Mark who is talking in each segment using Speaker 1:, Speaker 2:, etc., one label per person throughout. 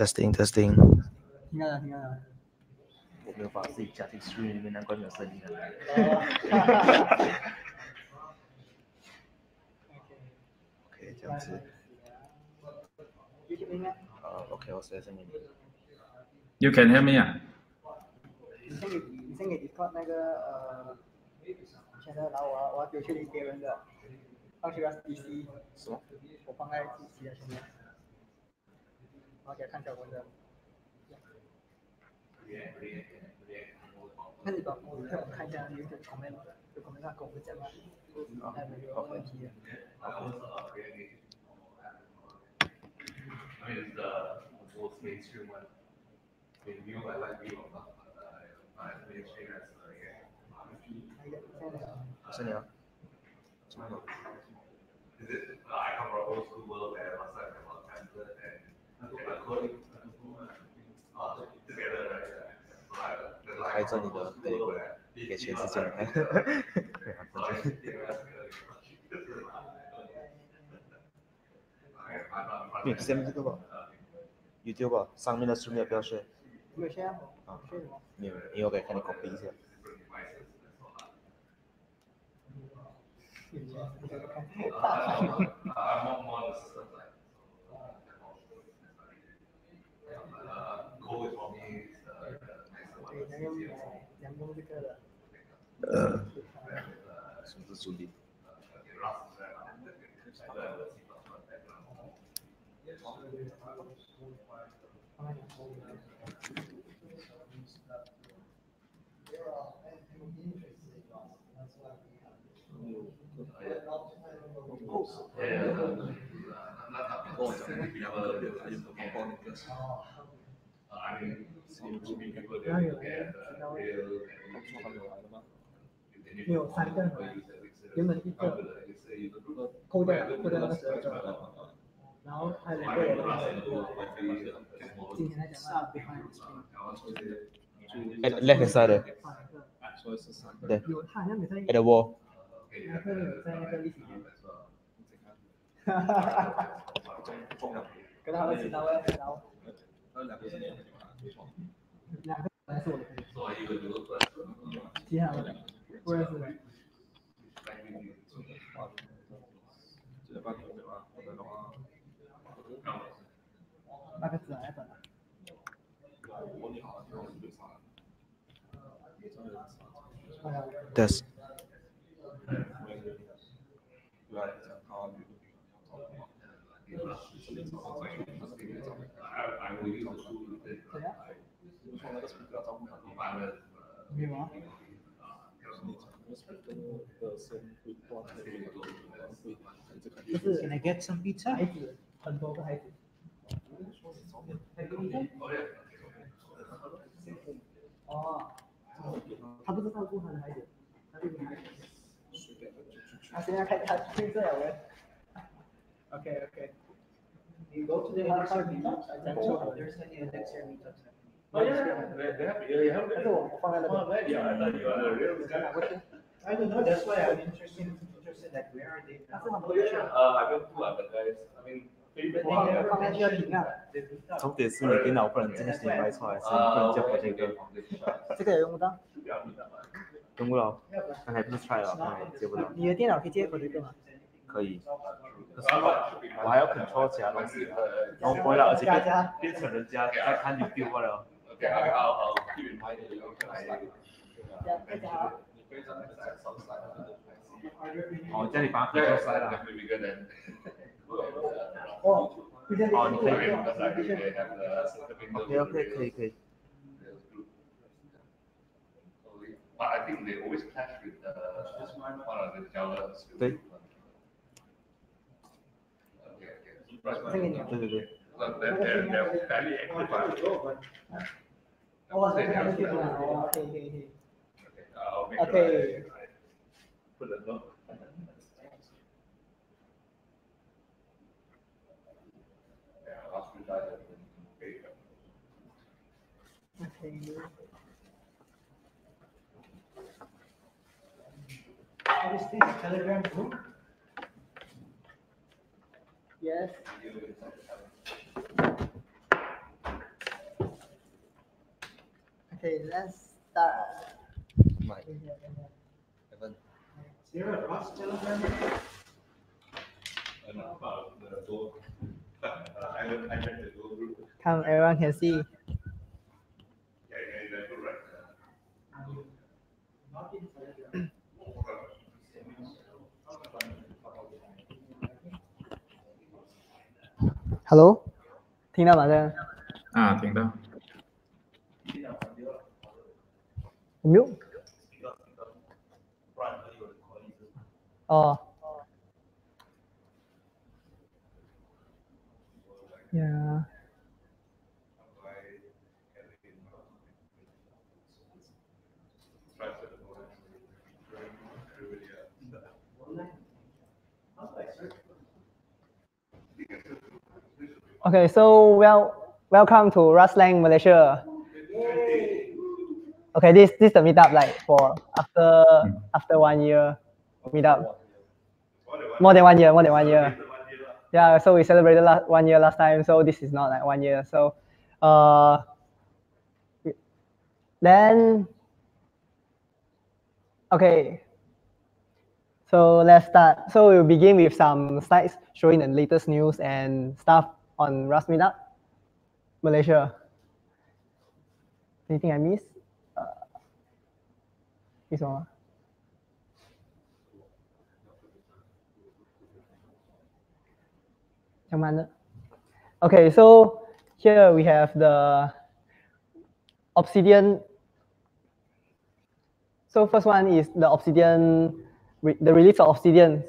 Speaker 1: testing testing。
Speaker 2: 听到了听到了。
Speaker 1: 我没有把自己家庭 screen 里面难怪没有声音啊。OK， 这样子。OK， 我先给你。
Speaker 3: You can hear me 啊？
Speaker 2: 你先给 Discord 那个现在然后我要丢去别人的，放去 SDC。
Speaker 1: 什么？
Speaker 2: 我放在自己的前面，然后给他看小文的。那你帮我看一下有点 comment， 有 comment 他跟我们讲啊，有问题。
Speaker 4: I mean, it's the most mainstream one. I mean, you might like me or not, but I mainstream as
Speaker 1: 是你啊？
Speaker 4: Is it? I come from old school world where last time I was template and coding together, right?
Speaker 1: 拍着你的对，给全世界人看。你先这个吧 ，YouTube 吧，上面的书要不要学？
Speaker 2: 没有学啊？学什么？
Speaker 1: 你我给看你 copy 一下。
Speaker 4: Goal is for me.
Speaker 2: 阳光这个的。
Speaker 1: 什么是助力？
Speaker 2: 没有3个，原本1个，扣掉那个12个，然后还有2个人。今天来讲是 behind the screen。
Speaker 1: left side 对。
Speaker 2: 有他好像没在。
Speaker 1: At the wall。
Speaker 2: 那个有在那个历史面。跟他们知道哎，然后。2个是我的朋友。其他的不认识。那个字来本了。
Speaker 1: Test。
Speaker 2: 没有啊。就是
Speaker 5: Can I get some pizza？
Speaker 2: 孩子，很多个孩子。哦，他不是照顾他的孩子，他是孩子。他现在开他对这了喂。OK。
Speaker 5: You go to the next year meetups? There's any next year meetups.
Speaker 4: Oh yeah, they have.
Speaker 2: 但是我放在那边。
Speaker 4: Yeah, I thought you were a real guy.
Speaker 5: I don't know. That's why I'm interested. Like where are they?
Speaker 4: I went to other guys. I mean.
Speaker 2: 放在这里啊。
Speaker 1: 重点是你电脑不能进行拍出来，所以不能叫我这个。
Speaker 2: 这个也用不到。
Speaker 1: 用不了，刚才不是 try 了，刚才接不到。
Speaker 2: 你的电脑可以接口这个吗？
Speaker 1: 可以，可是我还要 control 其他东西，然后回来而且变成人家在看 YouTube 了。
Speaker 4: Okay, I'll keep in mind that you can.
Speaker 1: 哦，叫你把它 control 塞了。
Speaker 2: 哦，
Speaker 1: 你可以。OK， 可以。
Speaker 4: But I think they always clash with one of the Java.
Speaker 1: 对。
Speaker 4: Okay.
Speaker 1: 对。
Speaker 4: They're fairly active.
Speaker 2: 哦，这个可以。
Speaker 4: Okay. Put a note.
Speaker 2: Okay.
Speaker 5: What is this? Telegram group?
Speaker 2: Yes. Okay, let's start. Come, everyone can see. Hello， 听到吗？这样
Speaker 3: 啊，听到。
Speaker 2: 有没有？哦。Yeah. Okay, so welcome to Ruslang Malaysia. Okay, this is the meetup like for after 1 year meetup. More than 1 year, more than 1 year. Yeah, so we celebrated 1 year last time, so this is not like 1 year. So, then, okay. So let's start. So we'll begin with some slides showing the latest news and stuff on Rust Meetup, Malaysia. Anything I missed? This one. Okay, so here we have the Obsidian. So first one is the Obsidian, the release of Obsidian.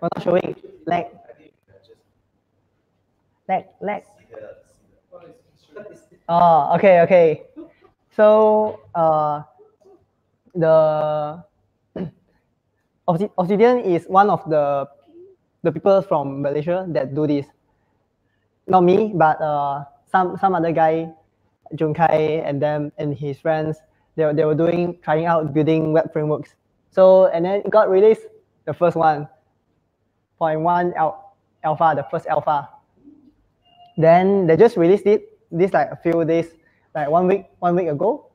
Speaker 2: We're not showing lag. Oh, okay. So the Obsidian is one of the people from Malaysia that do this. Not me, but some other guy, Jun Kai and them and his friends. They were trying out building web frameworks. So and then it got released, the first one, 0.1 alpha, the first alpha. Then they just released this like a few days, like one week ago.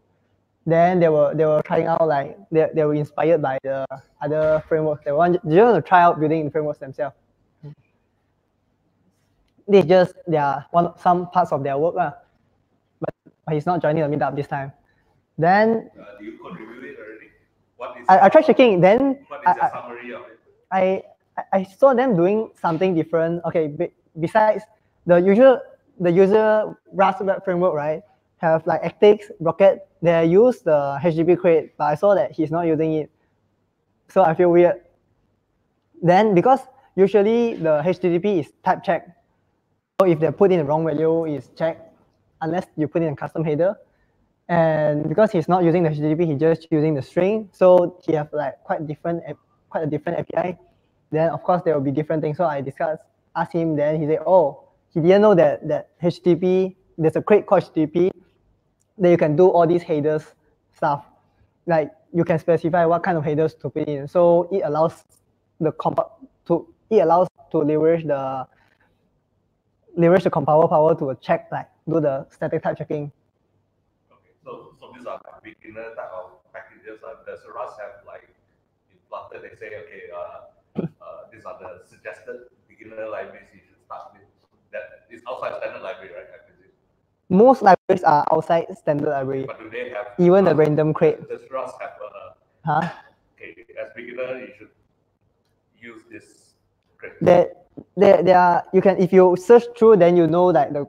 Speaker 2: Then they were trying out, like they were inspired by the other frameworks. They want to try out building frameworks themselves. This is just some parts of their work, but he's not joining the meetup this time. Then
Speaker 4: do you contribute it already? What is
Speaker 2: I tried checking. Then
Speaker 4: what is the summary of it?
Speaker 2: I saw them doing something different. Okay, besides the user Rust web framework, right? Have like Ethics, Rocket. They use the HTTP crate, but I saw that he's not using it, so I feel weird. Then because usually the HTTP is type check, so if they put in the wrong value, is checked unless you put in a custom header. And because he's not using the HTTP, he's just using the string, so he have like quite a different API. Then of course there will be different things. So I asked him. Then he said, oh, he didn't know that HTTP, there's a crate called HTTP, that you can do all these headers stuff. Like you can specify what kind of headers to put in. So it allows to leverage the compiler power to check, like do the static type checking.
Speaker 4: Okay, so these are beginner type of packages. Does Rust have like in Flutter they say, okay, these are the suggested beginner libraries you should start with. That is outside standard library, right?
Speaker 2: Most libraries are outside standard library.
Speaker 4: But do they have
Speaker 2: even the random crate?
Speaker 4: Does Rust have okay, as beginner you should use this crate.
Speaker 2: There are, you can, if you search through, then you know like the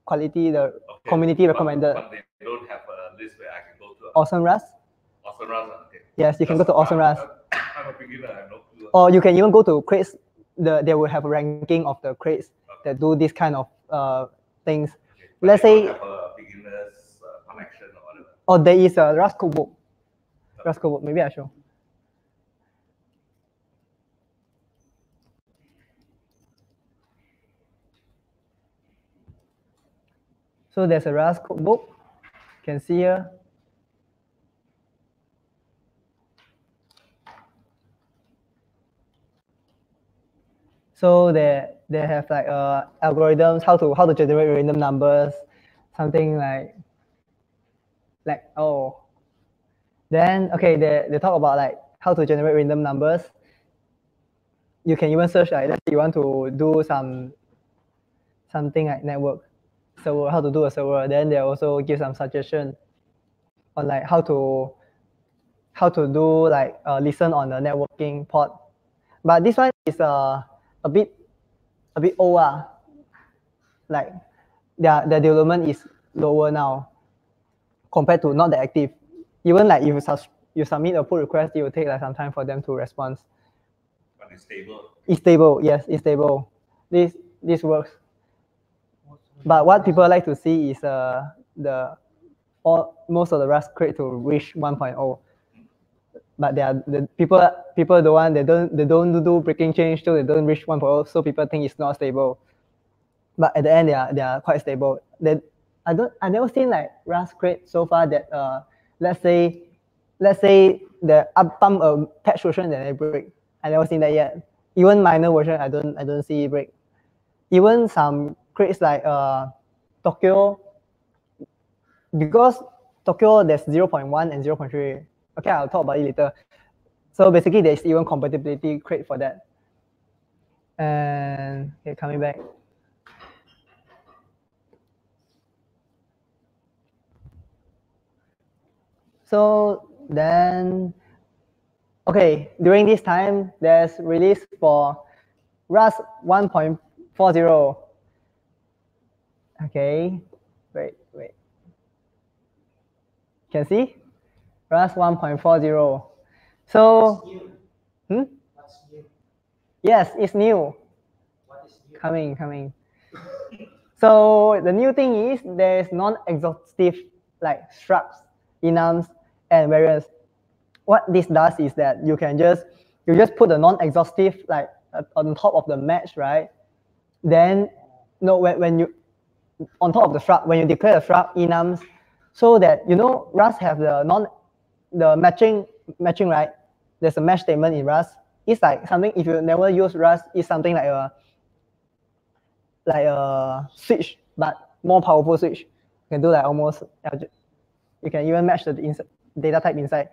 Speaker 2: quality, the community recommended.
Speaker 4: But they don't have a list where I can go to.
Speaker 2: Awesome Rust?
Speaker 4: Awesome Rust, okay.
Speaker 2: Yes, you can go to Awesome Rust.
Speaker 4: I'm a beginner, I have no clue.
Speaker 2: Or you can even go to crates. They will have a ranking of the crates that do this kind of things.
Speaker 4: Okay.
Speaker 2: Let's say
Speaker 4: have a beginner's connection or whatever.
Speaker 2: Or there is a Rust codebook. Rust codebook, maybe I show. So there's a Rust codebook. You can see here. So they have like algorithms how to generate random numbers, something like oh. Then okay, they talk about like how to generate random numbers. You can even search like let's say you want to do something like network server, how to do a server. Then they also give some suggestion on like how to do like listen on the networking port. But this one is a bit old. Like their development is lower now compared to not that active. Even like if you submit a pull request, it will take like some time for them to respond.
Speaker 4: But it's stable.
Speaker 2: It's stable, yes, it's stable. This works. But what people like to see is most of the Rust crate to reach 1.0. But the people don't want, they don't do breaking change, so they don't reach 1.0, so people think it's not stable. But at the end they are quite stable. I never seen like Rust crate so far that let's say the pump a patch version that they break. I never seen that yet. Even minor version I don't see it break. Even some crates like Tokyo, because Tokyo there's 0.1 and 0.3. Okay, I'll talk about it later. So basically there's even compatibility crate for that. And okay, coming back. So then, okay, during this time, there's release for Rust 1.40. Okay, wait. Can see? Rust 1.40. So,
Speaker 5: What's new?
Speaker 2: Yes, it's new.
Speaker 5: What is new?
Speaker 2: Coming. So the new thing is there's non-exhaustive like structs, enums, and variants. What this does is that you just put the non-exhaustive like on top of the match, right? Then when you on top of the struct, when you declare the struct enums, so that Rust have the matching, right? There's a match statement in Rust. It's like something, if you never use Rust, it's something like a switch, but more powerful switch. You can do like almost, you can even match the data type inside.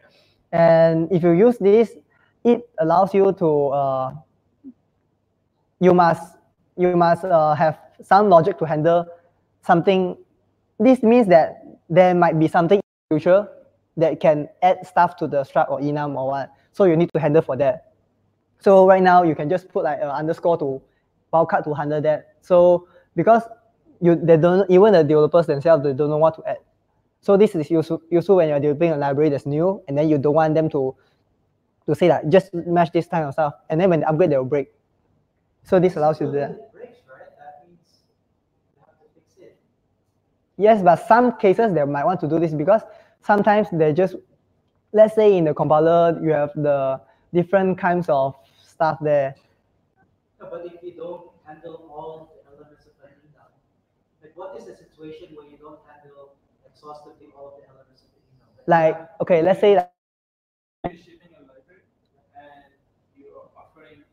Speaker 2: And if you use this, it allows you to, you must have some logic to handle something. This means that there might be something in the future that can add stuff to the struct or enum or what. So you need to handle for that. So right now you can just put like an underscore to wildcard to handle that. So because they don't, even the developers themselves, they don't know what to add. So this is useful when you're developing a library that's new, and then you don't want them to say like just match this kind of stuff, and then when they upgrade, they will break. So this allows you to do that.
Speaker 5: It breaks, right? That means you have to fix it.
Speaker 2: Yes, but some cases they might want to do this because sometimes they just, let's say in the compiler you have the different kinds of stuff there.
Speaker 5: No, but if you don't handle all the elements of an enum, like what is the situation where you don't handle exhaustively all of the elements of the enum?
Speaker 2: Like okay, let's say like
Speaker 6: shipping a library and you're offering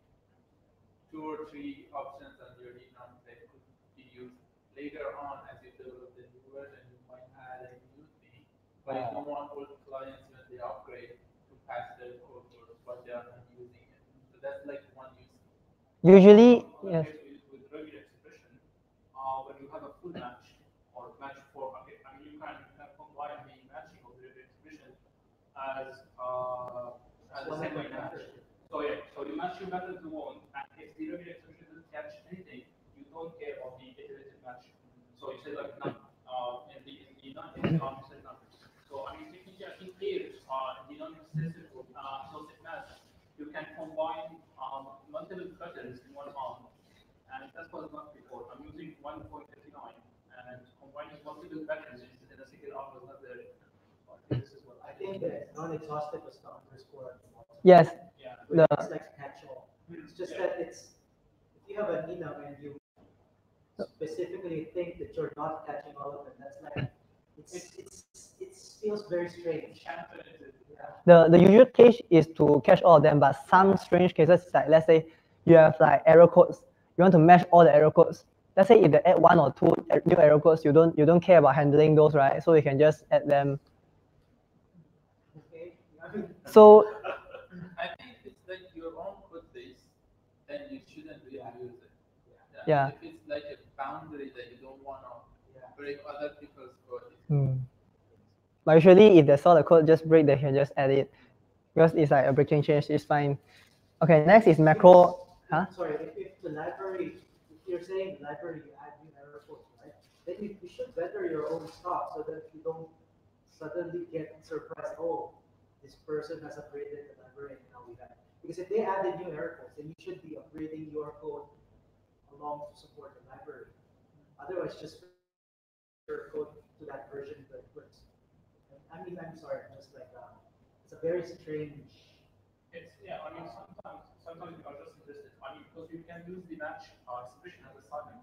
Speaker 6: 2 or 3 options on your enum that could be used later on as you develop the new version. You might add a new thing, but you don't want all the clients when they upgrade to pass their code to what they are not using it. So that's like one use.
Speaker 2: Usually, yes.
Speaker 6: With regular expression, when you have a full match or match form, okay, I mean you can combine the matching of the regular expression as a second match. So yeah, so you match your method to one, and if the regular expression doesn't catch anything, you don't care of the iterated match. So you say like none. In the non you say none. So I mean technically I think here in the non-extensive closed match, you can combine multiple patterns in one arm. And that's what was not before. I'm using 1.39 and combining multiple patterns in a single arm was not there.
Speaker 5: I think that non-exhaustive was the underscore.
Speaker 2: Yes.
Speaker 5: Yeah. It's like catch-all. It's just that if you have an enum and you specifically think that you're not catching all of them, that's like it feels very strange.
Speaker 2: The usual case is to catch all of them, but some strange cases, like let's say you have like error codes you want to match all the error codes. Let's say if they add 1 or 2 new error codes, you don't care about handling those, right? So you can just add them.
Speaker 5: Okay.
Speaker 2: So
Speaker 3: I think if it's like your own code base, then you shouldn't really use it.
Speaker 2: Yeah.
Speaker 3: If it's like a boundary that you don't want to break other people's code.
Speaker 2: But usually, if they saw the code just break, they can just add it because it's like a breaking change. It's fine. Okay, next is macro. Huh?
Speaker 5: Sorry, if the library, if you're saying the library you add new error codes, right? Then you should better your own stuff so that you don't suddenly get surprised. Oh, this person has upgraded the library and now we have. Because if they added new error codes, then you should be upgrading your code along to support the library. Otherwise, just your code to that version that works. I mean, I'm sorry, just like it's a very strange.
Speaker 6: It's I mean, sometimes you are just interested. I mean, because you can use the match expression as assignment.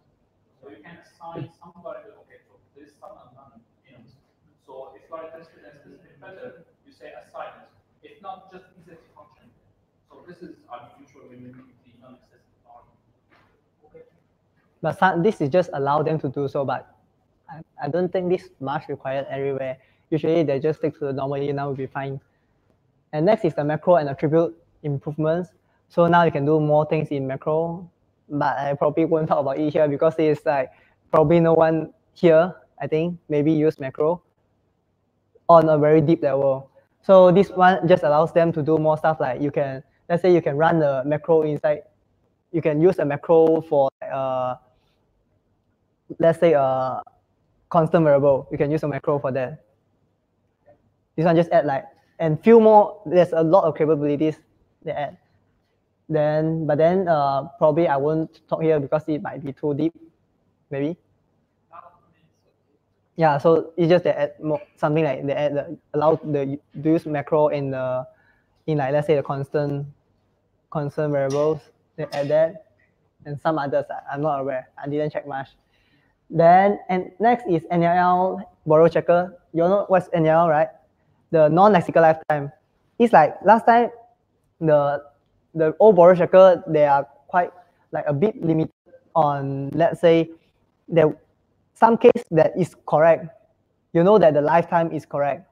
Speaker 6: So you can assign somebody. Okay, so this some unknown. So if you are interested in a specific method, you say assignment. If not, just insert the function. So this is unusual when you need the non-accessible argument.
Speaker 5: Okay.
Speaker 2: But this is just allow them to do so, but I don't think this much required everywhere. Usually they just stick to the normal now will be fine. And next is the macro and attribute improvements. So now you can do more things in macro, but I probably won't talk about it here because it's like probably no one here, I think, maybe use macro on a very deep level. So this one just allows them to do more stuff like you can, let's say you can run the macro inside, you can use a macro for, let's say a constant variable, you can use a macro for that. This one just add like, and few more, there's a lot of capabilities they add. But then probably I won't talk here because it might be too deep, maybe. Yeah, so it's just they add more, something like they add allow the use macro in like let's say the constant variables. They add that, and some others I'm not aware. I didn't check much. Then and next is NLL borrow checker. You know what's NLL, right? The non-lexical lifetime. It's like last time the old borrow checker, they are quite like a bit limited on, let's say there some case that is correct. You know that the lifetime is correct.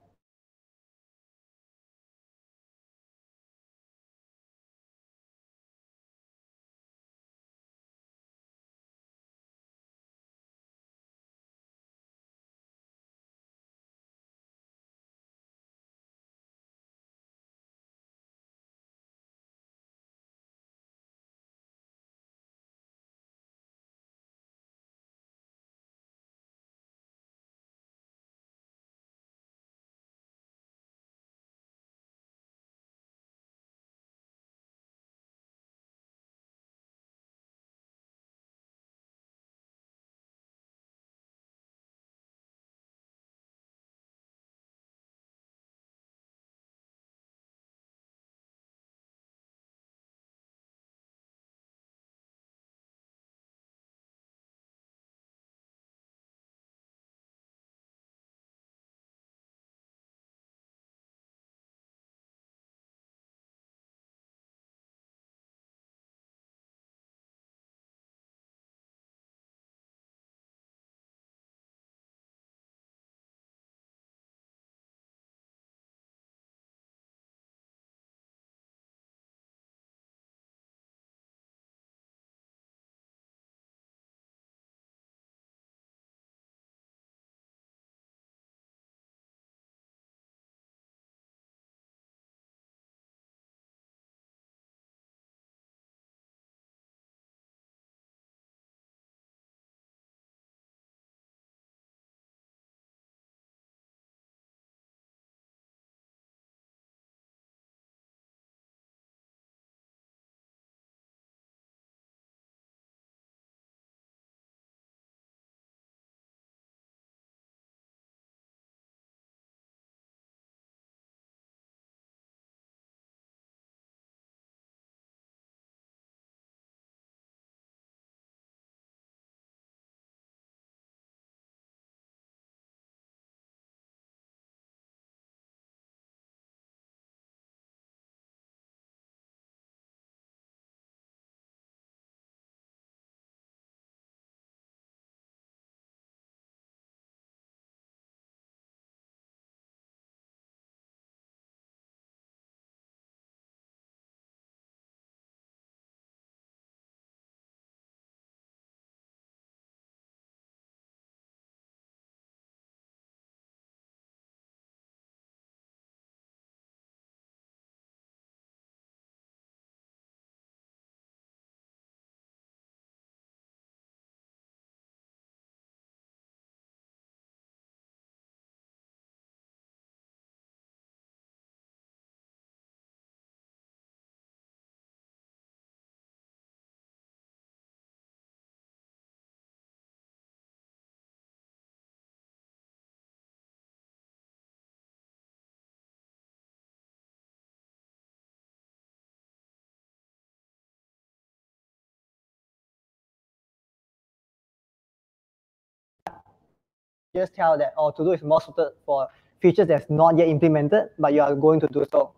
Speaker 2: just tell that, oh, to do is more suited for features that's not yet implemented, but you are going to do so.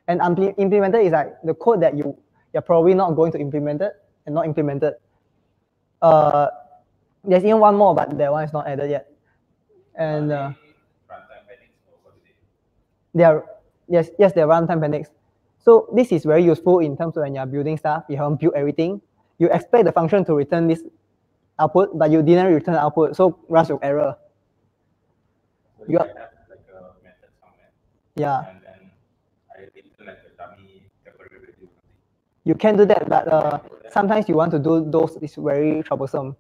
Speaker 2: And implemented is like the code that you're probably not going to implement it and not implemented. There's even one more, but that one is not added yet. And yes, they're runtime panics. So this is very useful in terms of when you're building stuff, you haven't built everything. You expect the function to return this output, but you didn't return the output, so Rust will error.
Speaker 7: So you have like a method somewhere.
Speaker 2: Yeah.
Speaker 7: And then I return like a dummy temporary value.
Speaker 2: You can do that, but sometimes you want to do those, it's very troublesome.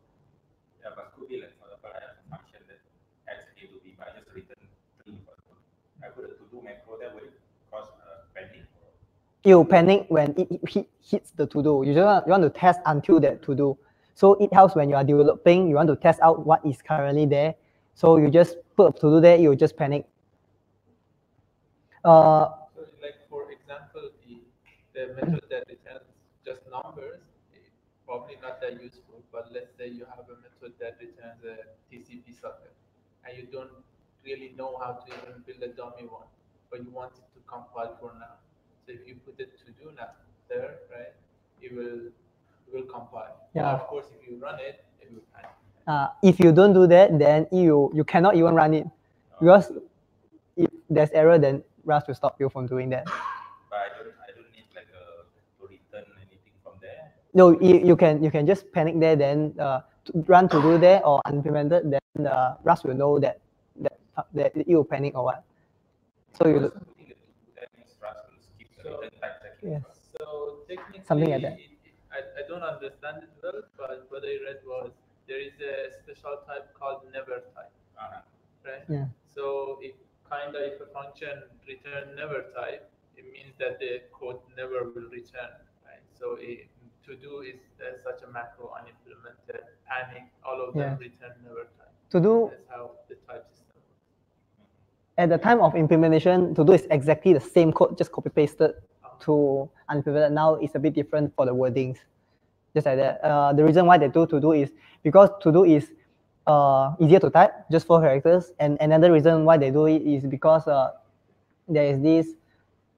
Speaker 7: Yeah, but could be like, for example, I have a function that adds A to B, but I just return 3. I put a to-do macro that will cause panic.
Speaker 2: You panic when it hits the to-do. You want to test until that to-do. So it helps when you are developing, you want to test out what is currently there. So you just put a to-do there, you just panic.
Speaker 3: So like for example, the method that returns just numbers, probably not that useful, but let's say you have a method that returns a TCP socket and you don't really know how to even build a dummy one, but you want it to compile for now. So if you put it to do now there, right, it will compile.
Speaker 2: Yeah.
Speaker 3: Of course, if you run it, it will panic.
Speaker 2: If you don't do that, then you cannot even run it, because if there's error, then Rust will stop you from doing that.
Speaker 7: But I don't need like to return anything from there.
Speaker 2: No, you can just panic there, then run to do there or unimplemented, then Rust will know that you panic or what. So you. Yes.
Speaker 3: So technically,
Speaker 2: something like that.
Speaker 3: I don't understand it well, but what I read was there is a special type called never type, right?
Speaker 2: Yeah.
Speaker 3: So if a function return never type, it means that the code never will return, right? So to do is such a macro unimplemented, panic, all of them return never type.
Speaker 2: To do.
Speaker 3: That's how the type system works.
Speaker 2: At the time of implementation, to do is exactly the same code, just copy pasted to unimplemented. Now it's a bit different for the wordings, just like that. The reason why they do to do is because to do is easier to type, just 4 characters, and another reason why they do it is because there is this.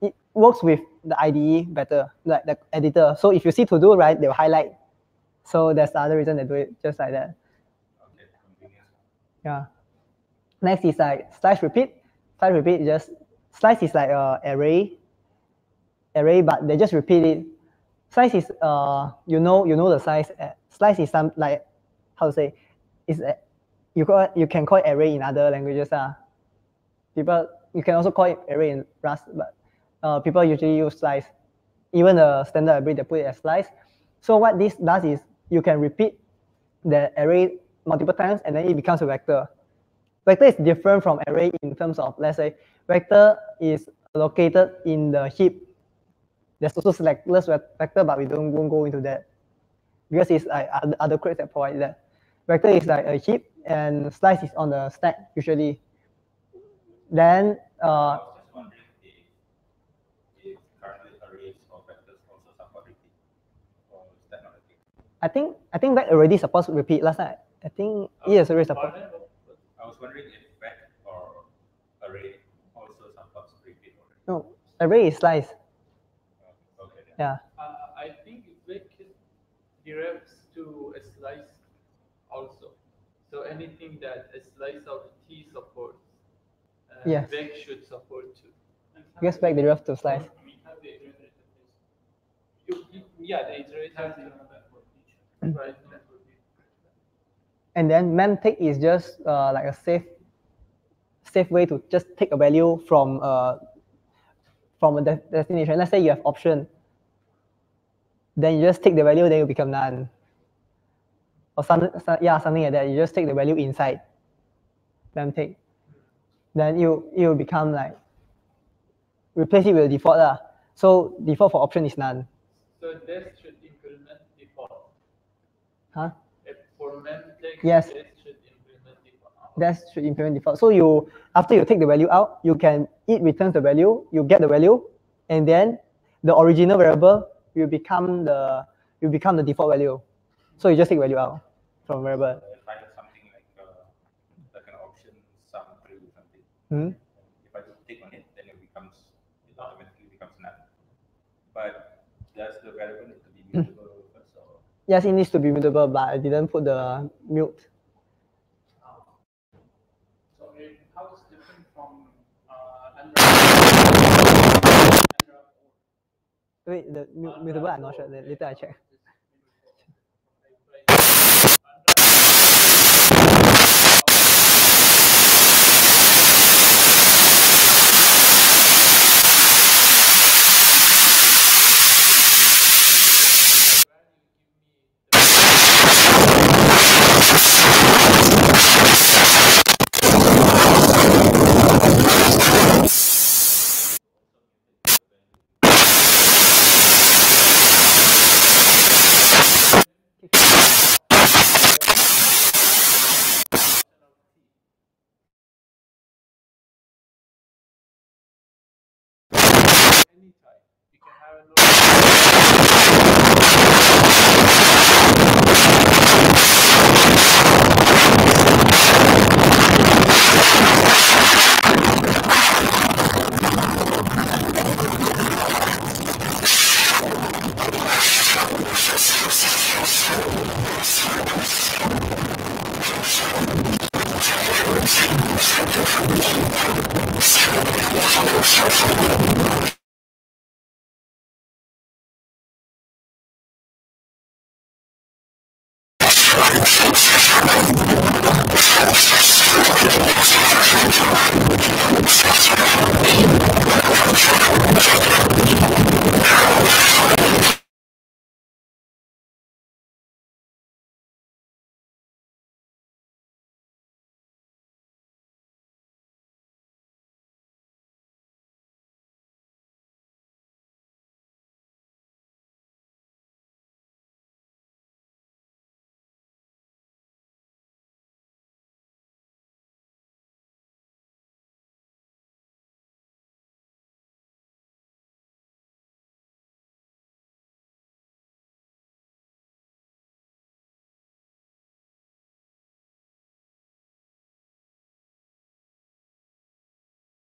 Speaker 2: It works with the IDE better, like the editor. So if you see to do, right, they'll highlight. So that's the other reason they do it just like that. Yeah. Next is like slice repeat. Slice repeat slice is like array, but they just repeat it. Slice is you know the size. Slice is some like how to say, is you can call it array in other languages. People, you can also call it array in Rust, but people usually use slice. Even the standard array, they put it as slice. So what this does is you can repeat the array multiple times and then it becomes a vector. Vector is different from array in terms of, let's say, vector is located in the heap. There's also selectless vector, but we won't go into that because it's like other crates that provide that. Vector is like a heap and slice is on the stack usually. Then I think Vec already supports repeat last night. I think yes, already support.
Speaker 7: I was wondering if Vec or array also supports repeat already.
Speaker 2: No, array is slice.
Speaker 7: Okay.
Speaker 2: Yeah.
Speaker 3: I think Vec derives to a slice also. So anything that a slice of T supports,
Speaker 2: yes.
Speaker 3: Vec should support too.
Speaker 2: I guess Vec derives to slice.
Speaker 3: Yeah, the iterator. Right.
Speaker 2: And then memtick is just like a safe way to just take a value from a destination. Let's say you have option, then you just take the value, then you become none, or something like that. You just take the value inside memtick, then you become like replace it with the default . So default for option is none.
Speaker 3: So this should implement default.
Speaker 2: Huh?
Speaker 3: For memtick,
Speaker 2: yes.
Speaker 3: This should implement default.
Speaker 2: That should implement default. So after you take the value out, it returns the value, you get the value, and then the original variable will become the default value. So you just take value out from variable.
Speaker 7: If I have something like an option If I just click on it, then it automatically becomes none. But does the variable need to be mutable first? Or?
Speaker 2: Yes, it needs to be mutable, but I didn't put the mute.
Speaker 6: So how is it different from
Speaker 2: Wait, the mutable, I'm not sure. Later I check.
Speaker 3: Any type. You can have a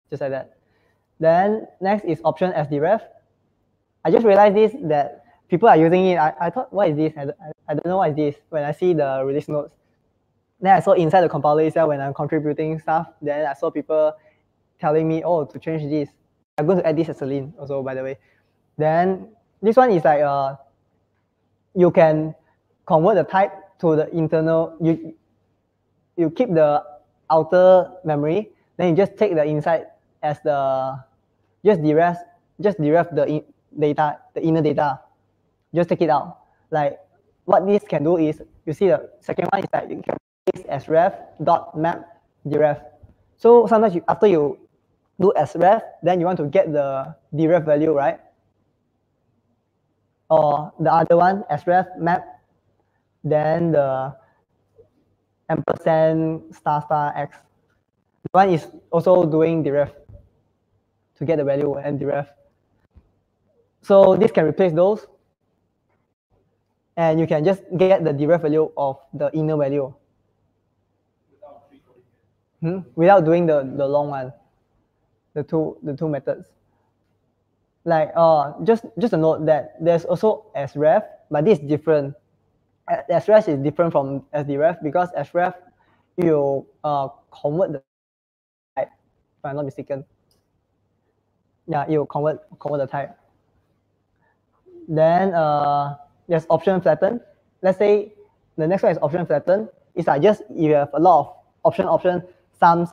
Speaker 2: Just like that. Then next is option sdref. I just realized this, that people are using it. I thought, what is this? I don't know what is this. When I see the release notes, then I saw inside the compiler itself when I'm contributing stuff, then I saw people telling me, oh, to change this. I'm going to add this as a link also, by the way. Then this one is like, you can convert the type to the internal, you keep the outer memory, then you just take the inside as the, just derive the data, the inner data. Just take it out. Like what this can do is, you see the second one is that you can place as ref dot map deref. So sometimes after you do as ref, then you want to get the deref value, right? Or the other one as ref map, then the ampersand star star x. The one is also doing deref to get the value and deref. So this can replace those, and you can just get the deref value of the inner value without doing the long one, the two methods. Like just a note that there's also sref, but this is different. Sref is different from sdref because sref you convert the type, if I'm not mistaken. Yeah, you convert the type. Then there's option flatten. Let's say the next one is option flatten. It's like just you have a lot of option, some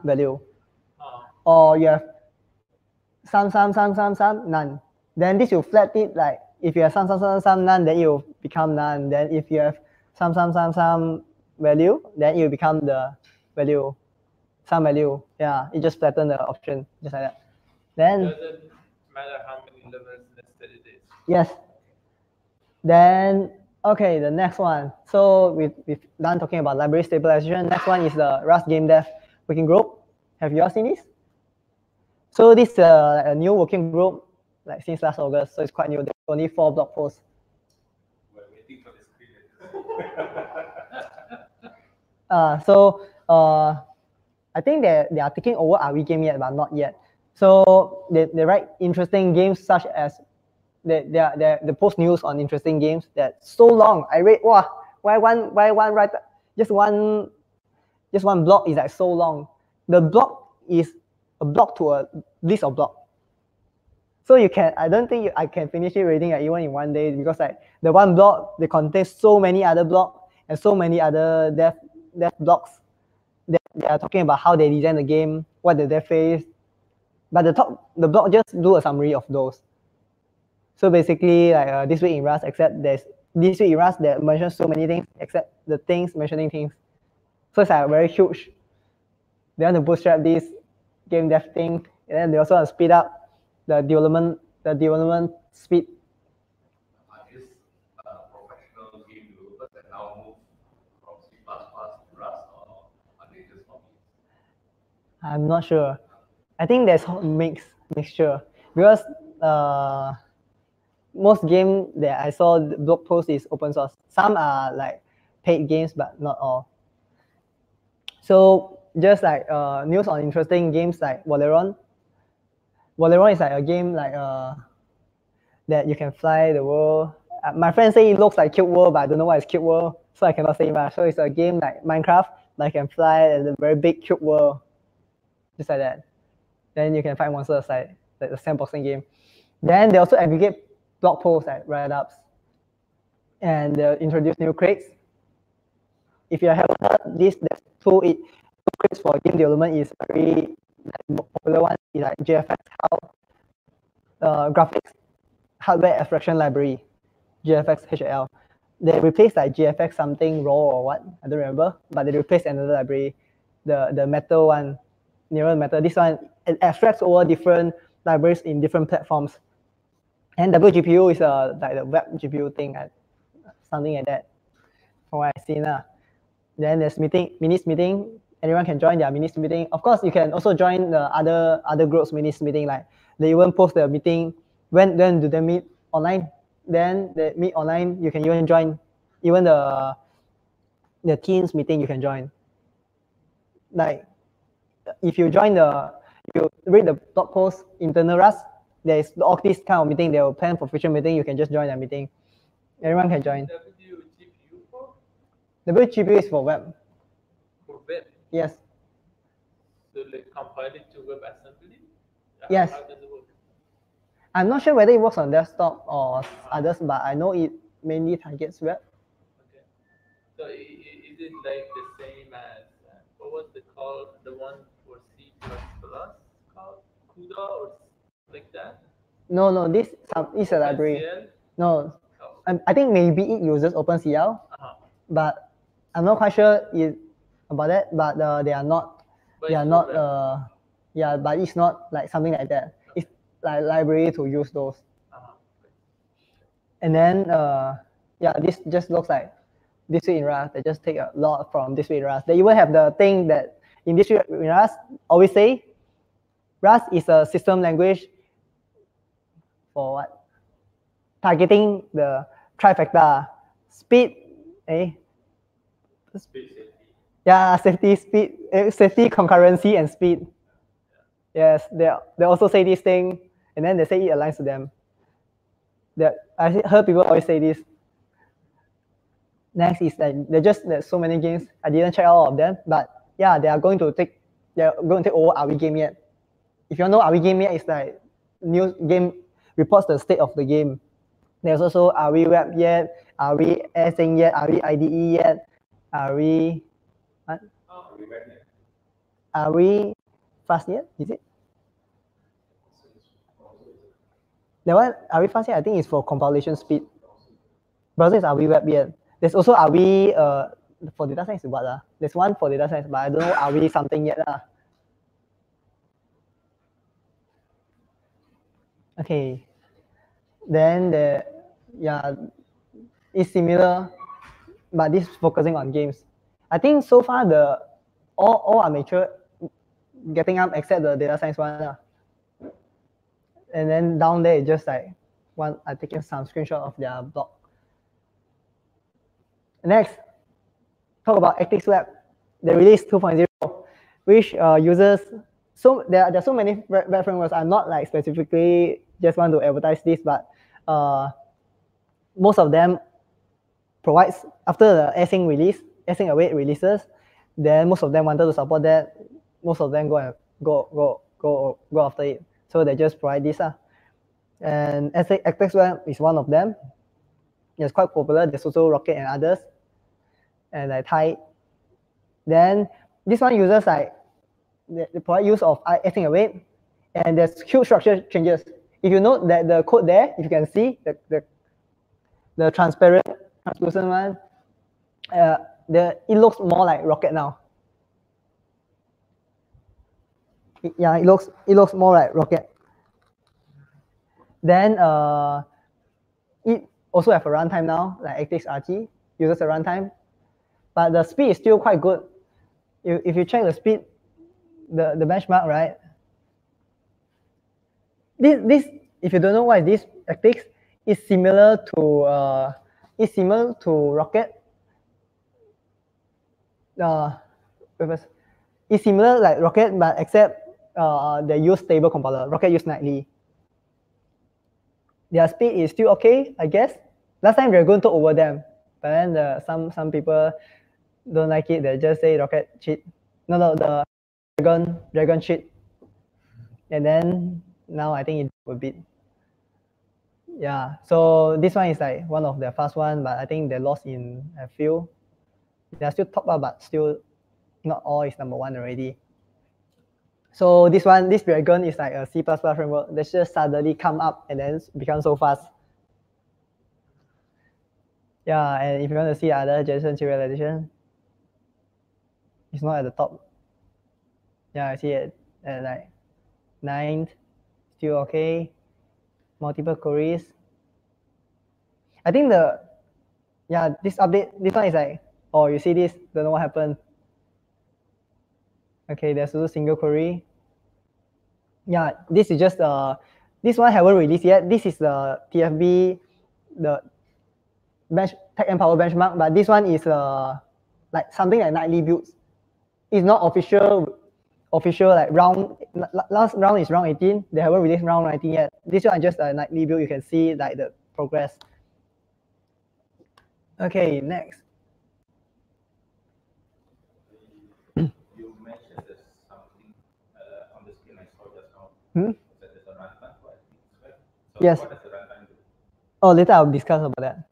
Speaker 2: value. Or you have some, none. Then this will flat it, like if you have some, none, then you become none. Then if you have some value, then you become the value, some value. Yeah, it just flatten the option, just like that. Then
Speaker 3: doesn't matter how many levels nested it is.
Speaker 2: Yes. Then okay, the next one. So we've done talking about library stabilization. Next one is the Rust game dev working group. Have you all seen this? So this is a new working group, like since last August. So it's quite new. There's only 4 blog posts.
Speaker 7: We're waiting for the screen.
Speaker 2: I think they are taking over Are We game yet, but not yet. So they write interesting games such as they post news on interesting games that so long. I read, wow, why one write just one block is like so long. The block is a block to a list of block. So I don't think I can finish it reading even in one day, because like the one block, they contain so many other blocks and so many other dev blocks that they are talking about how they design the game, what the dev face. But the block just do a summary of those. So basically, like this week in Rust, except there's this week in Rust that mentions so many things, except the things mentioning things. So it's like very huge. They want to bootstrap this game dev thing, and then they also want to speed up the development speed.
Speaker 4: Are these professional game developers that now move from C++ to Rust, or are they just hobbies?
Speaker 2: I'm not sure. I think there's mixture, because most game that I saw the blog post is open source. Some are like paid games, but not all. So just like news on interesting games like Valorant. Valorant is like a game like that you can fly the world. My friends say it looks like Cube World, but I don't know what is Cube World, so I cannot say much. So it's a game like Minecraft, but you can fly at a very big Cube World, just like that. Then you can find monsters like the sandboxing game. Then they also aggregate blog posts like write-ups, and they'll introduce new crates. If you haven't heard this, there's two crates for game development is very popular one. Is like GFX graphics hardware abstraction library, GFX HL. They replace like GFX something raw or what, I don't remember, but they replace another library, the metal one, neural metal. This one, it abstracts over different libraries in different platforms. And WGPU is like the web GPU thing, something like that, from what I've seen. Then there's Minis meeting. Anyone can join their Minis meeting. Of course, you can also join the other groups Minis meeting. Like they even post the meeting. When do they meet online? Then they meet online. You can even join. Even the teams meeting you can join. Like if you read the blog post internal Rust, there's all this kind of meeting. They will plan for future meeting. You can just join that meeting. Everyone can join.
Speaker 3: WGPU for?
Speaker 2: WGPU is for web.
Speaker 3: For web?
Speaker 2: Yes.
Speaker 3: So like compile it to WebAssembly?
Speaker 2: Yes.
Speaker 3: How does it work?
Speaker 2: I'm not sure whether it works on desktop or others, but I know it mainly targets web.
Speaker 3: Okay. So is it like the same as, what was the one for C++ called CUDA or like that?
Speaker 2: No, this is a library.
Speaker 3: OpenCL?
Speaker 2: No, I think maybe it uses OpenCL, but I'm not quite sure about that. But they are not. But but it's not like something like that. It's like library to use those. And then this just looks like this week in Rust. They just take a lot from this week in Rust. They even have the thing that in this week in Rust always say Rust is a system language for what? Targeting the trifecta: speed, safety, concurrency, and speed. Yes, they also say this thing, and then they say it aligns to them. I heard people always say this. Next is that there's so many games. I didn't check all of them, but yeah, they're going to take over Are We game yet? If you know Are We game yet, it's like new game reports the state of the game. There's also Are We web yet? Are we async yet? Are we IDE yet? Are we what? Are we fast yet? Is it? The one Are We fast yet? I think it's for compilation speed. Browser is Are We web yet? There's also Are We for data science is what? There's one for data science, but I don't know Are We something yet. Okay. Then it's similar, but this is focusing on games. I think so far all are mature, getting up except the data science one. And then down there, just like I'm taking some screenshot of their blog. Next, talk about ActiveWeb. They released 2.0. which uses, so there are so many web frameworks. I'm not like specifically just want to advertise this, but most of them provides after the async release, async await releases, then most of them wanted to support that. Most of them go after it. So they just provide this. And XXWeb is one of them. It's quite popular. There's also Rocket and others. And like Thai. Then this one uses like the provide use of async await, and there's huge structure changes. If you note that the code there, if you can see the translucent one, it looks more like Rocket now. Yeah, it looks more like Rocket. Then it also have a runtime now, like ActiveRT uses a runtime, but the speed is still quite good. If you check the speed, the benchmark, right? This if you don't know what is this Actix, is similar to Rocket. It's similar like Rocket, but except they use stable compiler. Rocket use nightly. Their speed is still okay, I guess. Last time they're going to over them, but then some people don't like it. They just say Rocket cheat. No, the Dragon cheat. And then now I think it will beat. Yeah, so this one is like one of the fast one, but I think they lost in a few. They're still top up, but still not all is number one already. So this Dragon is like a C++ framework. They just suddenly come up and then become so fast. Yeah, and if you want to see other JSON serialization, it's not at the top. Yeah, I see it at like 9th, still okay. Multiple queries. I think this update, this one is like, oh, you see this, don't know what happened. Okay, there's also single query. Yeah, this is just this one haven't released yet. This is the TFB, the Tech and Power benchmark, but this one is like something like nightly builds. It's not official like round. Last round is round 18. They haven't released round 19 yet. This one is just a nightly build. You can see like the progress. Okay, next.
Speaker 7: You mentioned there's something on the screen I saw just now. That there's a runtime for it. So
Speaker 2: yes.
Speaker 7: What does the runtime do?
Speaker 2: Oh, later I'll discuss about that.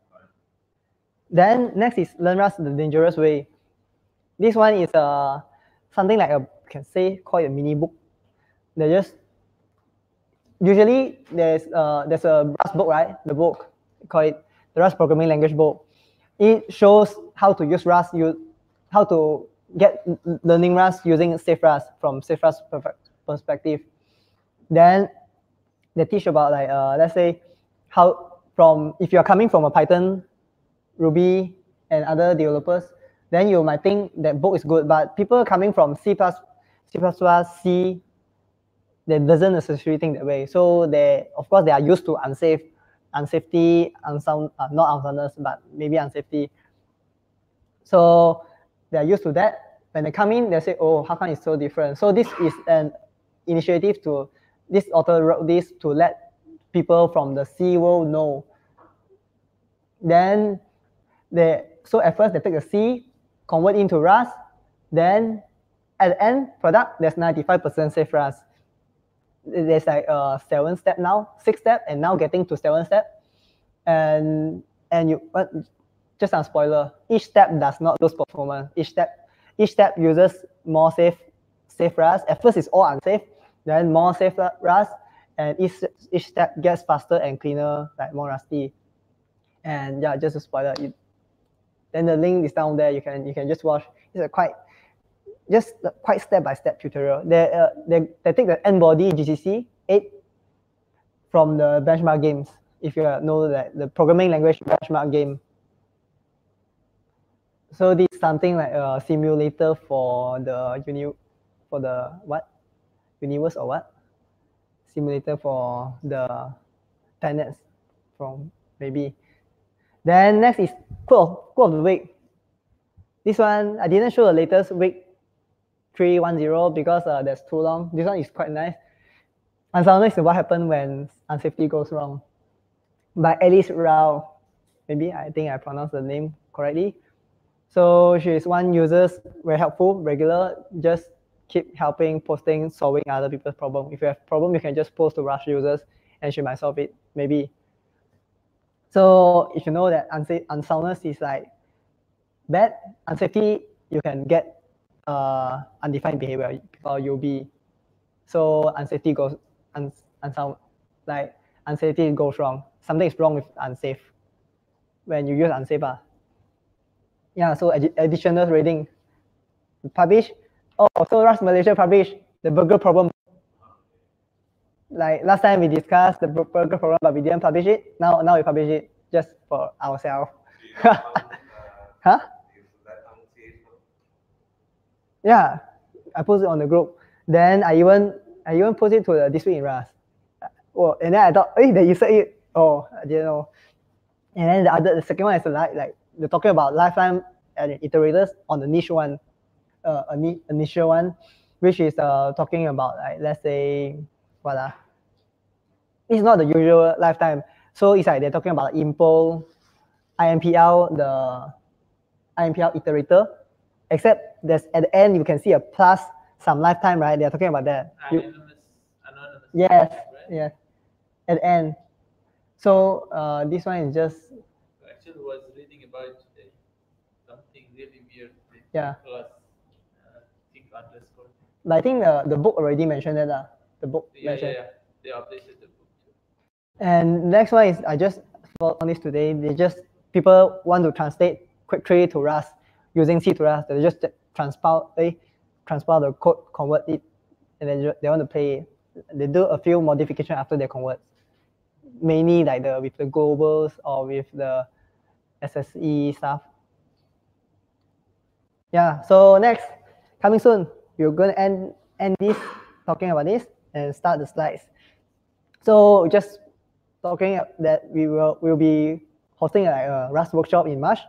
Speaker 2: Then next is Learn Rust the dangerous way. This one is something like call it a mini book. They just usually there's a Rust book, right? The book, call it the Rust programming language book. It shows how to use Rust, how to get learning Rust using safe Rust from safe Rust perspective. Then they teach about like let's say if you're coming from a Python, Ruby, and other developers, then you might think that book is good. But people coming from C++, C, they doesn't necessarily think that way. So of course, they are used to unsafety, not unsoundness, but maybe unsafety. So they are used to that. When they come in, they say, oh, how come it's so different? So this is an initiative this author wrote this to let people from the C world know. Then so at first they take the C, convert into Rust, then at the end product, there's 95% safe Rust. There's like 7 step now, 6 step, and now getting to 7 step. And you just a spoiler, each step does not lose performance. Each step uses more safe Rust. At first it's all unsafe, then more safe Rust, and each step gets faster and cleaner, like more rusty. And yeah, just a spoiler. Then the link is down there. You can just watch. It's a quite step-by-step tutorial. They take the N-body GCC 8 from the benchmark games. If you know that the programming language benchmark game. So this is something like a simulator for the universe or what? Simulator for the planets from maybe. Then next is quote of the week. This one I didn't show the latest week 310 because that's too long. This one is quite nice. Unsoundness is what happens when unsafety goes wrong. By Alice Rao, maybe I think I pronounced the name correctly. So she is one user, very helpful, regular, just keep helping, posting, solving other people's problem. If you have problem, you can just post to Rush users and she might solve it, maybe. So if you know that unsoundness is like bad, unsafety, you can get undefined behavior or UB. So unsafety goes unsafety goes wrong. Something is wrong with unsafe when you use unsafe. Yeah, so additional rating. Publish. Oh, so Rust Malaysia publish the burger problem. Like last time we discussed the burger problem, but we didn't publish it. Now we publish it just for ourselves. Huh? Yeah, I post it on the group. Then I even post it to the This Week in Rust. Oh, and then I thought, hey, they said it. Oh, I didn't know. And then the second one is like they're talking about lifetime iterators on the niche one, a niche one, which is talking about like, let's say what it's not the usual lifetime. So it's like they're talking about IMPL, IMPL, the IMPL iterator, except there's at the end you can see a plus some lifetime, right? They're talking about that.
Speaker 3: Anonymous.
Speaker 2: Yes, right? Yes. At the end. So this one is just.
Speaker 3: Actually, was reading about today something really weird.
Speaker 2: Yeah.
Speaker 3: Plus, think underscore.
Speaker 2: But I think the book already mentioned that. The book.
Speaker 3: Yeah. They updated the book too.
Speaker 2: And next one is I just on this today. People want to translate quickly to Rust using C to Rust. They just transpile the code, convert it, and then they want to play it. They do a few modifications after they convert. Mainly like with the globals or with the SSE stuff. Yeah, so next, coming soon, we're going to end this, talking about this, and start the slides. So just talking that we'll be hosting a Rust workshop in March.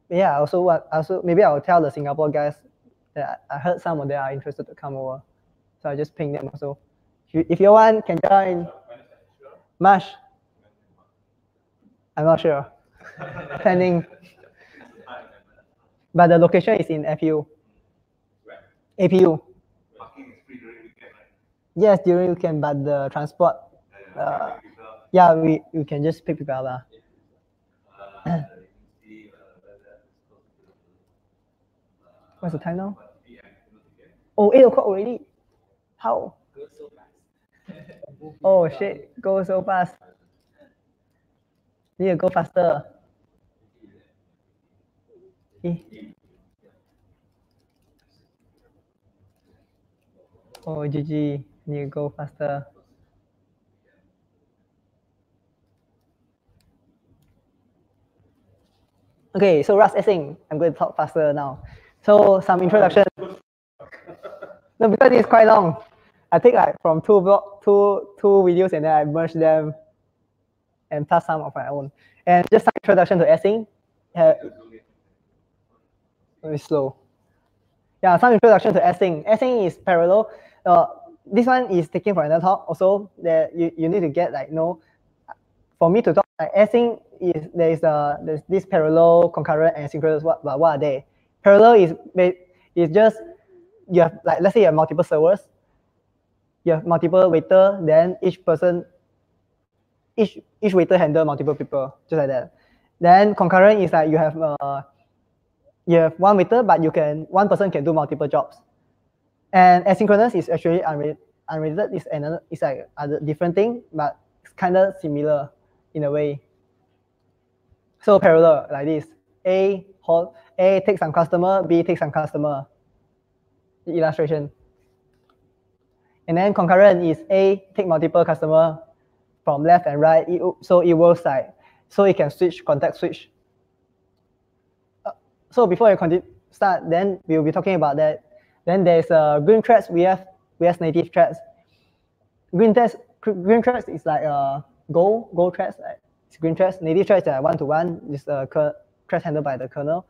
Speaker 2: Yeah, also maybe I'll tell the Singapore guys that I heard some of them are interested to come over. So I just ping them also. If you want, can join. March. I'm not sure. Planning. But the location is in FU. APU. Yes, during weekend, but the transport. Yeah, we can just pick people up. What's the time now? Oh, 8 o'clock already. How?
Speaker 3: Go so fast.
Speaker 2: Oh shit, go so fast. Need to go faster. Oh, GG, need to go faster. Okay, so Rust Async, I'm going to talk faster now. So some introduction. No, because it's quite long. I take like from two videos and then I merge them and plus some of my own. And just some introduction to Async. Very slow. Yeah, some introduction to Async. Async is parallel. This one is taken from another talk also that you need to get like for me to talk like Async is there's this parallel, concurrent, and synchronous. What are they? Parallel is just you have like let's say you have multiple servers, you have multiple waiter, then each waiter handle multiple people, just like that. Then concurrent is like you have one waiter, but one person can do multiple jobs. And asynchronous is actually unrelated. It's like a different thing, but it's kind of similar in a way. So parallel like this: A takes some customer, B takes some customer. The illustration. And then concurrent is A take multiple customer from left and right. So it works like so it can context switch. So before you start, then we'll be talking about that. Then there's green threads. We have native threads. Green threads is like Go threads. It's green threads. Native threads are one-to-one. This thread handled by the kernel.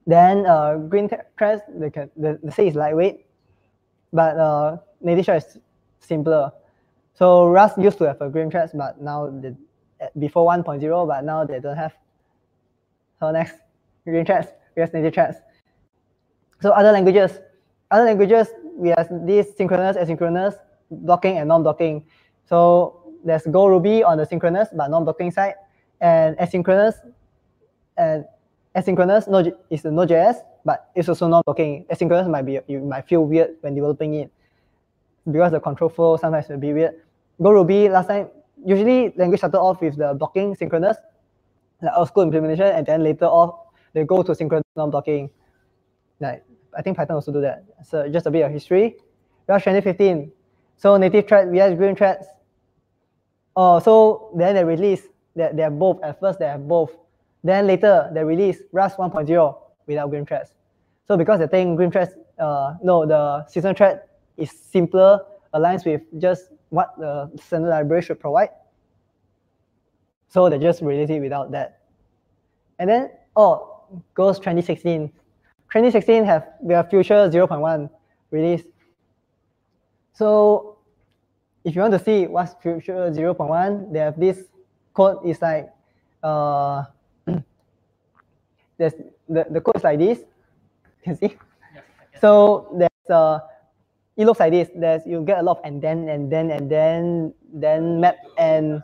Speaker 2: Then green threads, the C is lightweight, but native thread is simpler. So Rust used to have a green threads, but now before 1.0, but now they don't have. So next, green threads, we have native threads. So other languages, we have this synchronous, asynchronous, blocking, and non-blocking. So there's Go Ruby on the synchronous but non-blocking side, and asynchronous is the Node.js, but it's also non-blocking. Asynchronous you might feel weird when developing it because the control flow sometimes will be weird. Go Ruby last time, usually language started off with the blocking synchronous, like old school implementation, and then later off they go to synchronous non-blocking. Like I think Python also do that. So just a bit of history. Rush 2015. So native thread, we have green threads. Oh, so then they release that they're both. At first they have both. Then later they release Rust 1.0 without green threads. So because they think green threads, the seasonal thread is simpler, aligns with just what the standard library should provide. So they just release it without that. And then, goes 2016. 2016 we have Future 0.1 released. So if you want to see what's Future 0.1, they have this code is like, there's the code is like this. You can see. So there's it looks like this. You get a lot of and then map and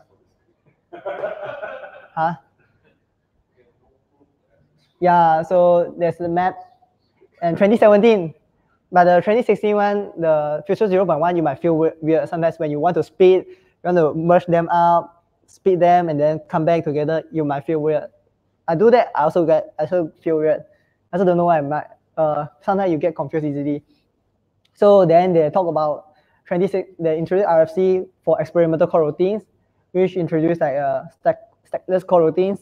Speaker 2: yeah. So there's the map and 2017. But the 2016 one, the Future 0.1, you might feel weird sometimes when you want to split, you want to merge them up, split them, and then come back together. You might feel weird. I do that. I also feel weird. I also don't know why. Sometimes you get confused easily. So then they talk about they introduced RFC for experimental coroutines, which introduced like stackless coroutines,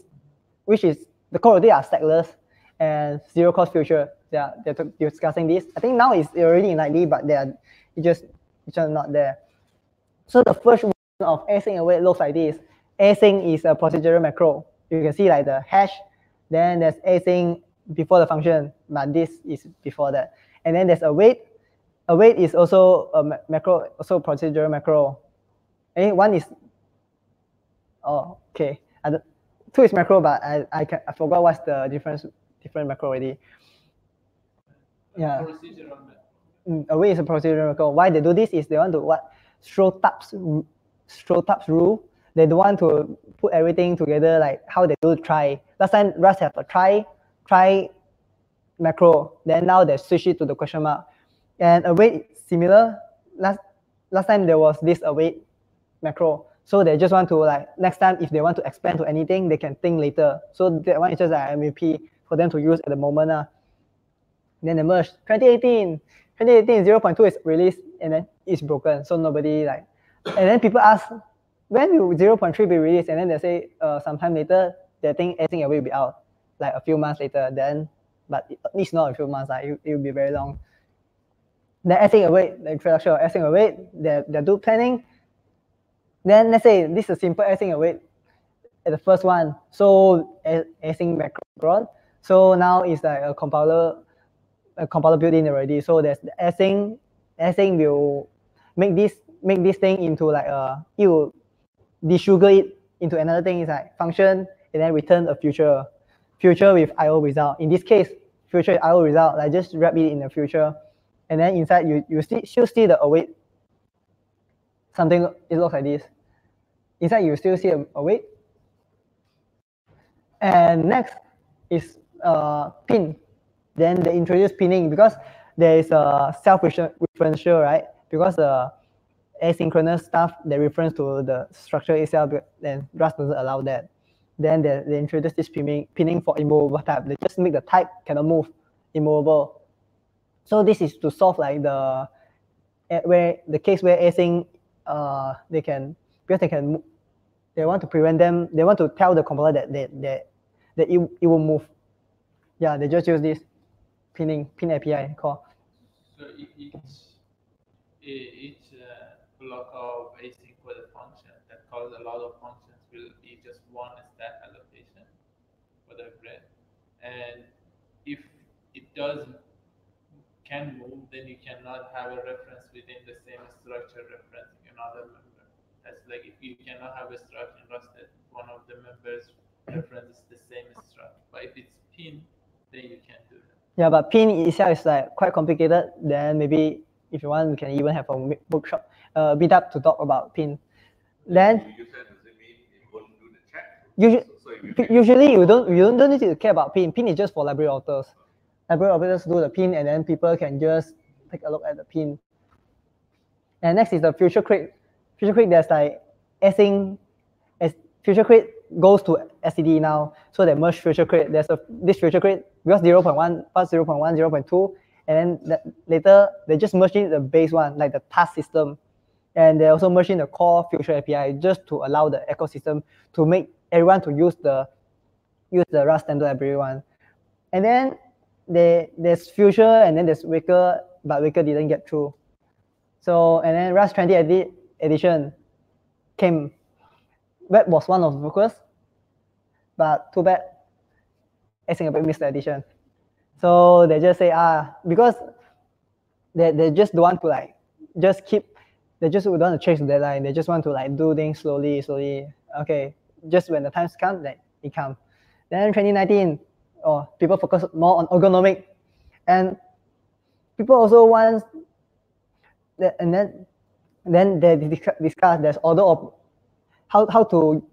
Speaker 2: which is the coroutines are stackless and zero cost future. They're discussing this. I think now it's already in nightly, but it's just not there. So the first version of async await looks like this. Async is a procedural macro. You can see like the hash, then there's async before the function, but this is before that. And then there's await. Await is also a macro, also procedural macro. And one is, okay. Two is macro, but I forgot what's the different macro already. Yeah. Await is a procedural macro. Why they do this is they want to throw tabs rule. They don't want to put everything together like how they do try. Last time Rust have a try macro. Then now they switch it to the question mark. And await similar. Last time there was this await macro. So they just want to next time if they want to expand to anything, they can think later. So that one is just like MVP for them to use at the moment. Then they merged. 2018 0.2 is released and then it's broken. So nobody and then people ask, when will 0.3 be released? And then they say sometime later, they think async await will be out, like a few months later. Then, but it's not a few months, it will be very long. The async await, the introduction of async await, they do planning. Then let's say this is a simple async await at the first one. So async background. So now it's like a compiler built in already. So there's the async will make this thing into it will desugar it into another thing. It's like function and then return a future with IO result. In this case, future with IO result, just wrap it in the future. And then inside you still see the await. Something it looks like this. Inside you still see a await. And next is pin. Then they introduce pinning because there is a self-referential, right? Because asynchronous stuff that refers to the structure itself, then Rust doesn't allow that. Then they introduce this pinning for immovable type. They just make the type cannot move, immovable. So this is to solve the case where async they want to prevent them. They want to tell the compiler that it will move. Yeah, they just use this pin API call.
Speaker 3: So each block of async with a function that calls a lot of functions will be just one stack allocation for the grid. And if can move, then you cannot have a reference within the same structure referencing another member. That's like if you cannot have a structure in Rust that one of the members references the same structure. But if it's pin, then you can do that.
Speaker 2: Yeah, but pin itself is like quite complicated. Then maybe if you want, we can even have a workshop, meetup to talk about pin. Then usually you don't need to care about pin. Pin is just for library authors. Library authors do the pin, and then people can just take a look at the pin. And next is the future crate. Future crate, there's like async. As future crate goes to STD now, so they merge future crate. There's this future crate because 0.1 plus 0.1, 0.2, and then later they just merge in the base one, like the task system, and they also merge in the core future API just to allow the ecosystem to make everyone to use the Rust standard library one. And then there's future, and then there's Waker, but Waker didn't get through. So, and then Rust 20 edition came. Web was one of the focus, but too bad, async await missed the edition. So they just say, because they just don't want to like, they just don't want to chase the deadline. They just want to like do things slowly. Okay, just when the times come, then it comes. Then 2019, people focus more on ergonomic, and people also want, and then they discuss there's order of how to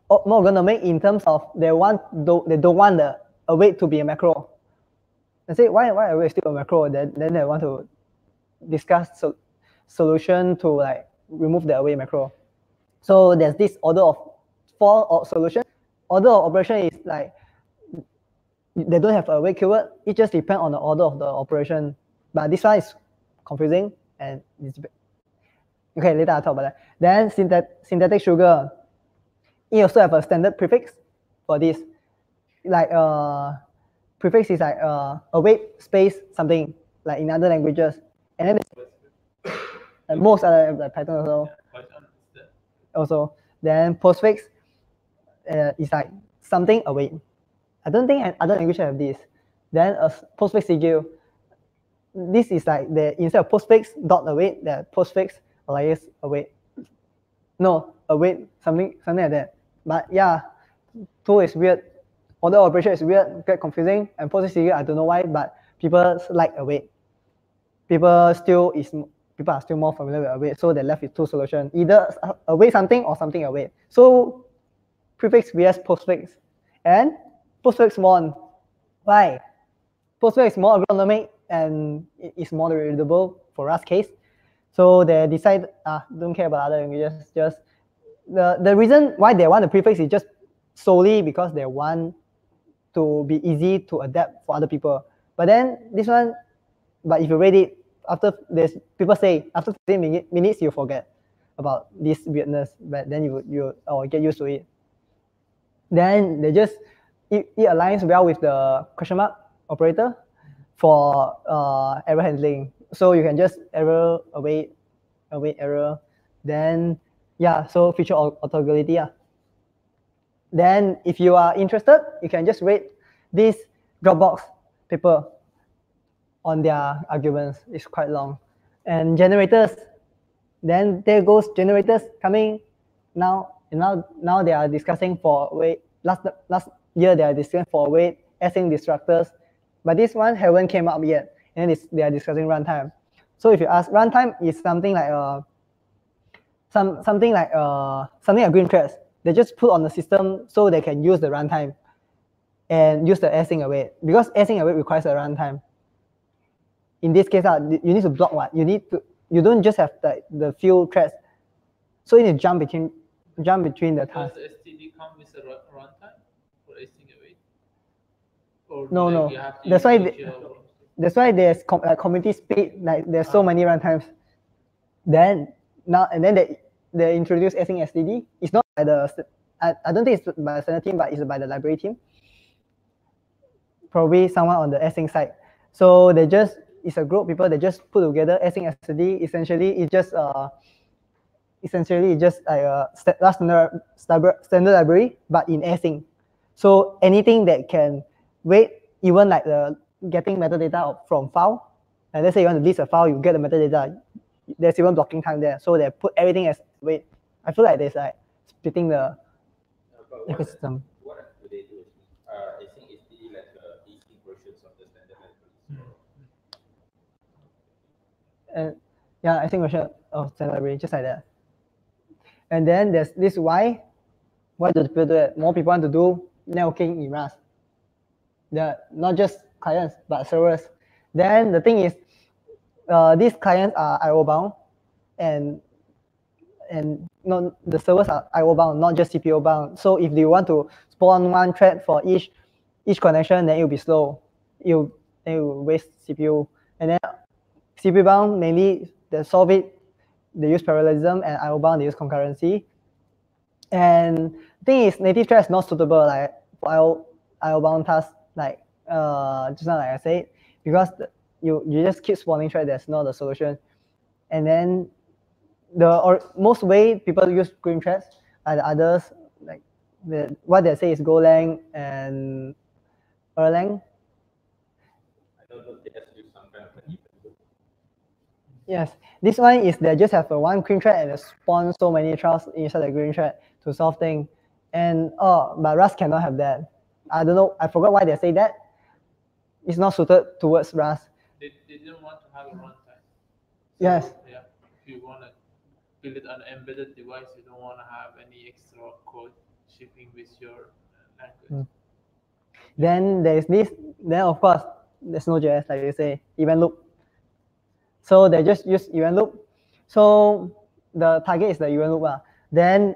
Speaker 2: more ergonomic in terms of they don't want the await to be a macro. They say why await still a macro? Then they want to discuss solution to like remove the await macro. So there's this order of 4 solution. Order of operation is like they don't have a await keyword. It just depends on the order of the operation. But this one is confusing, and it's okay, later I'll talk about that. Then synthetic sugar, it also have a standard prefix for this. Like prefix is like await space something, like in other languages. And then most other like Python also. Also, then postfix is like something await. I don't think other languages have this. Then a postfix CQ. This is like instead of postfix dot await, the postfix alias await. No, await something like that. But yeah, tool is weird. Order operation is weird, get confusing. And postfix CQ, I don't know why, but people like await. People are still more familiar with await, so they left with 2 solutions: either await something or something await. So prefix vs postfix, and postfix won. Why? Postfix is more ergonomic and it's more readable for Rust case. So they decide, don't care about other languages. Just the reason why they want the prefix is just solely because they want to be easy to adapt for other people. But then this one, but if you read it, after there's people say after 15 minutes you forget about this weirdness, but then you get used to it. Then they just it aligns well with the question mark operator for error handling. So you can just error await error. Then yeah, so feature orthogonality. Then if you are interested, you can just read this Dropbox paper on their arguments. It's quite long. And generators, then there goes generators coming now. Now they are discussing for await. Last year they are discussing for await async destructors, but this one haven't came up yet, and they are discussing runtime. So if you ask, runtime is something like something like green threads. They just put on the system so they can use the runtime and use the async await, because async await requires a runtime. In this case, you need to block what you don't just have the few threads, so you need to jump between the tasks.
Speaker 3: Does STD come with a runtime for async await? Or
Speaker 2: No,
Speaker 3: like
Speaker 2: no.
Speaker 3: You have to
Speaker 2: that's why there's community split. Like there's so many runtimes. Then they introduce async STD. It's not by I don't think it's by the standard team, but it's by the library team. Probably someone on the async side. So it's a group of people. They just put together async STD. Essentially, it's just like a standard library, but in async. So anything that can wait, even like the getting metadata from file. And let's say you want to list a file, you get the metadata. There's even blocking time there, so they put everything as wait. I feel like there's like splitting the ecosystem.
Speaker 7: What do they do? I think it's the like async versions of the standard library.
Speaker 2: And yeah, I think version of standard library, just like that. And then there's this why do people do it? More people want to do networking in Rust. They're not just clients, but servers. Then the thing is, these clients are IO bound, and the servers are IO bound, not just CPU bound. So if you want to spawn one thread for each connection, then it will be slow. It will waste CPU. And then CPU bound, mainly they solve it. They use parallelism, and IO bound they use concurrency. And the thing is, native thread is not suitable like for IO bound tasks, like just now like I said, because you just keep spawning thread. That's not the solution. And then most way people use green threads are the others, like what they say is Golang and Erlang.
Speaker 7: I don't know if they just use some kind of an event.
Speaker 2: Yes, this one is they just have one green thread and they spawn so many threads inside the green thread to solve things. And but Rust cannot have that. I don't know. I forgot why they say that. It's not suited towards Rust.
Speaker 3: They didn't want to have a runtime. So,
Speaker 2: yes.
Speaker 3: Yeah. If you want to build it on an embedded device, you don't want to have any extra code shipping with your language.
Speaker 2: Then there's this. Then of course there's Node.js, like you say, event loop. So they just use event loop. So the target is the event loop. Then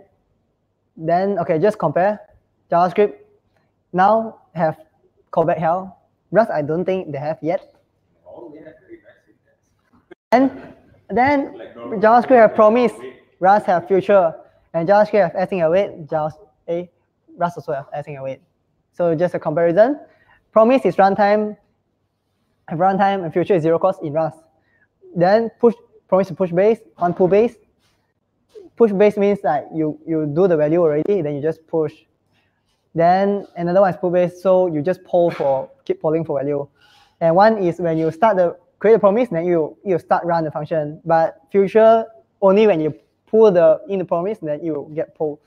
Speaker 2: okay, just compare JavaScript. Now have callback hell. Rust, I don't think they have yet.
Speaker 7: Oh, yeah, very nice syntax.
Speaker 2: And then JavaScript have promise, Rust have future, and JavaScript have async await. Rust also have async await. So just a comparison. Promise is runtime, and future is zero cost in Rust. Then promise to push base on pull base. Push base means that you do the value already, then you just push. Then another one is pull base, so you just keep polling for value. And one is when you create a promise, then you start run the function. But future only when you pull in the promise, then you get pull.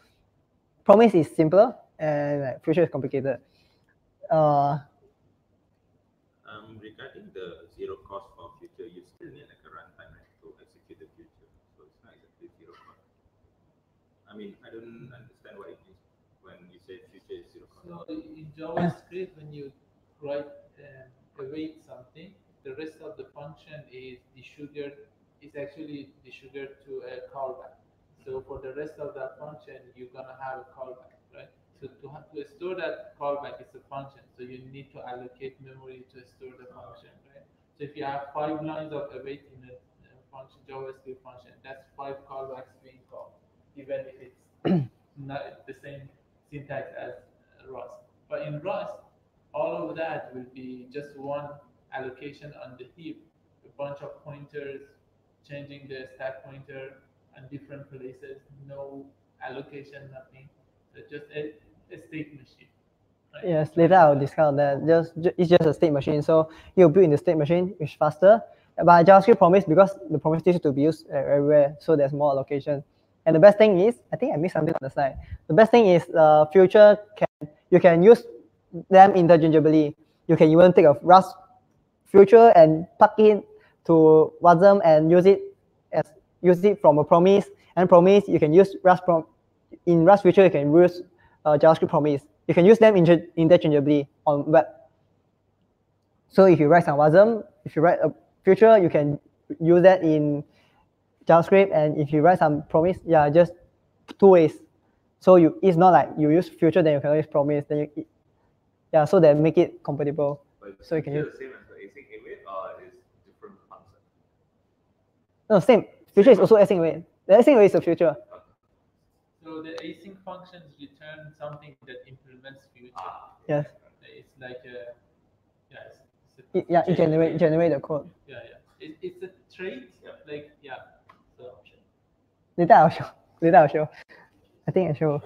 Speaker 2: Promise is simpler, and future is complicated.
Speaker 7: Regarding the zero cost for future, you still need like a runtime to execute the future. So it's not exactly zero cost. I mean, I don't understand what it means when you say future is zero cost.
Speaker 3: So in JavaScript, when you write await something, the rest of the function is actually desugared to a callback. So for the rest of that function, you're gonna have a callback, right? So to store that callback is a function, so you need to allocate memory to store the function, right? So if you have 5 lines of await in a function, JavaScript function, that's 5 callbacks being called, even if it's not the same syntax as Rust. But in Rust, all of that will be just one allocation on the heap, a bunch of pointers, changing the stack pointer on different places, no allocation, nothing. So just a state machine. Right?
Speaker 2: Yes, later I'll discuss that. It's just a state machine, so you build in the state machine, which is faster. But JavaScript promise, because the promise needs to be used everywhere, so there's more allocation. And the best thing is, I think I missed something on the slide. The best thing is future you can use them interchangeably. You can even take a Rust future and plug in to Wasm and use it from a promise. And promise you can use in Rust future you can use JavaScript promise. You can use them interchangeably on web. So if you write some Wasm, if you write a future, you can use that in JavaScript, and if you write some promise, just 2 ways. So it's not like you use future, then you can use promise, then so they make it compatible.
Speaker 4: But
Speaker 2: so you can use
Speaker 4: the same as the async await, or is different concept?
Speaker 2: No, same. Future is also async await. The async await is the future.
Speaker 3: So the async functions return something that implements future.
Speaker 2: Yes.
Speaker 3: It's like a
Speaker 2: it generate the code.
Speaker 3: It's a trait. So
Speaker 2: Later I'll show. I think I show.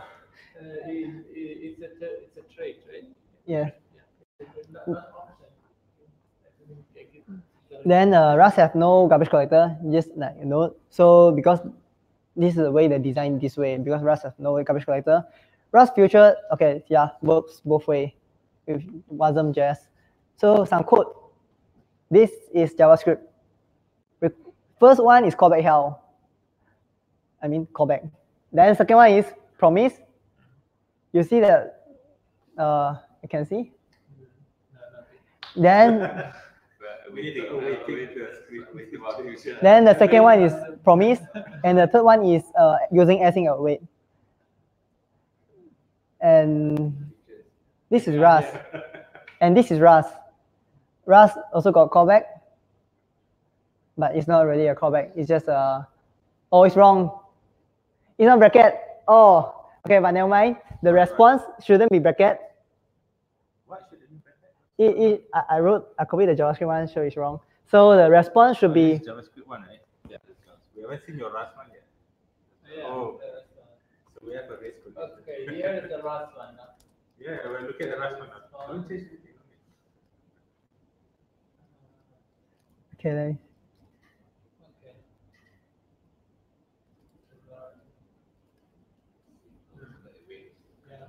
Speaker 3: It's a trait, right?
Speaker 2: Yeah. Then Rust have no garbage collector, just like a node. So because this is the way they design this way, because Rust have no garbage collector. Rust future, okay, yeah, works both way with Wasm.js. So some code. This is JavaScript. First one is callback hell. I mean callback. Then second one is promise. You see that? You can see. Then. Then the second one is promise, and the third one is using async await. And this is Rust, and this is Rust. Rust also got callback, but it's not really a callback. It's just oh, it's wrong. It's not bracket. Oh, okay, but never mind. The response shouldn't be bracket.
Speaker 7: What shouldn't be bracket?
Speaker 2: I copied the JavaScript one, so it's wrong. So the response should be
Speaker 7: JavaScript one, right? Yeah. We haven't seen your Rust one yet.
Speaker 3: Yeah,
Speaker 7: oh, so we have a race.
Speaker 3: Okay, here is the Rust one now.
Speaker 7: Yeah, we're looking at the Rust one now. Don't change anything.
Speaker 2: okay. Let me.
Speaker 3: Okay. Yeah.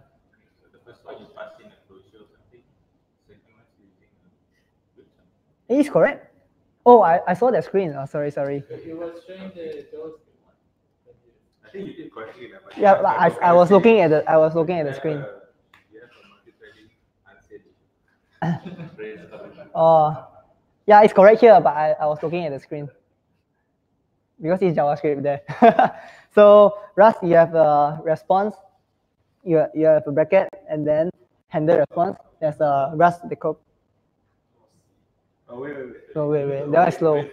Speaker 7: So the first one you pass in a closure or something. Second one is using a good chunk.
Speaker 2: It is correct. Oh, I saw the screen. Oh, sorry.
Speaker 3: You were showing the JavaScript one.
Speaker 7: I think you did correctly. But
Speaker 2: Yeah, but I was looking at the screen.
Speaker 7: You have a multi-threading unsaid.
Speaker 2: Oh, yeah, it's correct here, but I was looking at the screen because it's JavaScript there. So Rust, you have a response, you have a bracket, and then handle response. There's a Rust decode.
Speaker 7: Oh wait.
Speaker 2: So wait, that one is slow.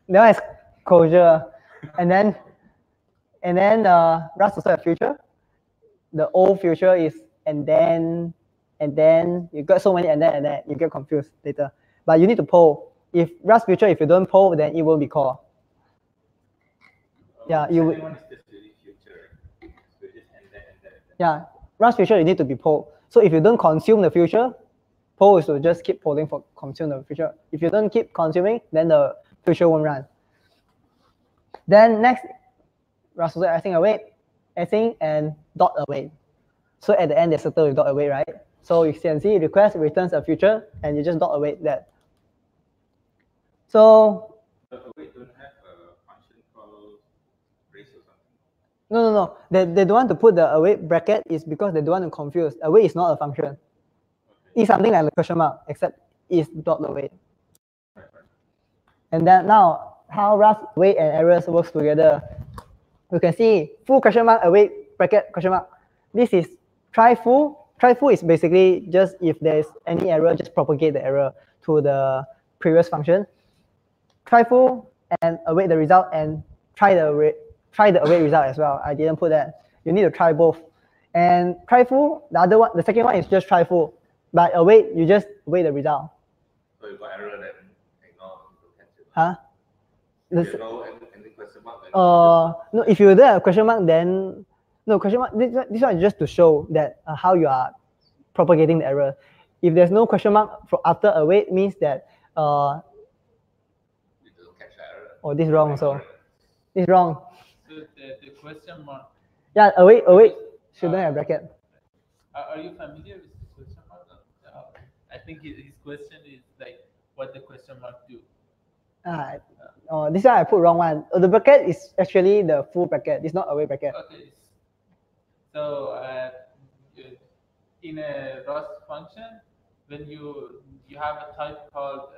Speaker 2: That one is closure, and then Rust also have future. The old future is and then you got so many and then you get confused later. But you need to poll. If Rust future, if you don't poll, then it won't be called. Yeah, you would.
Speaker 7: One is just really future. So just and then.
Speaker 2: Yeah, Rust future you need to be polled. So if you don't consume the future, poll is to just keep polling for consume the future. If you don't keep consuming, then the future won't run. Then next, Rust also async await, async and dot await. So at the end, there's settle with dot await, right? So you can see request returns a future, and you just dot await that. So
Speaker 7: Await don't have a function called race or something.
Speaker 2: no. They don't want to put the await bracket is because they don't want to confuse. Await is not a function. Okay. It's something like a question mark, except it's dot await.
Speaker 7: Right.
Speaker 2: And then now, how Rust await and errors works together. You can see full question mark await bracket question mark. This is try full. Try full is basically just if there's any error, just propagate the error to the previous function. Try full and await the result and try the await result as well. I didn't put that. You need to try both. And try full, the second one is just try full. But await, you just await the result.
Speaker 4: So you got error then ignore.
Speaker 2: Huh?
Speaker 4: If you know any question mark, then
Speaker 2: no, if you do a question mark, then no question mark. This one is just to show that how you are propagating the error. If there's no question mark for after await, means that
Speaker 4: you don't catch the error.
Speaker 2: oh, this is wrong also. This is wrong.
Speaker 3: So the question mark.
Speaker 2: Yeah, await shouldn't have bracket.
Speaker 3: Are you familiar with the question mark? I think his question is like what the question mark do.
Speaker 2: This one I put wrong one. The bracket is actually the full bracket. It's not await bracket.
Speaker 3: Okay. So in a Rust function, when you have a type called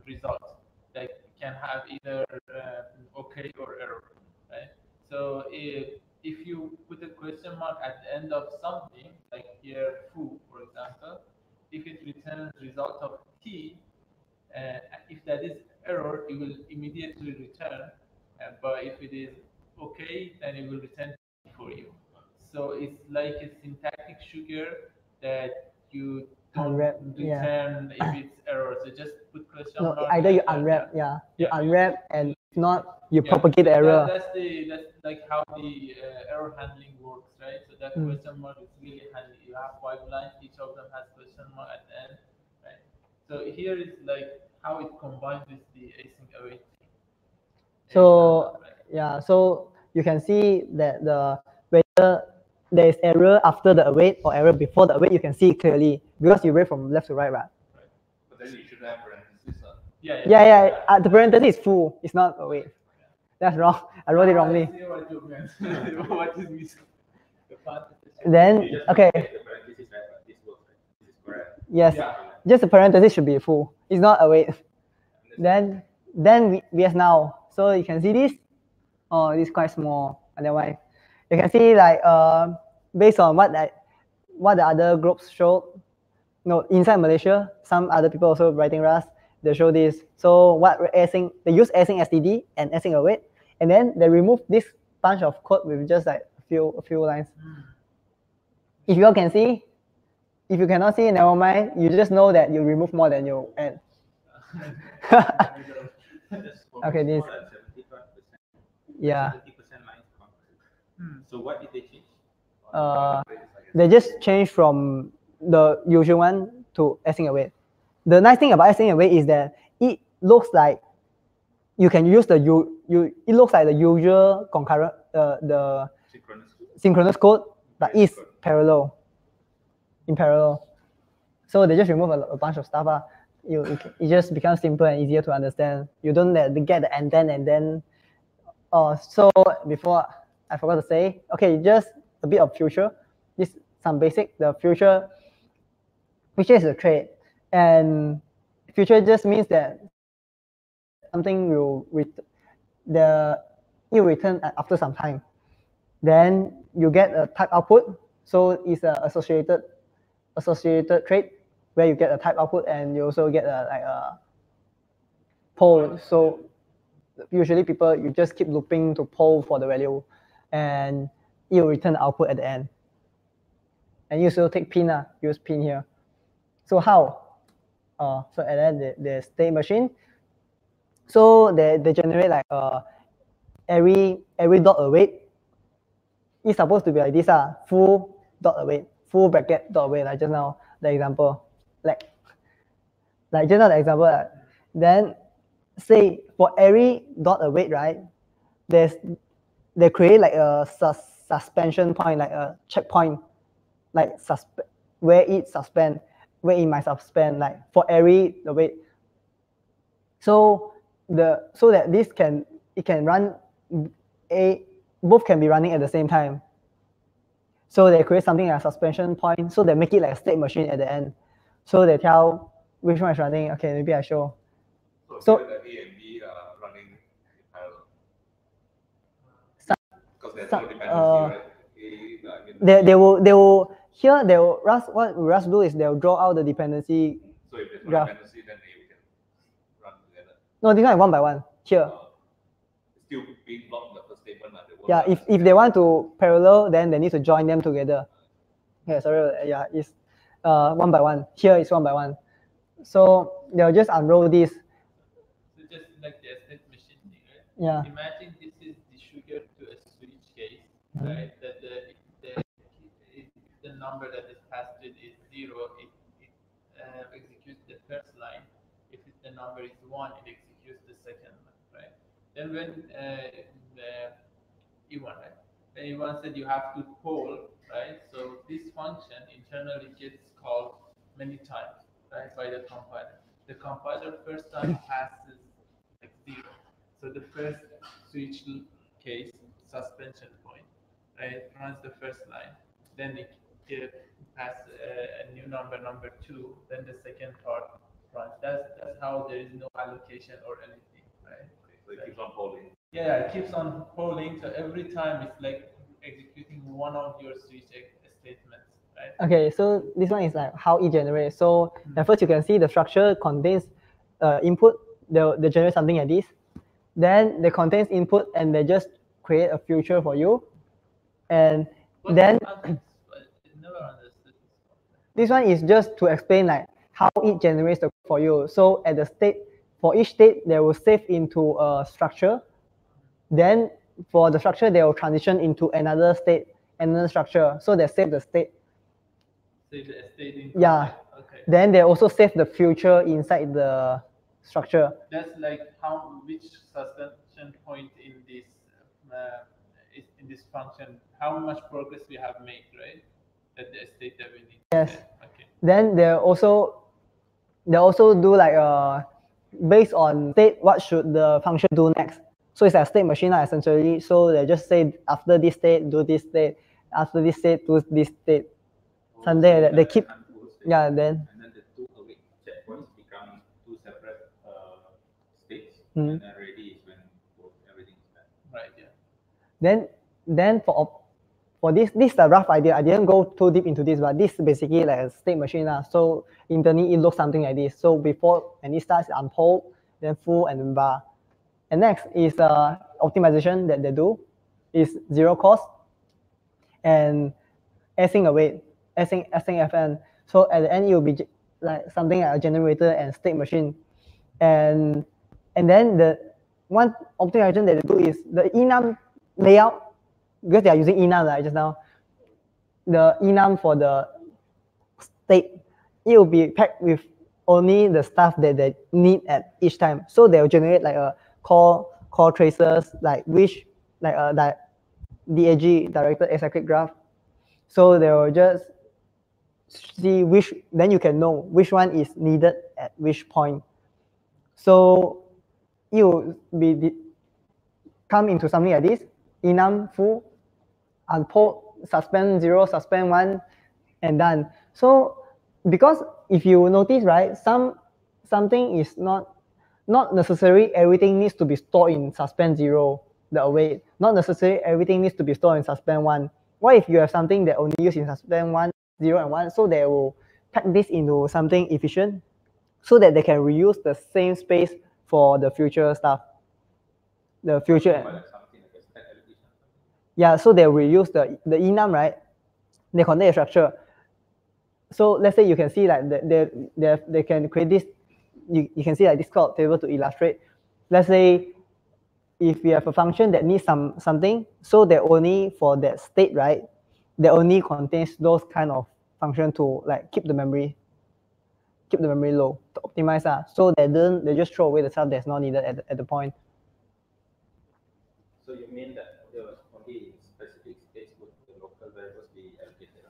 Speaker 3: result that can have either okay or error, right? So if you put a question mark at the end of something, like here foo, for example, if it returns result of t, if that is error, it will immediately return. But if it is okay, then it will return t for you. So it's like a syntactic sugar that you don't return if it's error. So just put question mark.
Speaker 2: No, either you unwrap, you unwrap, and if not, you propagate the error.
Speaker 3: That's like how the error handling works, right? So that question mark is really handy. You have 5 lines, each of them has question mark at the end, right? So here is like how it combines with the async await.
Speaker 2: So yeah, so you can see that whether there is error after the await or error before the await, you can see it clearly because you read from left to right, right?
Speaker 4: But then you should have parentheses.
Speaker 2: Yeah. The parenthesis is full. It's not await. That's wrong. I wrote it wrongly.
Speaker 3: I see what you meant. What is missing? The parenthesis.
Speaker 2: Then okay.
Speaker 7: The parentheses, right? But this works, right? This is correct.
Speaker 2: Yes.
Speaker 3: Yeah.
Speaker 2: Just the parenthesis should be full. It's not await. Then we have now. So you can see this. Oh, this is quite small. Otherwise, you can see like based on what the other groups showed. No, inside Malaysia, some other people also writing Rust. They show this. So what async, they use async STD and async await, and then they remove this bunch of code with just like a few lines. If you all can see, if you cannot see, never mind. You just know that you remove more than you add. Okay, this. Yeah.
Speaker 7: 70% lines. So what did they change?
Speaker 2: They just change from the usual one to async await. The nice thing about async await is that it looks like you can use it looks like the usual concurrent the synchronous code, but it's parallel. In parallel. So they just remove a bunch of stuff. It just becomes simpler and easier to understand. You don't get the and then. So before I forgot to say, okay, just a bit of future. This some basic. The future is a trait, and future just means that something will return after some time. Then you get a type output. So it's an associated trait where you get a type output and you also get a poll. So usually you just keep looping to poll for the value, and it will return the output at the end. And you also take pin, use pin here. So how? So at the end, the state machine. So they generate like every dot await is supposed to be like this, full dot await, full bracket dot await, like just now the example, like just now the example. Then say for every dot await, right? They create like a suspension point, like a checkpoint, like where it might suspend, like for every await. So that this can run both can be running at the same time. So they create something like a suspension point. So they make it like a state machine at the end. So they tell which one is running. Okay, maybe I show. So
Speaker 4: the A and B are running in parallel. Because there's no dependency, right?
Speaker 2: They will here what Rust do is they'll draw out the dependency.
Speaker 4: So if there's no dependency, then we can run together.
Speaker 2: No, this one is one by one here.
Speaker 4: Still being blocked the first statement.
Speaker 2: Yeah, if they want to parallel, then they need to join them together. Yeah, sorry. Yeah, it's one by one. Here is one by one. So they'll just unroll this.
Speaker 3: So just like the state machine thing, right?
Speaker 2: Yeah.
Speaker 3: Imagine this is the sugar to a switch case, right? That the number that is passed in is 0, it executes the first line. If the number is 1, it executes the second line, right? Then when E1, right? When E1 said you have to poll, right? So this function internally gets called many times, right, by the compiler. The compiler first time passes like 0. So the first switch case suspension point, right, runs the first line. Then it passes a new number 2. Then the second part runs. That's how there is no allocation or anything, right?
Speaker 4: So it keeps on polling.
Speaker 3: Yeah, it keeps on polling. So every time it's like executing one of your switch statements, right?
Speaker 2: Okay, so this one is like how it generates. So at first you can see the structure contains input. They generate something like this. Then they contains input and they just create a future for you. And then
Speaker 3: never understood
Speaker 2: this one is just to explain like how it generates the code for you. So at the state, for each state, they will save into a structure. Then for the structure, they will transition into another state, another structure. So they save the state.
Speaker 3: Save the state in
Speaker 2: yeah.
Speaker 3: Okay.
Speaker 2: Then they also save the future inside the structure.
Speaker 3: That's like which suspension point in this function, how much progress we have made, right? That the state that we need.
Speaker 2: Yes.
Speaker 3: To set. Okay.
Speaker 2: Then they also do like based on state, what should the function do next? So it's a state machine essentially. So they just say after this state, do this state. After this state, do this state. Something like that. They keep, yeah. Then.
Speaker 7: And then the two awake checkpoints become two separate states,
Speaker 2: Mm.
Speaker 7: and then ready is when everything is done.
Speaker 3: Right. Yeah.
Speaker 2: Then for this is a rough idea. I didn't go too deep into this, but this is basically like a state machine. So internally it looks something like this. So before any starts, unfold, then full, and then bar. And next is optimization that they do is zero cost and async await, async FN. So at the end it will be like something like a generator and state machine. And then the one optimization that they do is the enum layout, because they are using enum right just now. The enum for the state, it will be packed with only the stuff that they need at each time. So they will generate like a call traces, like which like DAG, directed acyclic graph. So they will just see which, then you can know which one is needed at which point. So it will be come into something like this: enum, full, unfold, suspend 0, suspend 1, and done. So because if you notice, right, something is not necessary everything needs to be stored in suspend 0, the await. Not necessarily everything needs to be stored in suspend 1. What if you have something that only used in suspend 1, 0, and 1? So they will pack this into something efficient so that they can reuse the same space for the future stuff. The future. Yeah, so they will use the enum, right? They contain a structure. So let's say you can see like they can create this. You can see like this called table to illustrate. Let's say if you have a function that needs something, so they only for that state, right? They only contains those kind of function to like keep the memory low to optimize. So they just throw away the stuff that's not needed at the point.
Speaker 7: So you mean that the only specific states would the local variables be allocated?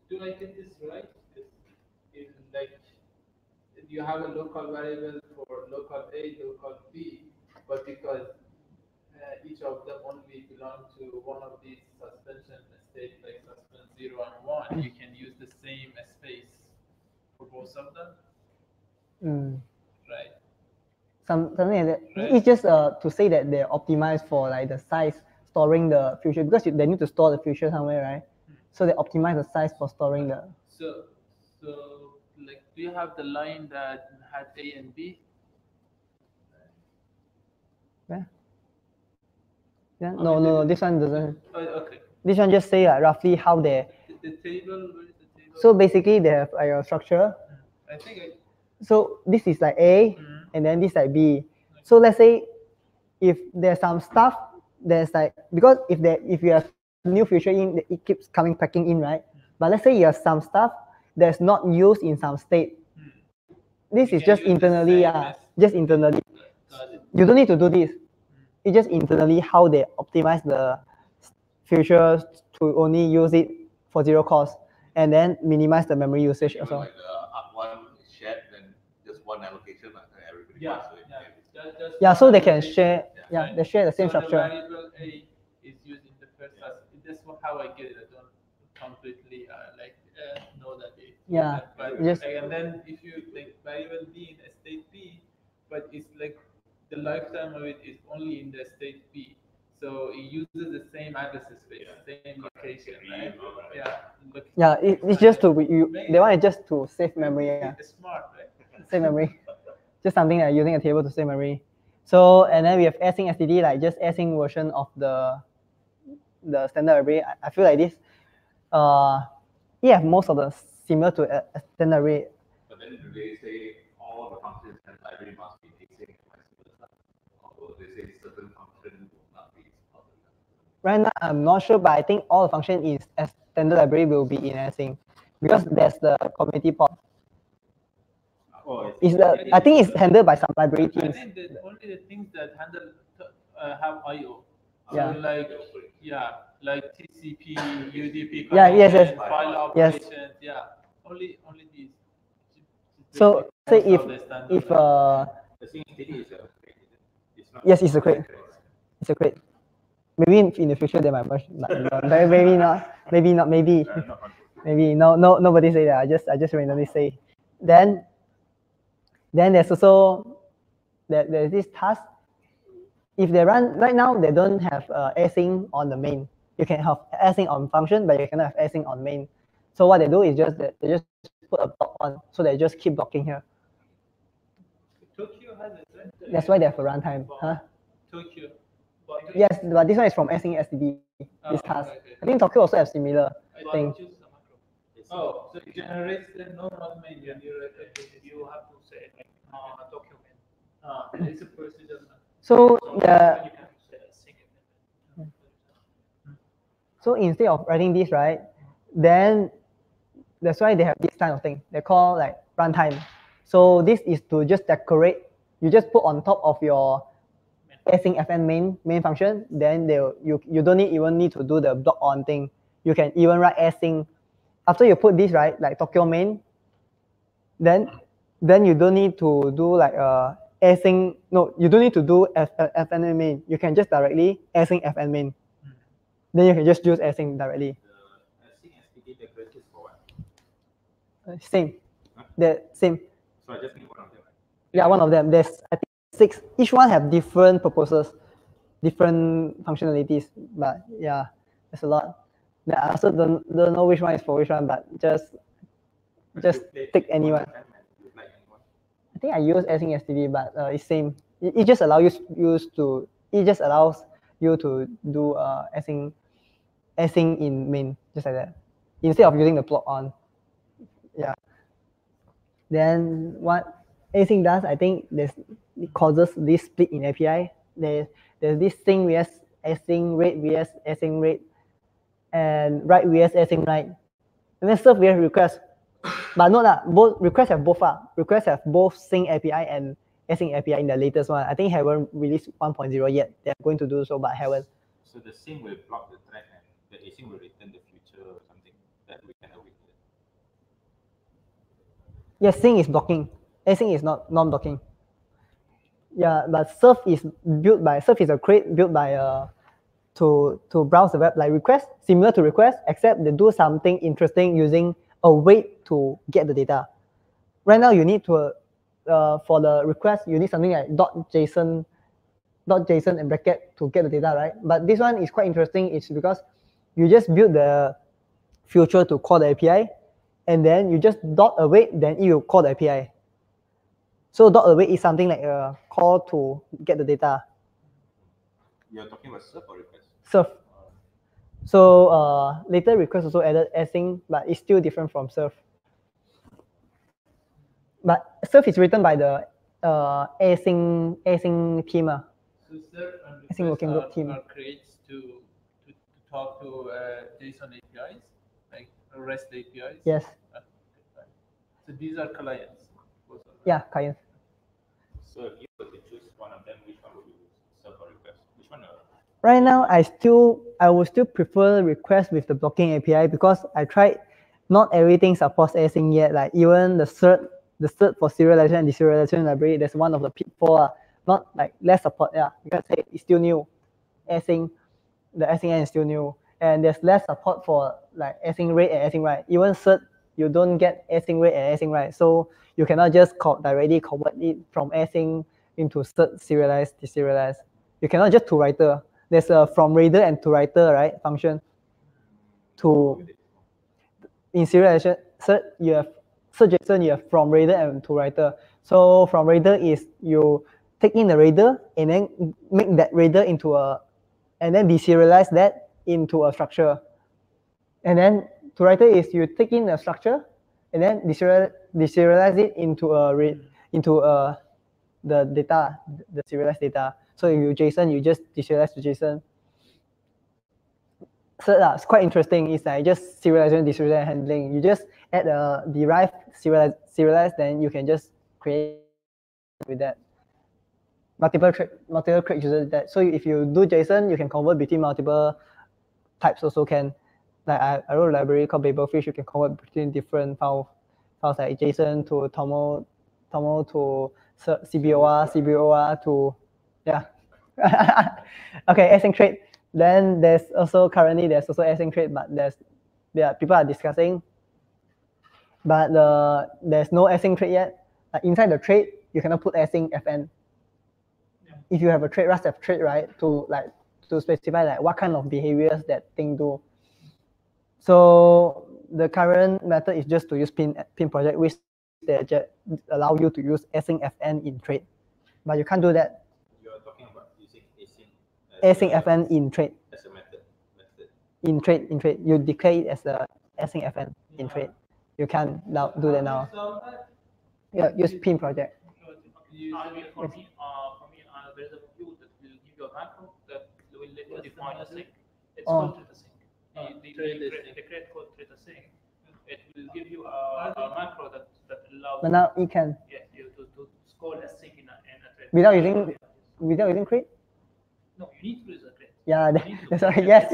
Speaker 3: Do I get this right? Is like you have a local variable for local A, local B, but because each of them only belong to one of these suspension states, like suspend 0 and 1, you can use the same space for both of them. Right.
Speaker 2: Something like that.
Speaker 3: Right.
Speaker 2: It's just to say that they're optimized for like the size storing the future, because they need to store the future somewhere, right? So they optimize the size for storing the.
Speaker 3: So like, do you have the line that had A and B?
Speaker 2: Yeah. Yeah. No, this one doesn't.
Speaker 3: Oh, okay.
Speaker 2: This one just say roughly how they.
Speaker 3: The table. Where is the table?
Speaker 2: So basically, they have like a structure.
Speaker 3: I think.
Speaker 2: So this is like A, and then this like B. So let's say if there's some stuff there's like, because if you have new feature in, it keeps packing in, right? But let's say you have some stuff that's not used in some state. This is just internally, just internally. You don't need to do this. It's just internally how they optimize the features to only use it for zero cost, and then minimize the memory usage also.
Speaker 4: Like up one is shared, then just one allocation, everybody
Speaker 2: yeah, so they can share. Yeah, they share the same structure.
Speaker 3: The variable A is used in the first class. That's how I get it. I don't completely know that it.
Speaker 2: Yeah.
Speaker 3: But
Speaker 2: just,
Speaker 3: and then if you like variable B in a state B, but it's like the lifetime of it is only in the state B. So it uses the same address space, same location, right? Yeah.
Speaker 2: It's just to they want it just to save memory.
Speaker 3: It's smart, right?
Speaker 2: Save memory. Just something like using a table to save memory. So and then we have async STD, like just async version of the standard array. I feel like this. Yeah, most of the similar to a standard array.
Speaker 4: But then do they say all the functions and library must be async, or they say certain function will not be?
Speaker 2: Right now, I'm not sure, but I think all the function is as standard library will be in async, because there's the community port. Is the I think it's handled by some library
Speaker 3: I
Speaker 2: teams.
Speaker 3: think that only the things that handle have I/O. So
Speaker 2: Yeah.
Speaker 3: like TCP, UDP,
Speaker 2: Yeah, yes.
Speaker 3: file
Speaker 2: Yes.
Speaker 3: operations. Yeah, only these.
Speaker 2: So say
Speaker 3: Most of the standard
Speaker 7: The thing is, is a crate, is it? It's not.
Speaker 2: yes, it's a crate. It's a crate. Maybe in the future they might merge, but maybe not. Maybe not. Maybe. Maybe no. Nobody say that. I just randomly say. Then there's also there's this task. If they run right now, they don't have async on the main. You can have async on function, but you cannot have async on main. So what they do is just they just put a block on, so they just keep blocking here.
Speaker 3: Tokyo has it, right?
Speaker 2: That's why they have a runtime, huh?
Speaker 3: Tokyo.
Speaker 2: Yes, but this one is from async STD. This task.
Speaker 3: Okay.
Speaker 2: I think Tokyo also have similar thing.
Speaker 3: Oh, so it generates the normal main. You have to say like Tokyo main. It's a procedure.
Speaker 2: So
Speaker 3: You can say sync it.
Speaker 2: so instead of writing this, right, then that's why they have this kind of thing. They call like runtime. So this is to just decorate. You just put on top of your async fn main function. Then you don't even need to do the block on thing. You can even write async. After you put this, right, like Tokyo main, then you don't need to do like async. No, you don't need to do fn main. You can just directly async fn main. Then you can just use async directly.
Speaker 7: The async STD decorators for what?
Speaker 2: Same. The same.
Speaker 7: So I just need one of them. Right?
Speaker 2: Yeah, one of them. There's I think 6. Each one have different purposes, different functionalities. But yeah, there's a lot. I also don't know which one is for which one, but just take anyone. I think I use async STD, but it's same. It just allows you to do async in main, just like that, instead of using the block on. Yeah. Then what async does, I think it causes this split in API. There's this thing vs async rate vs async rate, and write vs async write, and then serve vs request. But not that both requests have both. Requests have both sync API and async API in the latest one. I think haven't released 1.0 yet. They're going to do so, but haven't.
Speaker 7: So the sync will block the thread and the async will return the future or something that we can await.
Speaker 2: Yes, sync is blocking. Async is not non-blocking. Yeah, but serve is a crate built by to browse the web, like request, similar to request, except they do something interesting using a wait to get the data. Right now, you need to for the request, you need something like .json and bracket to get the data, right? But this one is quite interesting. It's because you just build the future to call the API, and then you just .await, then you call the API. So .await is something like a call to get the data.
Speaker 7: You're talking about serve or request?
Speaker 2: Serve. So later request also added async, but it's still different from serve. But serve is written by the async team.
Speaker 3: So serve and
Speaker 2: async working group team.
Speaker 3: Are creates to talk to JSON APIs, like REST APIs.
Speaker 2: Yes.
Speaker 3: So these are clients.
Speaker 2: Yeah, clients.
Speaker 7: So if you were to choose one of them, which one would you use? Serve or request? Which one?
Speaker 2: Right now, I would still prefer request with the blocking API, because I tried. Not everything supports async yet. Like even the cert for serialization and deserialization library, that's one of the pitfalls. Not like less support. Yeah, because it's still new. Async, the async end is still new, and there's less support for like async read and async write. Even cert, you don't get async read and async write, so you cannot just directly convert it from async into cert, serialize, deserialize. You cannot just to writer. There's a from reader and to writer, right, function. In serialization, cert, you have cert JSON, you have from reader and to writer. So from reader is you take in the reader and then make that reader into and then deserialize that into a structure. And then to writer is you take in a structure and then deserialize it into the data, the serialized data. So if you JSON, you just deserialize to JSON. So it's quite interesting. It's like just serialization, deserialization handling. You just add a derived serialize, then you can just create with that. Multiple crate uses that. So if you do JSON, you can convert between multiple types also can. Like I wrote a library called Babelfish. You can convert between different files like JSON to TOML to CBOR to yeah. Okay, async trade. Then there's also async trade, but people are discussing. But there's no async trade yet. Like inside the trade, you cannot put async fn. If you have a trade, Rust have trade, right, to specify like what kind of behaviors that thing do. So the current method is just to use pin project, which they allow you to use async fn in trade, but you can't do that.
Speaker 7: You are talking about using
Speaker 2: async fn in trade.
Speaker 7: As a method.
Speaker 2: In trade, you declare it as the async fn in trade. You can't now do that now. Yeah, use pin project.
Speaker 6: For me, there's a view that will give you a macro that will let you define a sync. It's called thread async. The create code thread async. It will give you a macro that allows.
Speaker 2: But now it can.
Speaker 6: Yeah, you to call a sync in a thread.
Speaker 2: Without using create.
Speaker 6: No, you need to use a create.
Speaker 2: Yeah, that's why. Yes.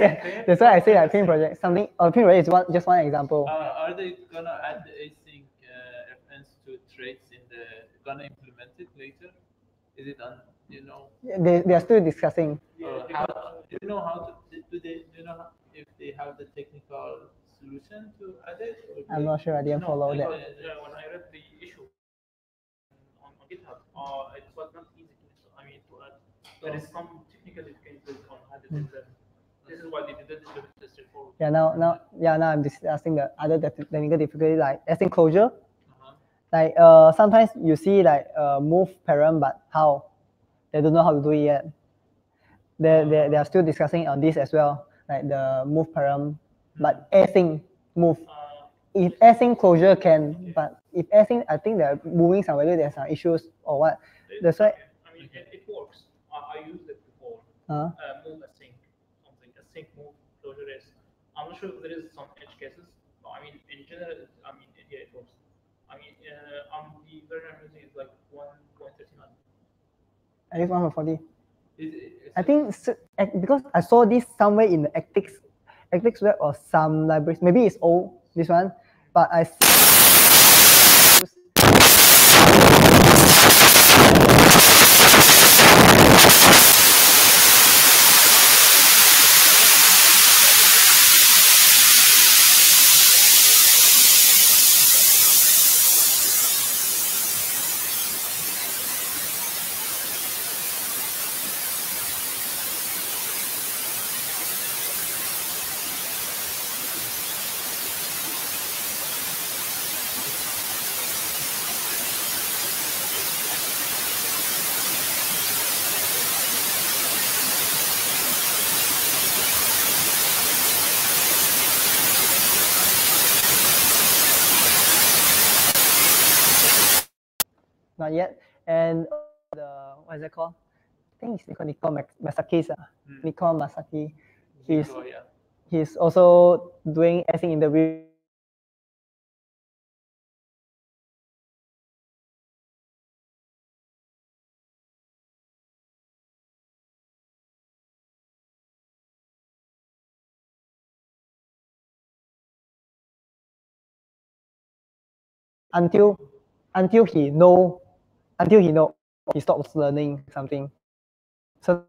Speaker 2: That's why I say like pin project. Pin project is just one example.
Speaker 3: Are they gonna add the async fns to traits gonna implement it later? Is it on?
Speaker 2: They are still discussing.
Speaker 3: How do you know how to do you know if they have the technical solution to add it?
Speaker 2: I'm not sure. I didn't follow that.
Speaker 6: When I read the issue on GitHub, it was not easy to add. There is some technical difficulties on how to do that. This is why they did this straightforward.
Speaker 2: Now I'm discussing the other technical difficulty like async closure. Like sometimes you see like move param, but how? They don't know how to do it yet. They are still discussing on this as well, like the move param, but async move. If async closure can, but if async, I think they're moving some value, there's some issues or what. That's why.
Speaker 6: It works. I used it before. Move async, something async move closure is. I'm not sure if there is some edge cases, but in general, yeah, it works. The version I'm using is like 1.39.
Speaker 2: I use 140. I think because I saw this somewhere in the Actix web or some libraries. Maybe it's old, this one, but I not yet. And what is it called? I think it's called Nicole Masaki. Nicole Masaki. He's also doing async interview. Until he know, he stops learning something. So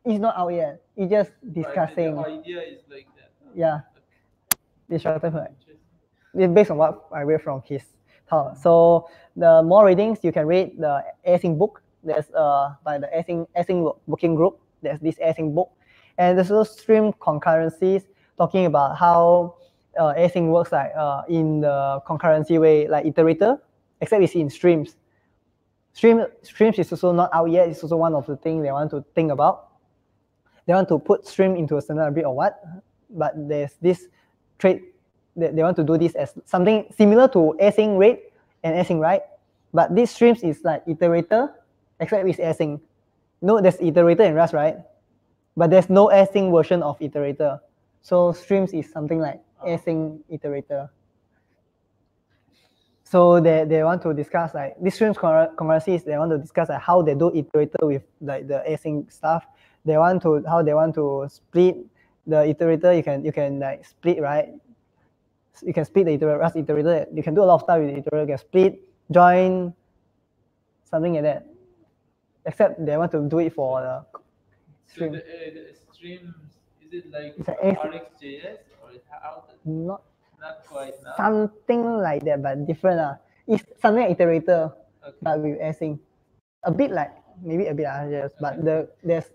Speaker 2: it's not out yet. It's just discussing.
Speaker 3: The idea is like that.
Speaker 2: Yeah. It's based on what I read from his talk. So the more readings you can read the async book. There's by the async working group. There's this async book, and there's also stream concurrencies talking about how async works like in the concurrency way, like iterator, except it's in streams. Streams is also not out yet. It's also one of the things they want to think about. They want to put stream into a standard library or what, but there's this trait that they want to do this as something similar to async rate and async, right? But this streams is like iterator, except it's async. No, there's iterator in Rust, right? But there's no async version of iterator. So streams is something like async iterator. So they want to discuss like this streams concurrencies. They want to discuss like how they do iterator with like the async stuff. They want to how they want to split the iterator. You can like split, right? You can split the iterator, Rust iterator. You can do a lot of stuff with the iterator. You can split, join, something like that. Except they want to do it for the stream.
Speaker 3: So the streams, is it like
Speaker 2: It's
Speaker 3: RxJS or how?
Speaker 2: Not
Speaker 3: quite now.
Speaker 2: Something like that, but different. It's something like iterator,
Speaker 3: Okay.
Speaker 2: but with async. A bit like maybe a bit RxJS, but there's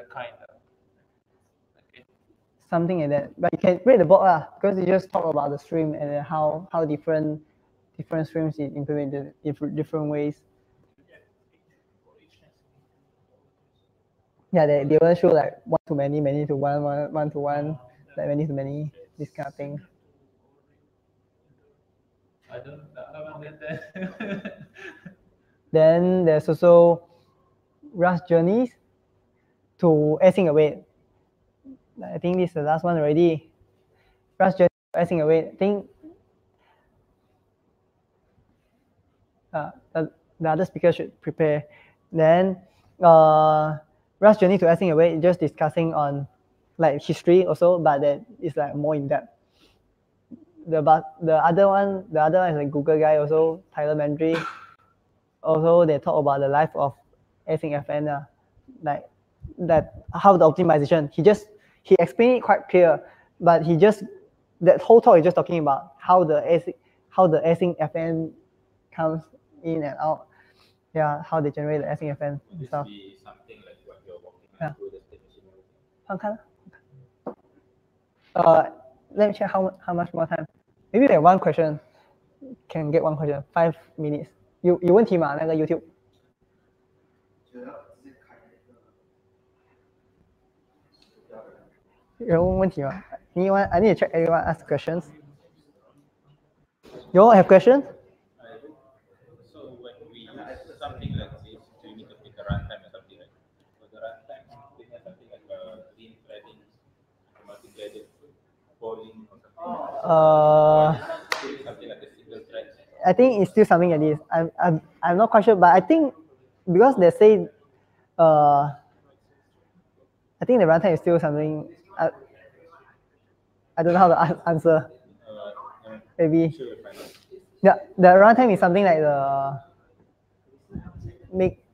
Speaker 3: kind of. Okay.
Speaker 2: something like that. But you can read the book because you just talk about the stream and then how different streams is implemented in different ways. Yeah, they will show like one to many, many to one, one to one, like many to many, this kind of thing.
Speaker 3: I haven't read that.
Speaker 2: Then there's also Rust journeys to async await. I think this is the last one already. Rust journey to async await. I think the other speaker should prepare. Then Rust journey to async await, just discussing on like history also, but that is like more in depth. The other one is a Google guy also, Tyler Mandry. Also, they talk about the life of async FN, like that how the optimization. He explained it quite clear, but that whole talk is just talking about how the async FN comes in and out. Yeah, how they generate the async FN and stuff.
Speaker 7: Be something like what you're walking through the state
Speaker 2: machine. Let me check how much more time. Maybe like one question. Can get one question. 5 minutes. 有问题吗？那个 YouTube。有问题吗？ I need to check everyone ask questions. You all have questions?
Speaker 7: So when we use something like this, do you need to pick a runtime or something like that? For the runtime, we have something like clean threading, multi-threaded polling or something like a single thread.
Speaker 2: I think it's still something like this. I'm not quite sure, but I think because they say, I think the runtime is still something. I don't know how to answer. Maybe. Yeah, the runtime is something like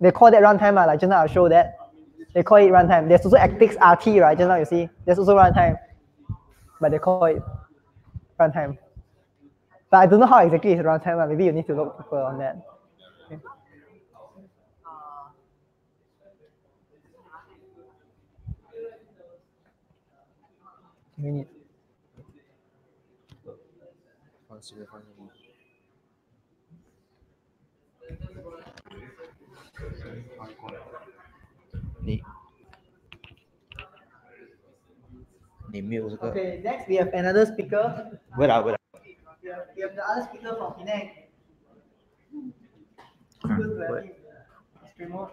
Speaker 2: they call that runtime, like just now I showed that. They call it runtime. There's also Actix RT, right? Just now you see, there's also runtime, but they call it runtime. But I don't know how exactly it's runtime. Maybe you need to look deeper on that. Okay. Minute. Okay, next we have another speaker.
Speaker 1: Wait.
Speaker 2: We have the other speaker from Penang. Good to have him. Streamer.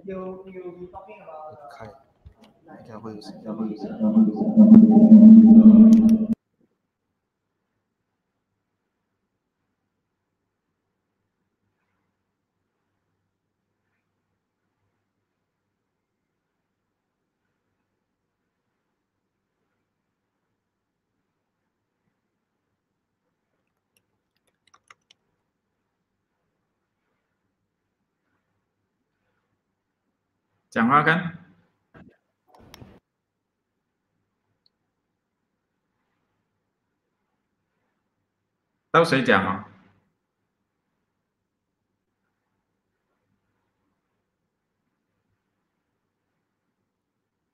Speaker 2: You'll be talking about
Speaker 8: 讲话看，到谁讲啊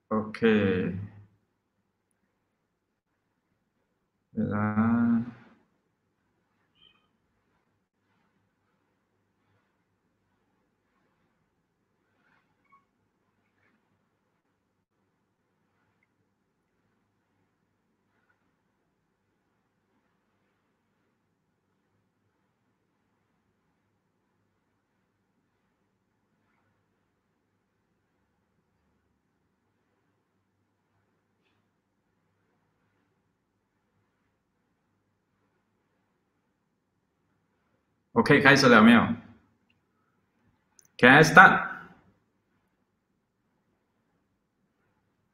Speaker 8: ？OK，对啦。OK， 开始了没有 ？Can I start?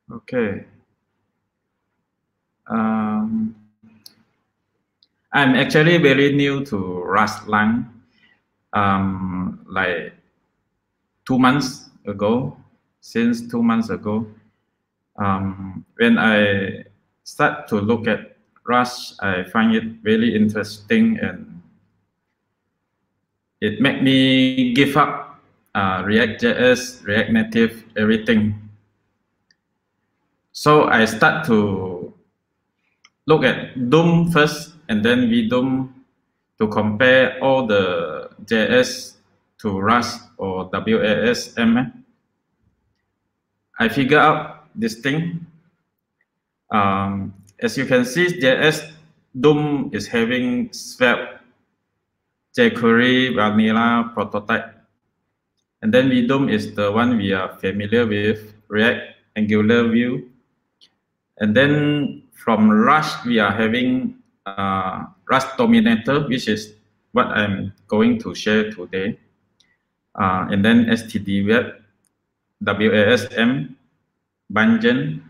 Speaker 8: OK. I'm actually very new to Rust Lang. Like 2 months ago, since 2 months ago, when I start to look at Rust, I find it really interesting, and it made me give up React.js, React Native, everything. So I start to look at Doom first, and then vDoom to compare all the JS to Rust or WASM. I figure out this thing. As you can see, JS Doom is having Svelte, jQuery, vanilla, prototype. And then vDoom is the one we are familiar with, React, Angular, Vue. And then from Rust, we are having Rust Dominator, which is what I'm going to share today. And then STD Web, WASM, Bungeon.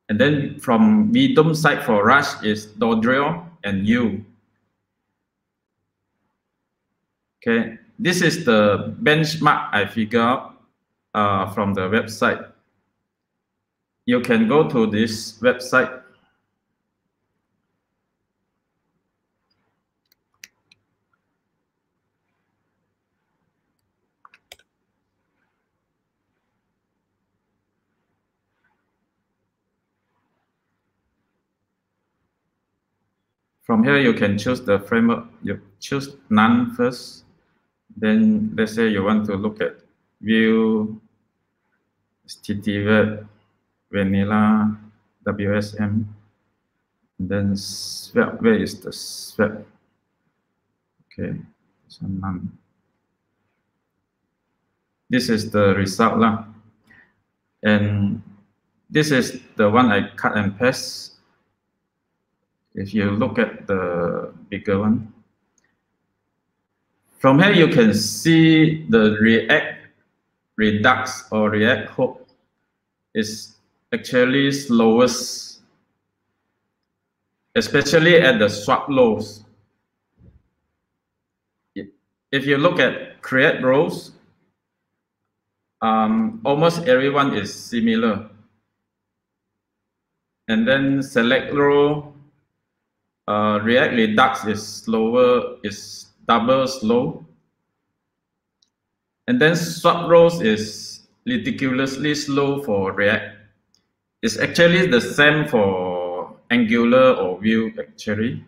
Speaker 8: And then from vDoom side for Rust is Dodrio and U. Okay, this is the benchmark I figured out from the website. You can go to this website. From here, you can choose the framework. You choose none first. Then let's say you want to look at Vue, STD Web, Vanilla, WSM. Then Svelte, where is the Svelte? Okay, so none. This is the result lah. And this is the one I cut and paste. If you look at the bigger one, from here you can see the React Redux or React Hook is actually slowest, especially at the swap lows. If you look at create rows, almost everyone is similar. And then select row, React Redux is slower, is double slow. And then swap rows is ridiculously slow for React. It's actually the same for Angular or Vue actually.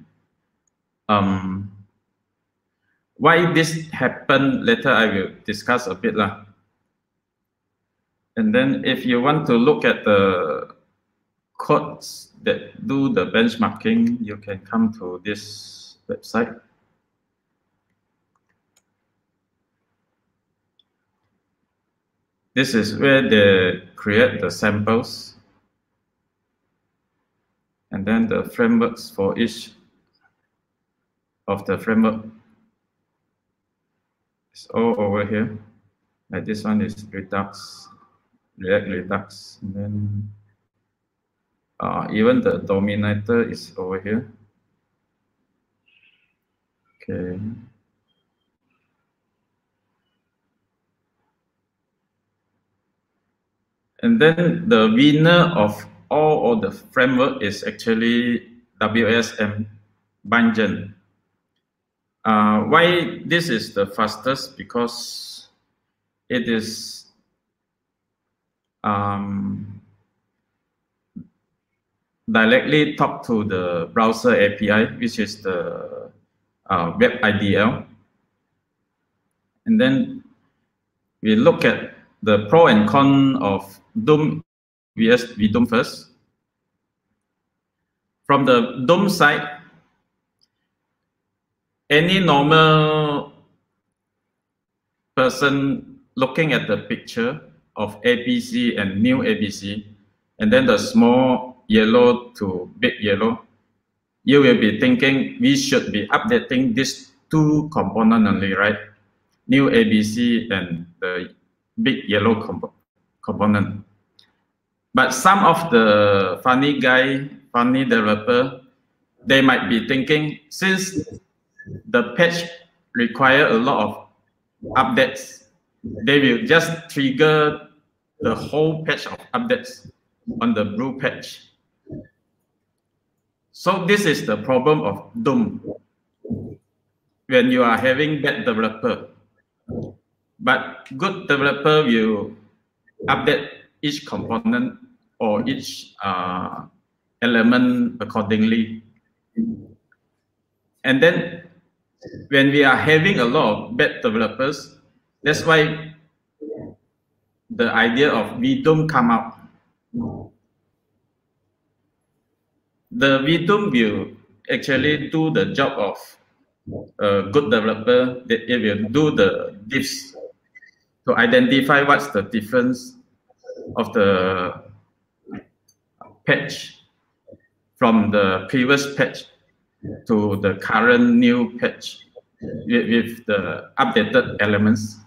Speaker 8: Why this happened later I will discuss a bit lah. And then if you want to look at the codes that do the benchmarking, you can come to this website. This is where they create the samples. And then the frameworks for each of the framework is all over here. Like this one is Redux, React Redux. And then even the Dominator is over here. Okay. And then the winner of all of the framework is actually WSM, Bungeon. Why this is the fastest? Because it is directly talk to the browser API, which is the web IDL. And then we look at the pro and con of Doom vs vDoom first. From the Doom side, any normal person looking at the picture of ABC and new ABC, and then the small yellow to big yellow, you will be thinking we should be updating these two components only, right? New ABC and the big yellow component. But some of the funny developer, they might be thinking, since the patch require a lot of updates, they will just trigger the whole patch of updates on the blue patch. So this is the problem of Doom when you are having bad developer. But good developer will update each component or each element accordingly. And then when we are having a lot of bad developers, that's why the idea of VDOM come out. The VDOM will actually do the job of a good developer. It will do the diffs to identify what's the difference of the patch from the previous patch to the current new patch with the updated elements.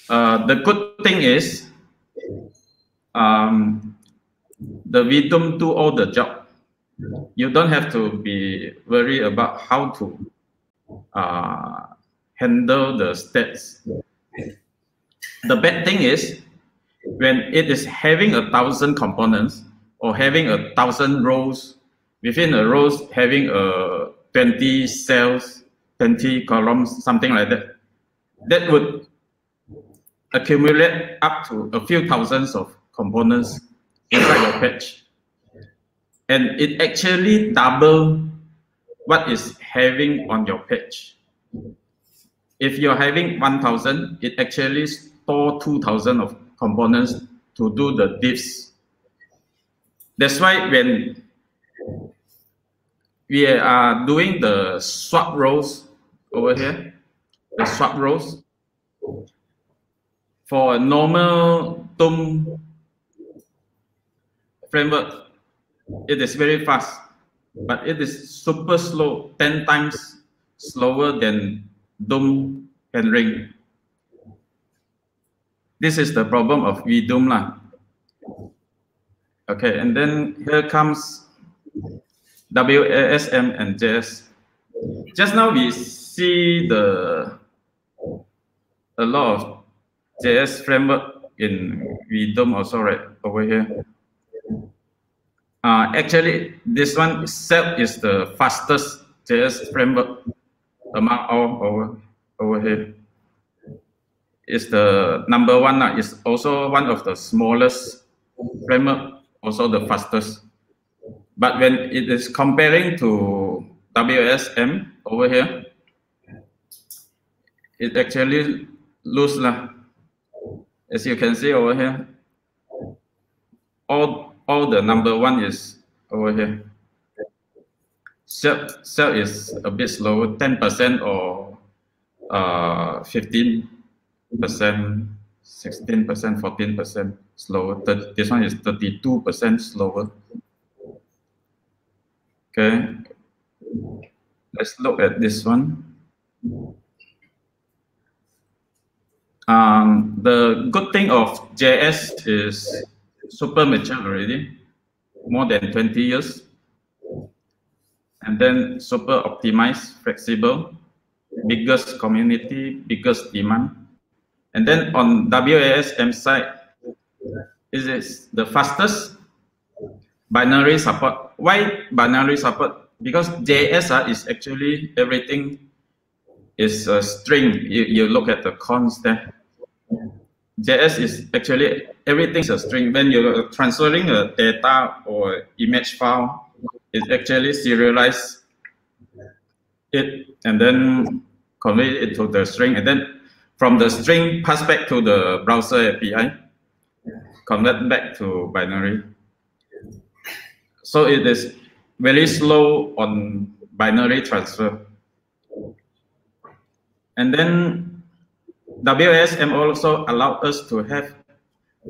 Speaker 8: The good thing is the VDOM do all the job. You don't have to be worried about how to handle the stats. The bad thing is when it is having 1,000 components or having 1,000 rows, within a rows having 20 cells, 20 columns, something like that, that would accumulate up to a few thousands of components inside your patch. And it actually double what is having on your patch. If you're having 1,000, it actually store 2,000 of components to do the diffs. That's why when we are doing the swap rows over here, the swap rows, for a normal Doom framework, it is very fast, but it is super slow, 10 times slower than Doom and Ring. This is the problem of VDOM lah. Okay, and then here comes WASM and JS. Just now we see a lot of JS framework in VDOM also, right, over here. Actually, this one itself is the fastest JS framework among all over here. It's the number one. It's also one of the smallest framework, also the fastest. But when it is comparing to WSM over here, it actually lose lah. As you can see over here, all the number one is over here. Cell is a bit slower, 10% or 15%, 16%, 14% slower. This one is 32% slower. Okay, let's look at this one. The good thing of JS is super mature already, more than 20 years. And then super optimized, flexible, biggest community, biggest demand. And then on WASM side, it is the fastest binary support. Why binary support? Because JS is actually everything is a string. You look at the cons there. JS is actually everything is a string. When you're transferring a data or image file, it actually serialize it and then convert it to the string, and then from the string pass back to the browser API, convert back to binary. So it is very slow on binary transfer. And then WASM also allow us to have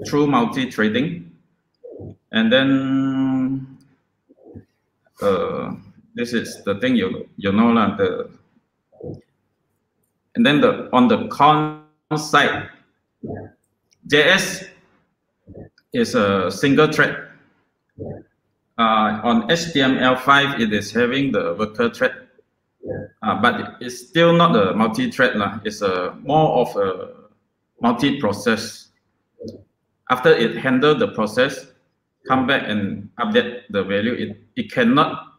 Speaker 8: true multi-threading. And then this is the thing you know lah, And then on the con side, JS is a single thread. On HTML5, it is having the worker thread, but it's still not a multi-thread. It's more of a multi-process. After it handles the process, come back and update the value. It cannot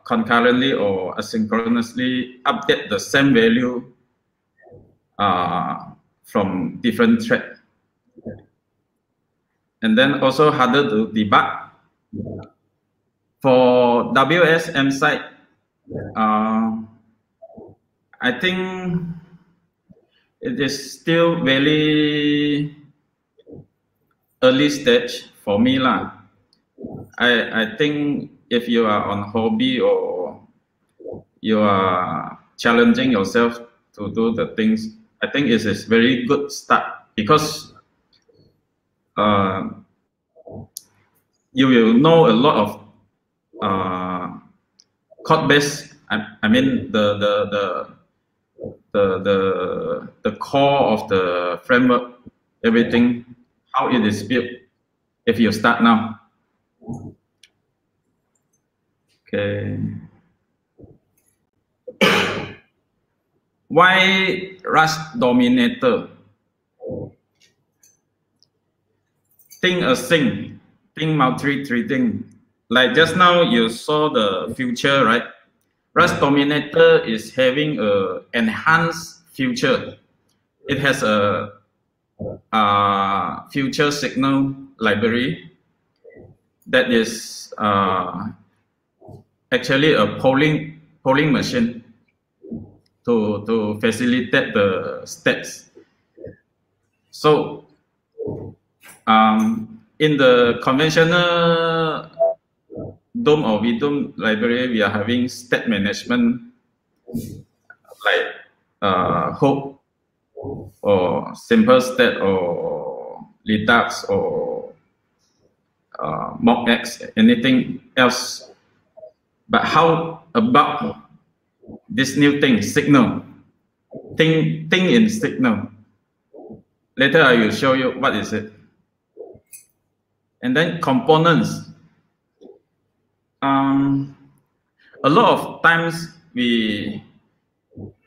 Speaker 8: concurrently or asynchronously update the same value from different threads. And then also harder to debug. For WSM side, I think it is still very early stage for me lah. I think if you are on hobby or you are challenging yourself to do the things, I think it is very good start, because you will know a lot of code base. I mean the core of the framework, everything, how it is built, if you start now. Okay. Why Rust Dominator? Think async, think multi-threading. Like just now you saw the future, right? Rust Dominator is having a enhanced future. It has a future signal library that is actually a polling machine to facilitate the stats. So in the conventional DOM or VDOM library, we are having state management like hook or simple state or Redux or mockx, anything else. But how about this new thing, signal? Think in signal. Later I will show you what is it. And then components. A lot of times we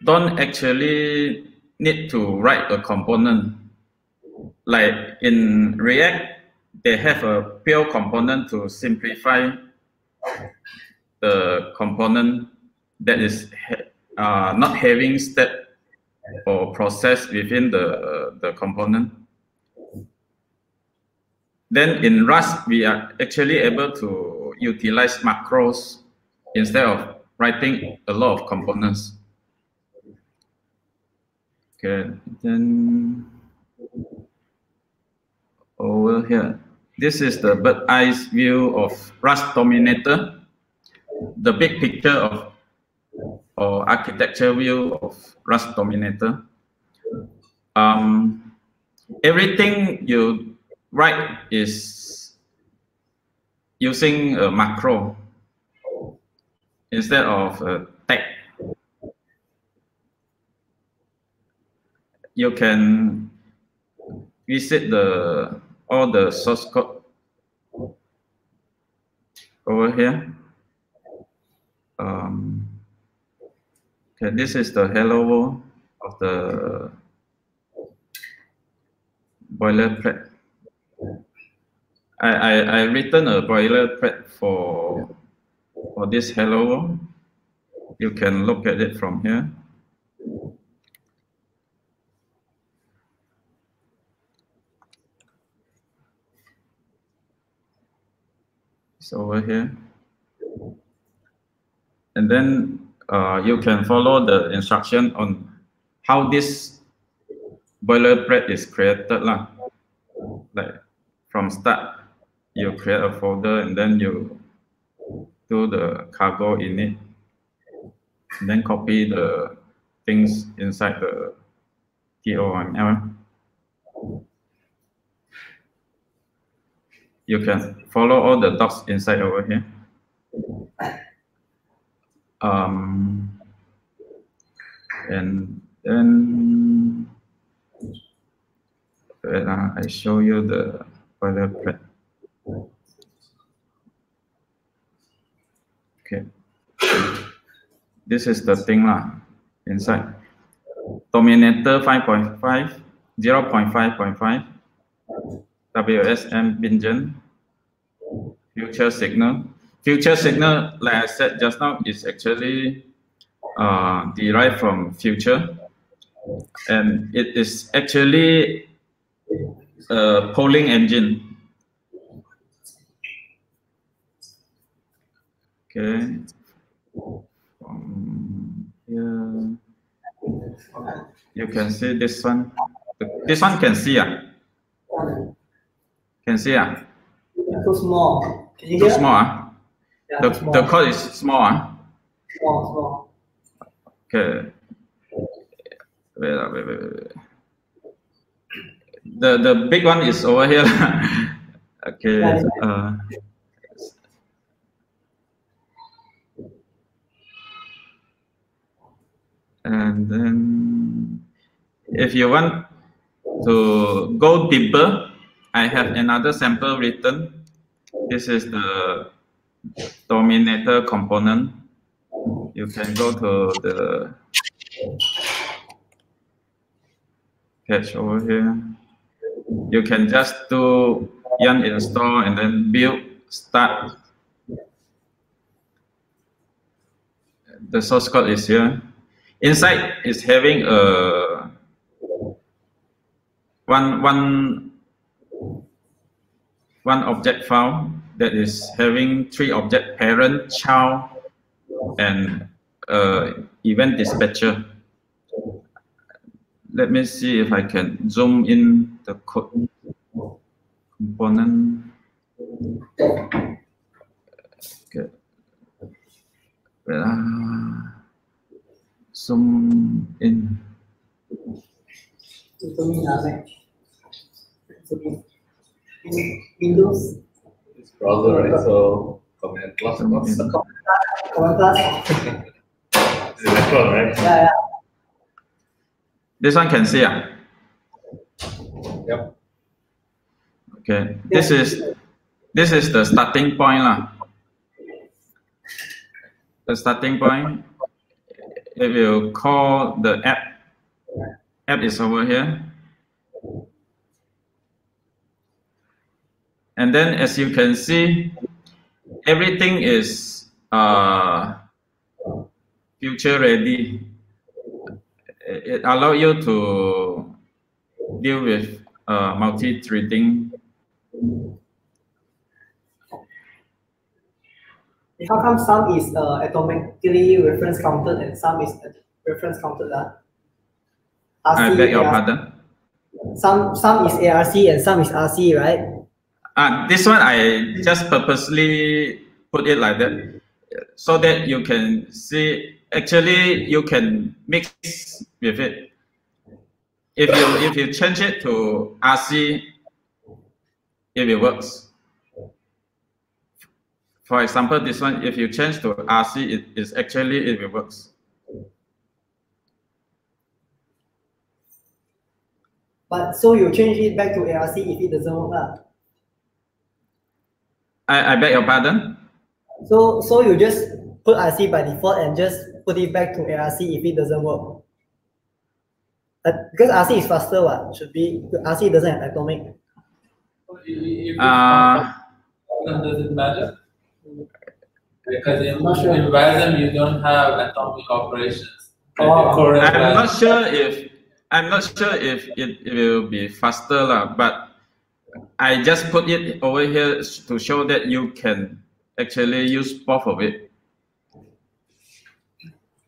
Speaker 8: don't actually need to write a component. Like in React, they have a pure component to simplify the component that is not having step or process within the component. Then in Rust, we are actually able to utilize macros instead of writing a lot of components. Okay, then over here, this is the bird's eye view of Rust Dominator, the big picture of or architecture view of Rust Dominator. Everything you write is using a macro instead of a tag. You can visit all the source code over here. Okay, this is the hello world of the boilerplate. I written a boilerplate for this hello world. You can look at it from here. It's over here. And then you can follow the instruction on how this boilerplate is created. Like from start, you create a folder and then you do the cargo in it. And then copy the things inside the TOML. You can follow all the docs inside over here. And then I show you the boilerplate. Okay, this is the thing inside. Dominator 5.5, 0.5.5, WSM Bingen, future signal. Future signal, like I said just now, is actually derived from future, and it is actually a polling engine. Okay, from here you can see this one. This one can see Can see
Speaker 2: Too small. Can you
Speaker 8: Too
Speaker 2: hear?
Speaker 8: small
Speaker 2: Yeah,
Speaker 8: the code is small
Speaker 2: Small.
Speaker 8: Okay. Wait. The big one is over here. Okay. And then if you want to go deeper, I have another sample written. This is the dominator component. You can go to the page over here. You can just do yarn install and then build start. The source code is here. Inside is having a one object file that is having 3 objects: parent, child, and event dispatcher. Let me see if I can zoom in the code component. Okay. Zoom in.
Speaker 2: Windows.
Speaker 4: It's browser, right? So command plus.
Speaker 2: Command plus.
Speaker 4: It's electron, right?
Speaker 2: Yeah.
Speaker 8: This one can see.
Speaker 4: Yep.
Speaker 8: Okay. This is the starting point The starting point. If you call the app is over here. And then, as you can see, everything is future ready. It allows you to deal with multi-threading.
Speaker 2: How come some is atomically reference counted and some is reference counted?
Speaker 8: I beg your pardon.
Speaker 2: Some is ARC and some is RC, right?
Speaker 8: This one I just purposely put it like that, so that you can see. Actually, you can mix with it. If you change it to RC, it works. For example, this one, if you change to RC, it works.
Speaker 2: But so you change it back to ARC if it doesn't work.
Speaker 8: I beg your pardon?
Speaker 2: So you just put RC by default and just put it back to ARC if it doesn't work. Because RC is faster, should be. RC doesn't have atomic.
Speaker 3: Does it matter? Because in WASM you don't have atomic operations.
Speaker 8: I'm not sure if it will be faster, but I just put it over here to show that you can actually use both of it.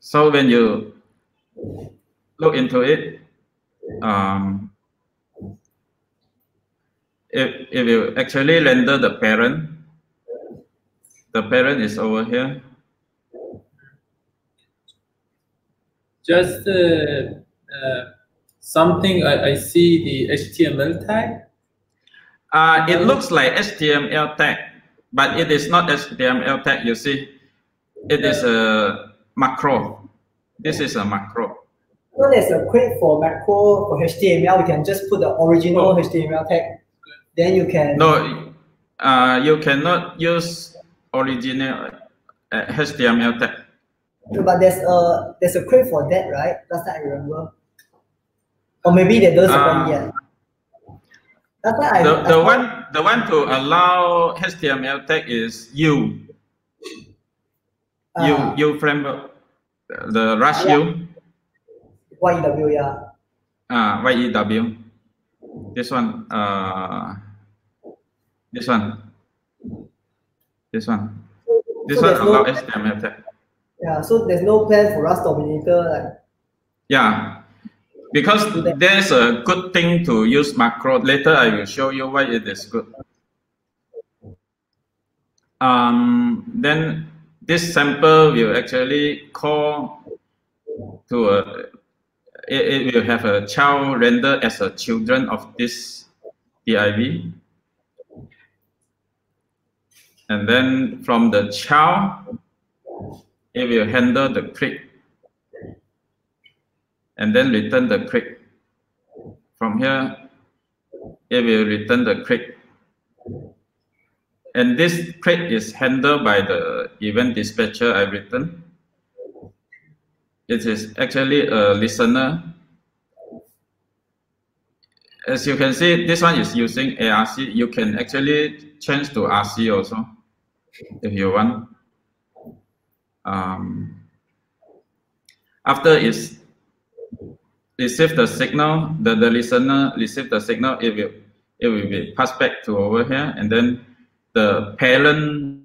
Speaker 8: So when you look into it, if you actually render the parent is over here.
Speaker 3: Just something I see the HTML tag.
Speaker 8: It looks like HTML tag, but it is not HTML tag. You see, it is a macro. This is a macro.
Speaker 2: So there's a crate for macro for HTML. We can just put the original HTML tag. Then you can.
Speaker 8: No, you cannot use original HTML tag.
Speaker 2: But there's a crate for that, right? Last time I remember. Or maybe they don't support it yet. That's why
Speaker 8: the one to allow HTML tag is U framework, the Rush U.
Speaker 2: YEW, yeah.
Speaker 8: YEW. This one. This one. This one. This one allow HTML tag.
Speaker 2: Yeah. So there's no plan for Rust Dominator, like.
Speaker 8: Yeah. Because there's a good thing to use macro. Later I will show you why it is good. Then this sample will actually call to it will have a child render as a children of this div. And then from the child, it will handle the click. And then return the click. From here, it will return the click. And this click is handled by the event dispatcher I written. It is actually a listener. As you can see, this one is using ARC. You can actually change to RC also, if you want. After it's receive the signal, the listener receive the signal, it will be passed back to over here, and then the parent,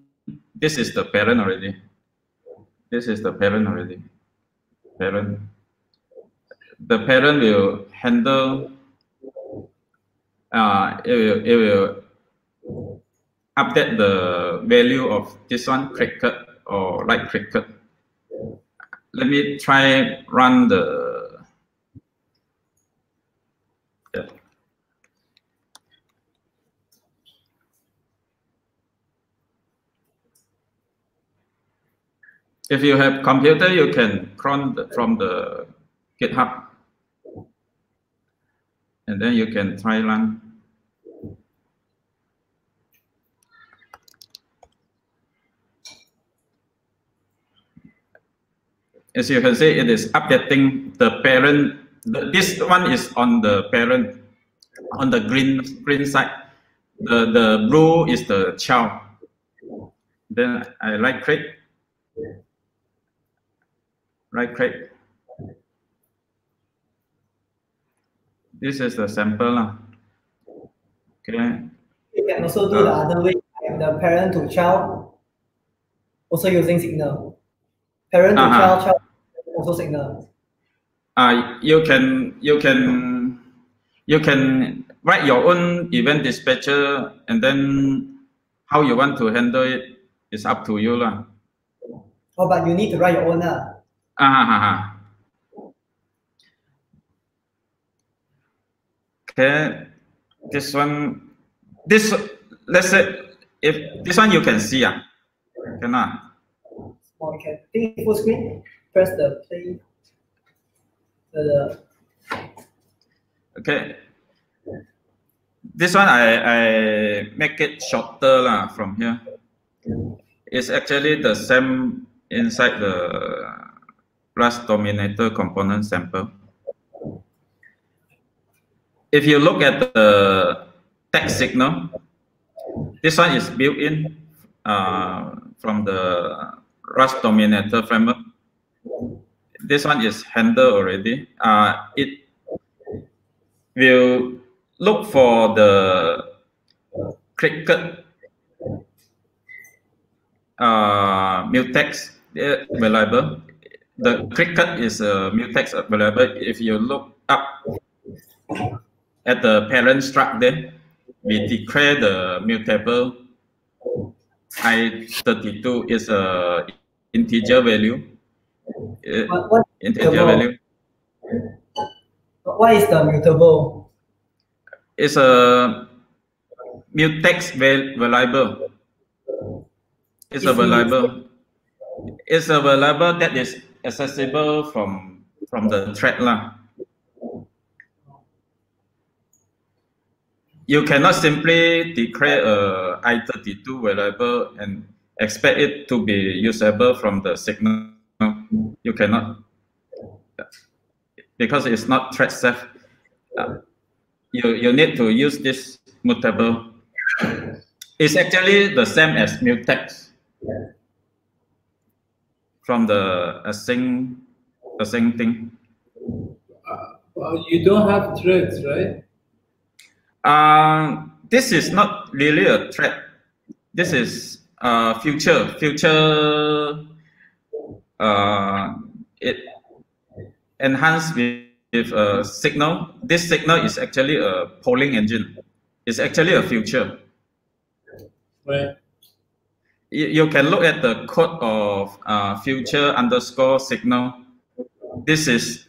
Speaker 8: this is the parent already. This is the parent already. Parent. The parent will handle. It will update the value of this one cricket or like cricket. Let me try run the. If you have computer, you can cron from the GitHub, and then you can try run. As you can see, it is updating the parent. This one is on the parent, on the green side. The blue is the child. Then I right click. Right click. This is the sample. Okay.
Speaker 2: You can also do the other way, like the parent to child, also using signal. Parent to child, child also signal.
Speaker 8: You can write your own event dispatcher, and then how you want to handle it is up to you lah.
Speaker 2: Oh, but you need to write your own lah.
Speaker 8: Okay, this one, let's say if this one you can see cannot.
Speaker 2: Oh, you can think full screen. Press the play.
Speaker 8: Okay. This one I make it shorter lah from here. It's actually the same inside the Rust Dominator component sample. If you look at the text signal, this one is built in from the Rust Dominator framework. This one is handled already. It will look for the cricket mutex available. The cricket is a mutex available. If you look up at the parent struct there, we declare the mutable I32 is a integer value. Integer value.
Speaker 2: What is the mutable?
Speaker 8: It's a mutex variable. It's a variable. It's a variable that is accessible from from the thread lah. You cannot simply declare a I32 variable and expect it to be usable from the signal. You cannot, because it's not thread safe. You need to use this mutable. It's actually the same as mutex from the async thing.
Speaker 3: You don't have threads, right?
Speaker 8: This is not really a thread. This is future. It enhanced with a signal. This signal is actually a polling engine. It's actually a future.
Speaker 3: Right.
Speaker 8: You can look at the code of future underscore signal. This is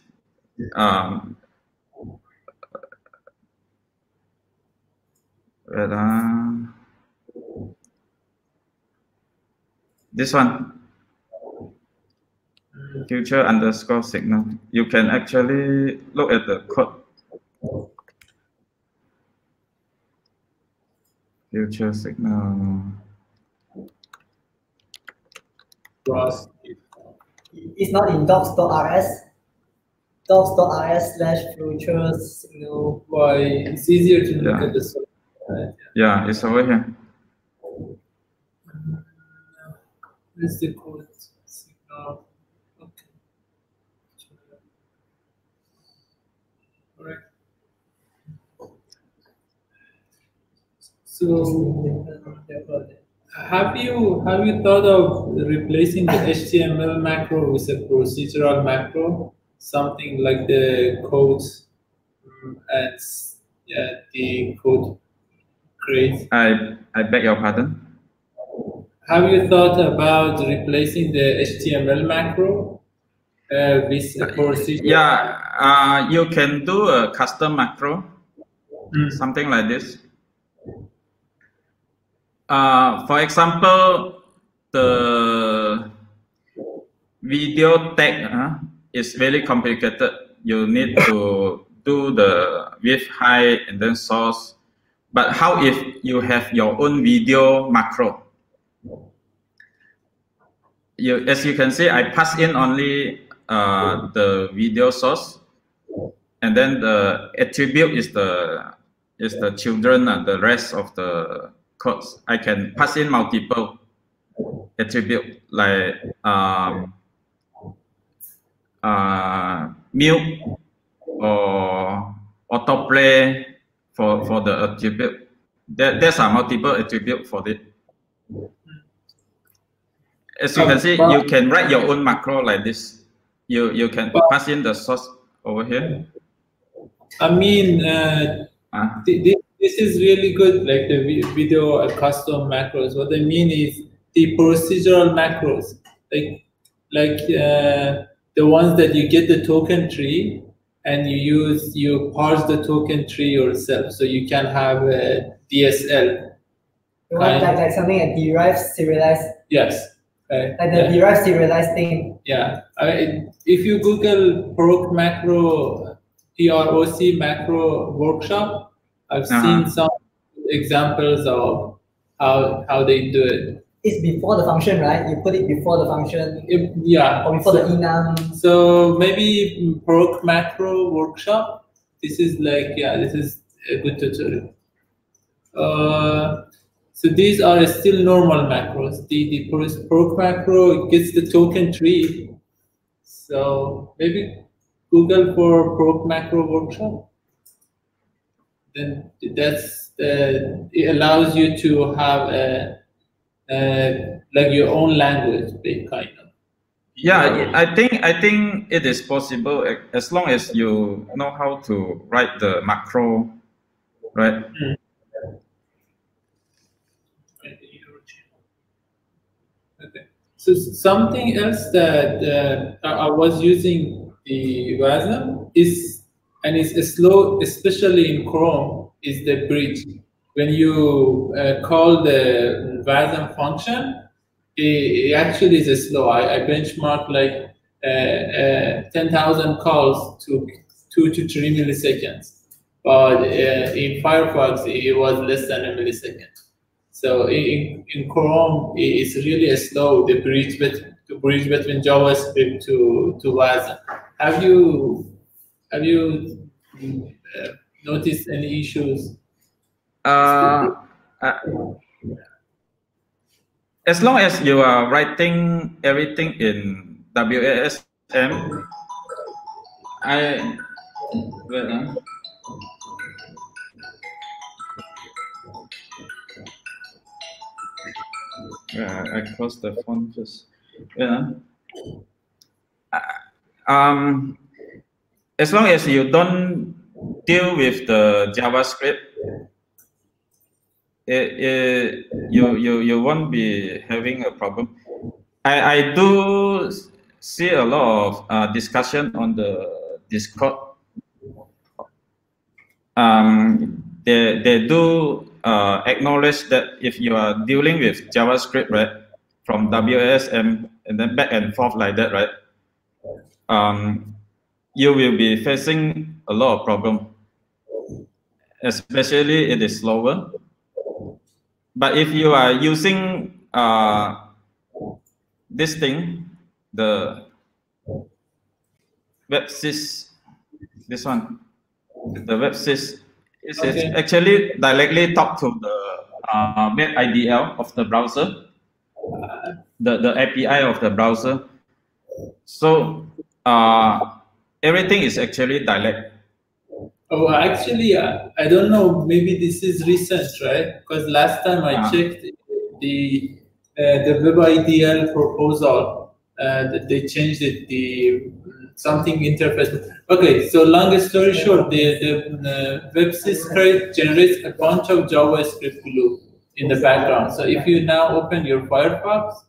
Speaker 8: this one, future underscore signal. You can actually look at the code. Future signal.
Speaker 2: It's not in docs.rs. Docs.rs/future signal.
Speaker 3: Why? It's easier to look at the source. Right?
Speaker 8: Yeah, it's over here.
Speaker 3: Where's the code? Signal. Okay. All right. So, have you thought of replacing the HTML macro with a procedural macro, something like the code and the code create?
Speaker 8: I beg your pardon.
Speaker 3: Have you thought about replacing the HTML macro with a procedural?
Speaker 8: Yeah, you can do a custom macro, something like this. For example, the video tag is very complicated. You need to do the width, height, and then source. But how if you have your own video macro? As you can see, I pass in only the video source, and then the attribute is the children, the rest of the codes. I can pass in multiple attribute like mute or autoplay for the attribute. There's a multiple attribute for it. As you can see, you can write your own macro like this. You can pass in the source over here.
Speaker 3: I mean, this is really good, like the video custom macros. What I mean is the procedural macros, like the ones that you get the token tree and you parse the token tree yourself, so you can have a DSL.
Speaker 2: You want like something a derived serialized?
Speaker 3: Yes.
Speaker 2: Like the derived serialized thing.
Speaker 3: Yeah. If you Google proc macro, PROC macro workshop, I've seen some examples of how they do it.
Speaker 2: It's before the function, right? You put it before the function. Or before the enum.
Speaker 3: So maybe proc macro workshop. This is like, this is a good tutorial. So these are still normal macros. The proc macro gets the token tree. So maybe Google for proc macro workshop. Then it allows you to have like your own language, kind of.
Speaker 8: Yeah, I think it is possible as long as you know how to write the macro, right?
Speaker 3: Okay. So something else that I was using the WASM is, and it's slow, especially in Chrome, is the bridge. When you call the WASM function, it actually is slow. I benchmark like 10,000 calls took 2 to 3 milliseconds, but in Firefox it was less than a millisecond. So in Chrome it's really slow the bridge between JavaScript to WASM. Have you noticed any issues?
Speaker 8: As long as you are writing everything in WASM, I close the font first. As long as you don't deal with the JavaScript, you won't be having a problem. I do see a lot of discussion on the Discord. They do acknowledge that if you are dealing with JavaScript, right, from WASM and then back and forth like that, right, you will be facing a lot of problem. Especially it is slower. But if you are using this thing, the WebSys, this one, the WebSys, is actually directly talk to the web IDL of the browser, the API of the browser. So everything is actually direct.
Speaker 3: Oh, actually, I don't know. Maybe this is recent, right? Because last time I checked the web IDL proposal, they changed it. The something interface. Okay, so long story short, the WebSys generates a bunch of JavaScript glue in the background. So if you now open your Firefox,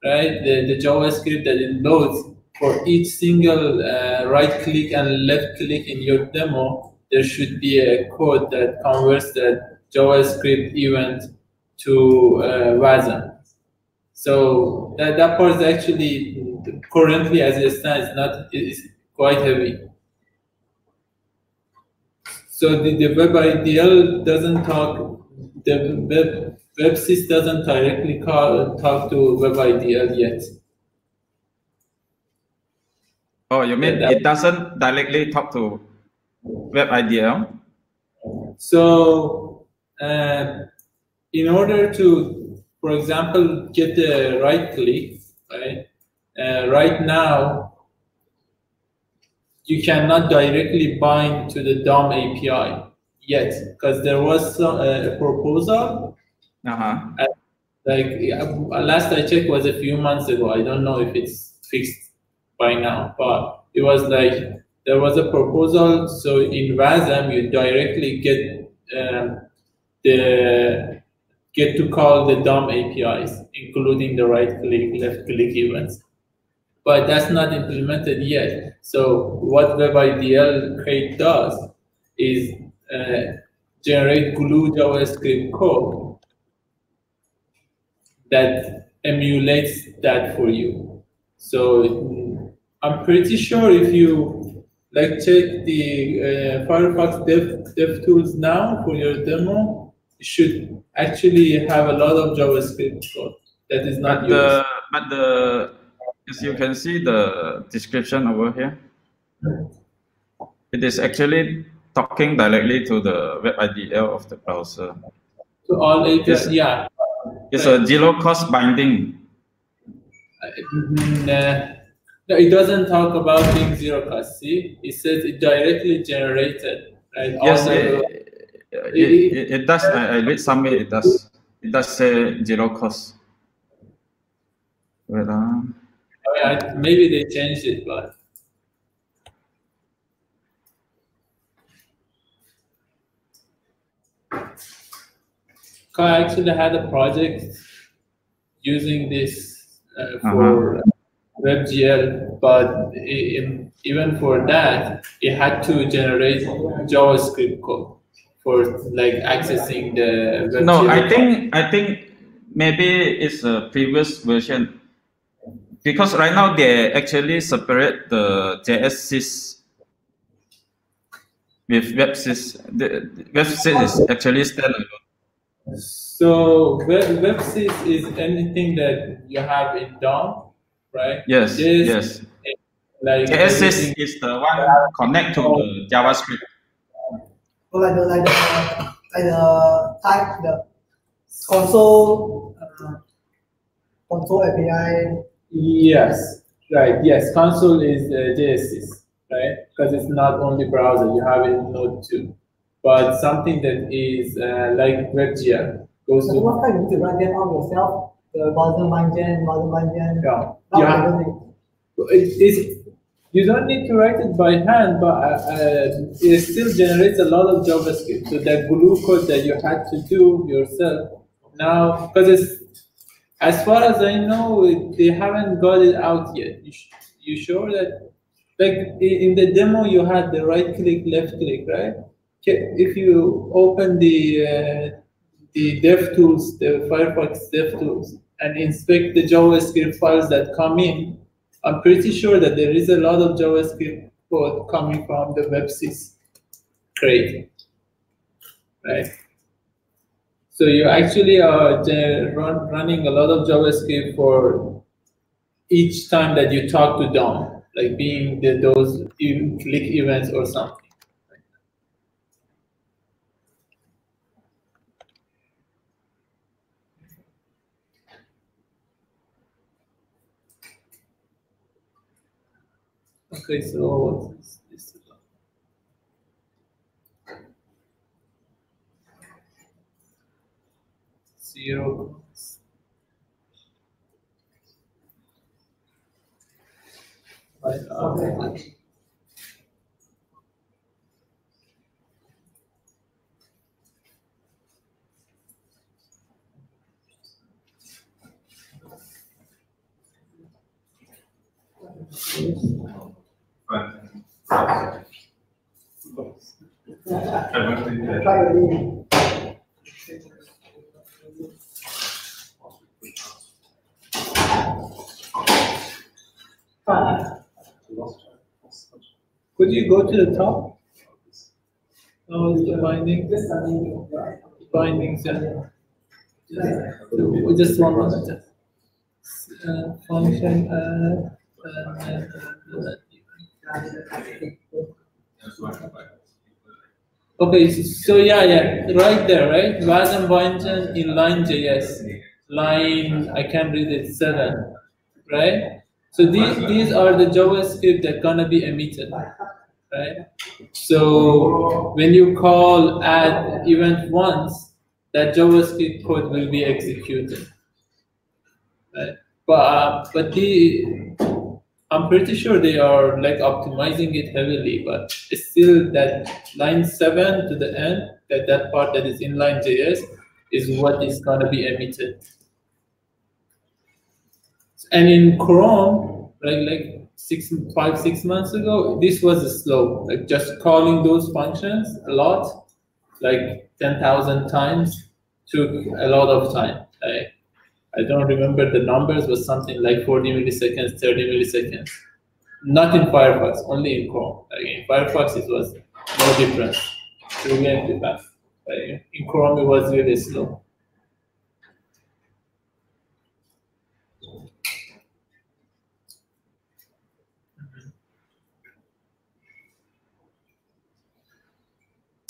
Speaker 3: right, the JavaScript that it loads for each single right click and left click in your demo, there should be a code that converts that JavaScript event to WASM. So that part is actually currently, as it stands, is quite heavy. So the web IDL doesn't talk. The WebSys doesn't directly talk to web IDL yet.
Speaker 8: Oh, you mean it doesn't directly talk to web IDL?
Speaker 3: So, in order to, for example, get the right click, right? Right now, you cannot directly bind to the DOM API yet, because there was a proposal. Like last I checked was a few months ago. I don't know if it's fixed by now, but it was like there was a proposal. So in WASM, you directly get to call the DOM APIs, including the right click, left click events. But that's not implemented yet. So what WebIDL crate does is generate glue JavaScript code that emulates that for you. So I'm pretty sure if you check the Firefox dev tools now for your demo, you should actually have a lot of JavaScript code that is not used.
Speaker 8: As you can see the description over here, it is actually talking directly to the web IDL of the browser.
Speaker 3: To all APIs, yeah.
Speaker 8: It's a zero cost binding.
Speaker 3: No, it doesn't talk about being zero cost. See, it says it directly generated. Right?
Speaker 8: Yes, it does. I read somewhere it does. It does say zero cost. Wait,
Speaker 3: maybe they changed it, but I actually had a project using this for WebGL, but even for that, it had to generate JavaScript code for accessing the WebGL.
Speaker 8: No, I think maybe it's a previous version. because right now they actually separate the JS6 with WebSys. The WebSys is actually standalone.
Speaker 3: So WebSys is anything that you have in DOM, right?
Speaker 8: Yes, yes.
Speaker 3: Like
Speaker 8: JS6 is the one connect to the JavaScript.
Speaker 2: So like the type, the console API.
Speaker 3: Yes, right. Yes, console is JS6, right? Because it's not only browser, you have it in Node too. But something that is like WebGL goes to.
Speaker 2: What kind you need to write them out yourself? The bottom button.
Speaker 3: Yeah. You don't need to write it by hand, but it still generates a lot of JavaScript. So that glue code that you had to do yourself now, because it's, as far as I know, they haven't got it out yet. You sure that, like in the demo, you had the right click, left click, right? If you open the DevTools, the Firefox DevTools, and inspect the JavaScript files that come in, I'm pretty sure that there is a lot of JavaScript code coming from the WebSys crate, right? So you actually are running a lot of JavaScript for each time that you talk to DOM, like being those click events or something. Okay, so what's this about? Zero. Could you go to the top? Oh, the binding. Bindings, yeah. Just one minute. Function. Okay, so yeah, right there, right? Wasm Boynton in line.js, line, I can't read it, 7, right? So these are the JavaScript that gonna be emitted, right? So when you call add event once, that JavaScript code will be executed, right? But I'm pretty sure they are like optimizing it heavily, but it's still that line 7 to the end, that part that is in line.js is what is gonna be emitted. And in Chrome, like 6 months ago, this was slow. Like just calling those functions a lot, like 10,000 times, took a lot of time. I don't remember the numbers, but something like 40 milliseconds, 30 milliseconds. Not in Firefox, only in Chrome. Like in Firefox, it was no difference. Really fast. In Chrome, it was really slow.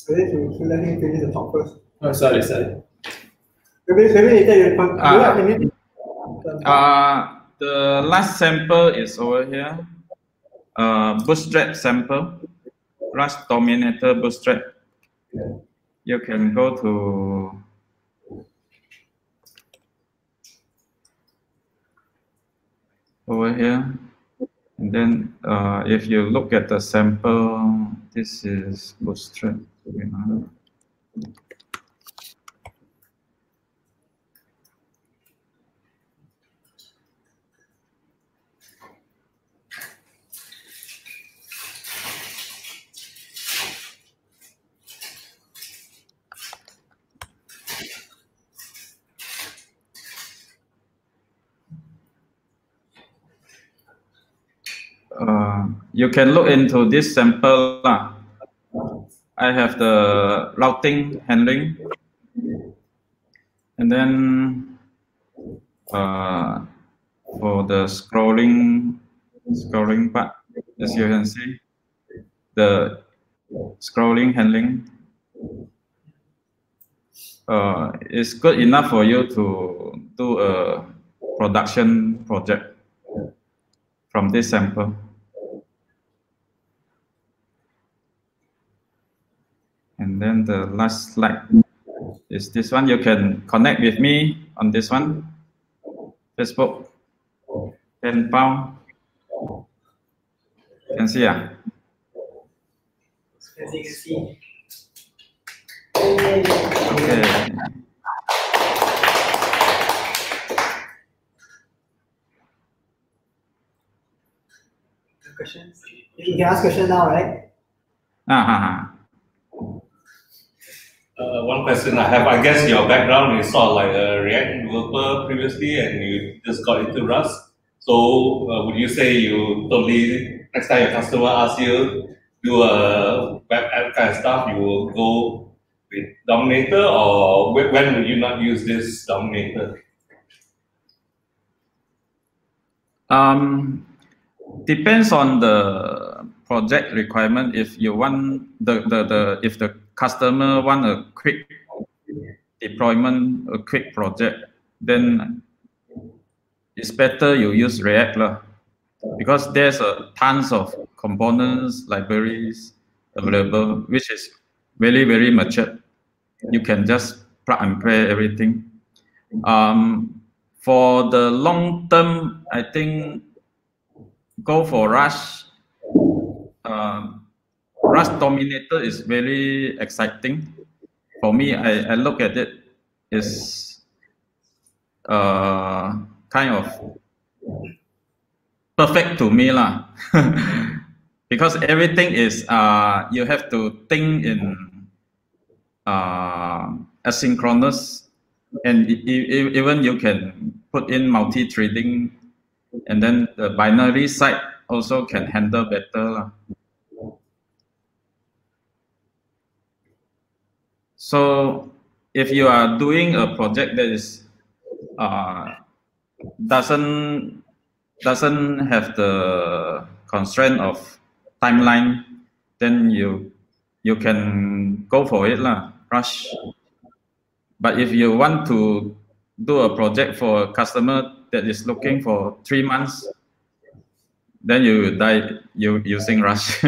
Speaker 2: Let me finish the talk first.
Speaker 3: Oh, sorry.
Speaker 2: Maybe later you have anything?
Speaker 8: The last sample is over here. Bootstrap sample. Rust Dominator Bootstrap. You can go to over here, and then if you look at the sample, this is Bootstrap. you can look into this sample. I have the routing handling, and then for the scrolling part, as you can see, the scrolling handling is good enough for you to do a production project from this sample. And then the last slide is this one. You can connect with me on this one. Facebook, 10 pound. You can see,
Speaker 2: Can see. Okay. Questions? You can ask questions now, right?
Speaker 4: One question I have, I guess your background is sort of like a React developer previously, and you just got into Rust. So would you say you totally, next time your customer asks you do a web app kind of stuff, you will go with Dominator, or when will you not use this Dominator?
Speaker 8: Depends on the project requirement. If you want if the customer want a quick deployment, a quick project, then it's better you use React because there's tons of components, libraries available, which is very, very mature. You can just plug and play everything. For the long term, I think go for Rust. Rust Dominator is very exciting. For me, I look at it as kind of perfect to me because everything is you have to think in asynchronous, and even you can put in multi-threading, and then the binary side also can handle better. So if you are doing a project that is doesn't have the constraint of timeline, then you can go for it Rush. But if you want to do a project for a customer that is looking for 3 months, then you die using Rush.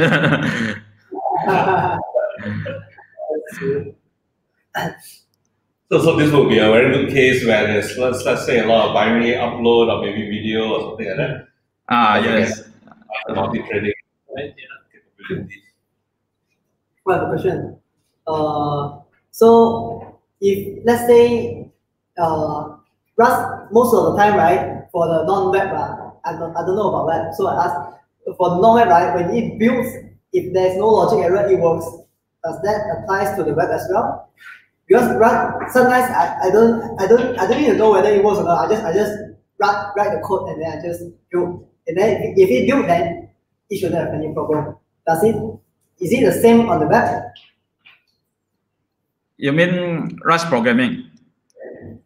Speaker 4: So this would be a very good case where there's, let's say, a lot of binary upload or maybe video or something like that.
Speaker 8: Yes.
Speaker 4: Multi-threading capabilities.
Speaker 2: Well, the question. So if let's say Rust most of the time, right, for the non-web, I don't know about web, so I ask for the non-web, right, when it builds, if there's no logic error, it works. Does that apply to the web as well? Because sometimes I don't even know whether it works or not. I just write the code and then I just build. And then if it built, then it shouldn't have any problem. Is it the same on the web?
Speaker 8: You mean Rust programming?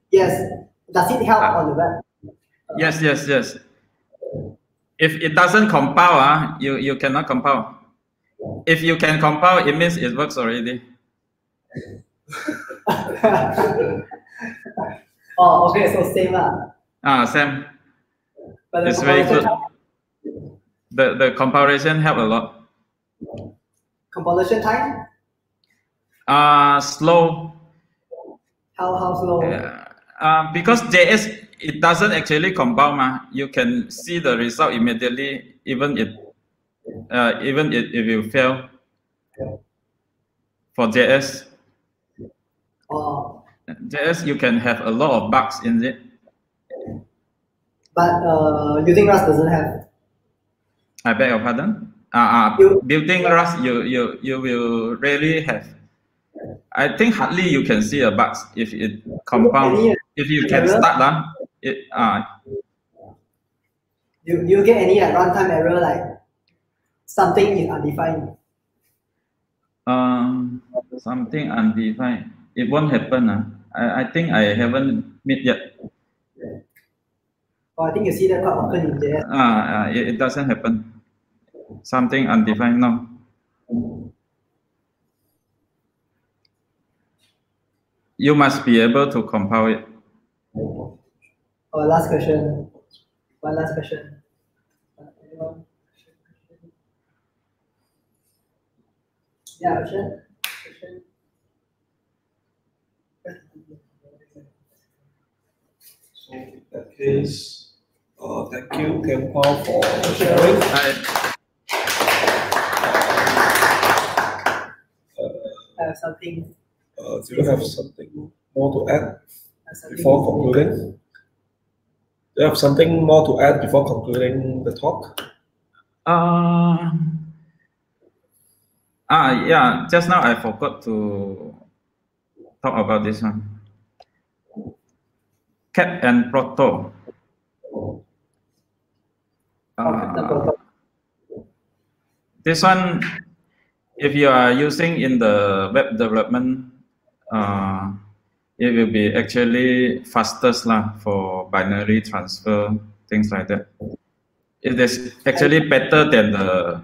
Speaker 2: Yes. Does it help on the web?
Speaker 8: Yes. If it doesn't compile, you cannot compile. If you can compile, it means it works already.
Speaker 2: Oh, okay, so same
Speaker 8: Same.
Speaker 2: But
Speaker 8: it's very good. The compilation help a lot.
Speaker 2: Compilation time?
Speaker 8: Slow.
Speaker 2: How slow?
Speaker 8: Because JS, it doesn't actually compile. You can see the result immediately, even if you fail. For JS. JS, you can have a lot of bugs in it.
Speaker 2: But using Rust doesn't have.
Speaker 8: I beg your pardon. Building Rust, you will really have. I think hardly you can see a bugs if it compounds. If you can start
Speaker 2: you get any runtime error, like something is undefined.
Speaker 8: Something undefined. It won't happen. I think I haven't met yet.
Speaker 2: Oh, I think you see that quite often in JS.
Speaker 8: It doesn't happen. Something undefined, no. You must be able to compile it.
Speaker 2: Oh, last question. One last question. Anyone? Yeah, question?
Speaker 9: So in that case, thank you, Ken Paul, for sharing.
Speaker 2: I have something.
Speaker 9: Do you have something more to add before concluding? Do you have something more to add before concluding the talk?
Speaker 8: Yeah, just now I forgot to talk about this one. Cat and Proto. This one, if you are using in the web development, it will be actually fastest for binary transfer, things like that. It is actually better than the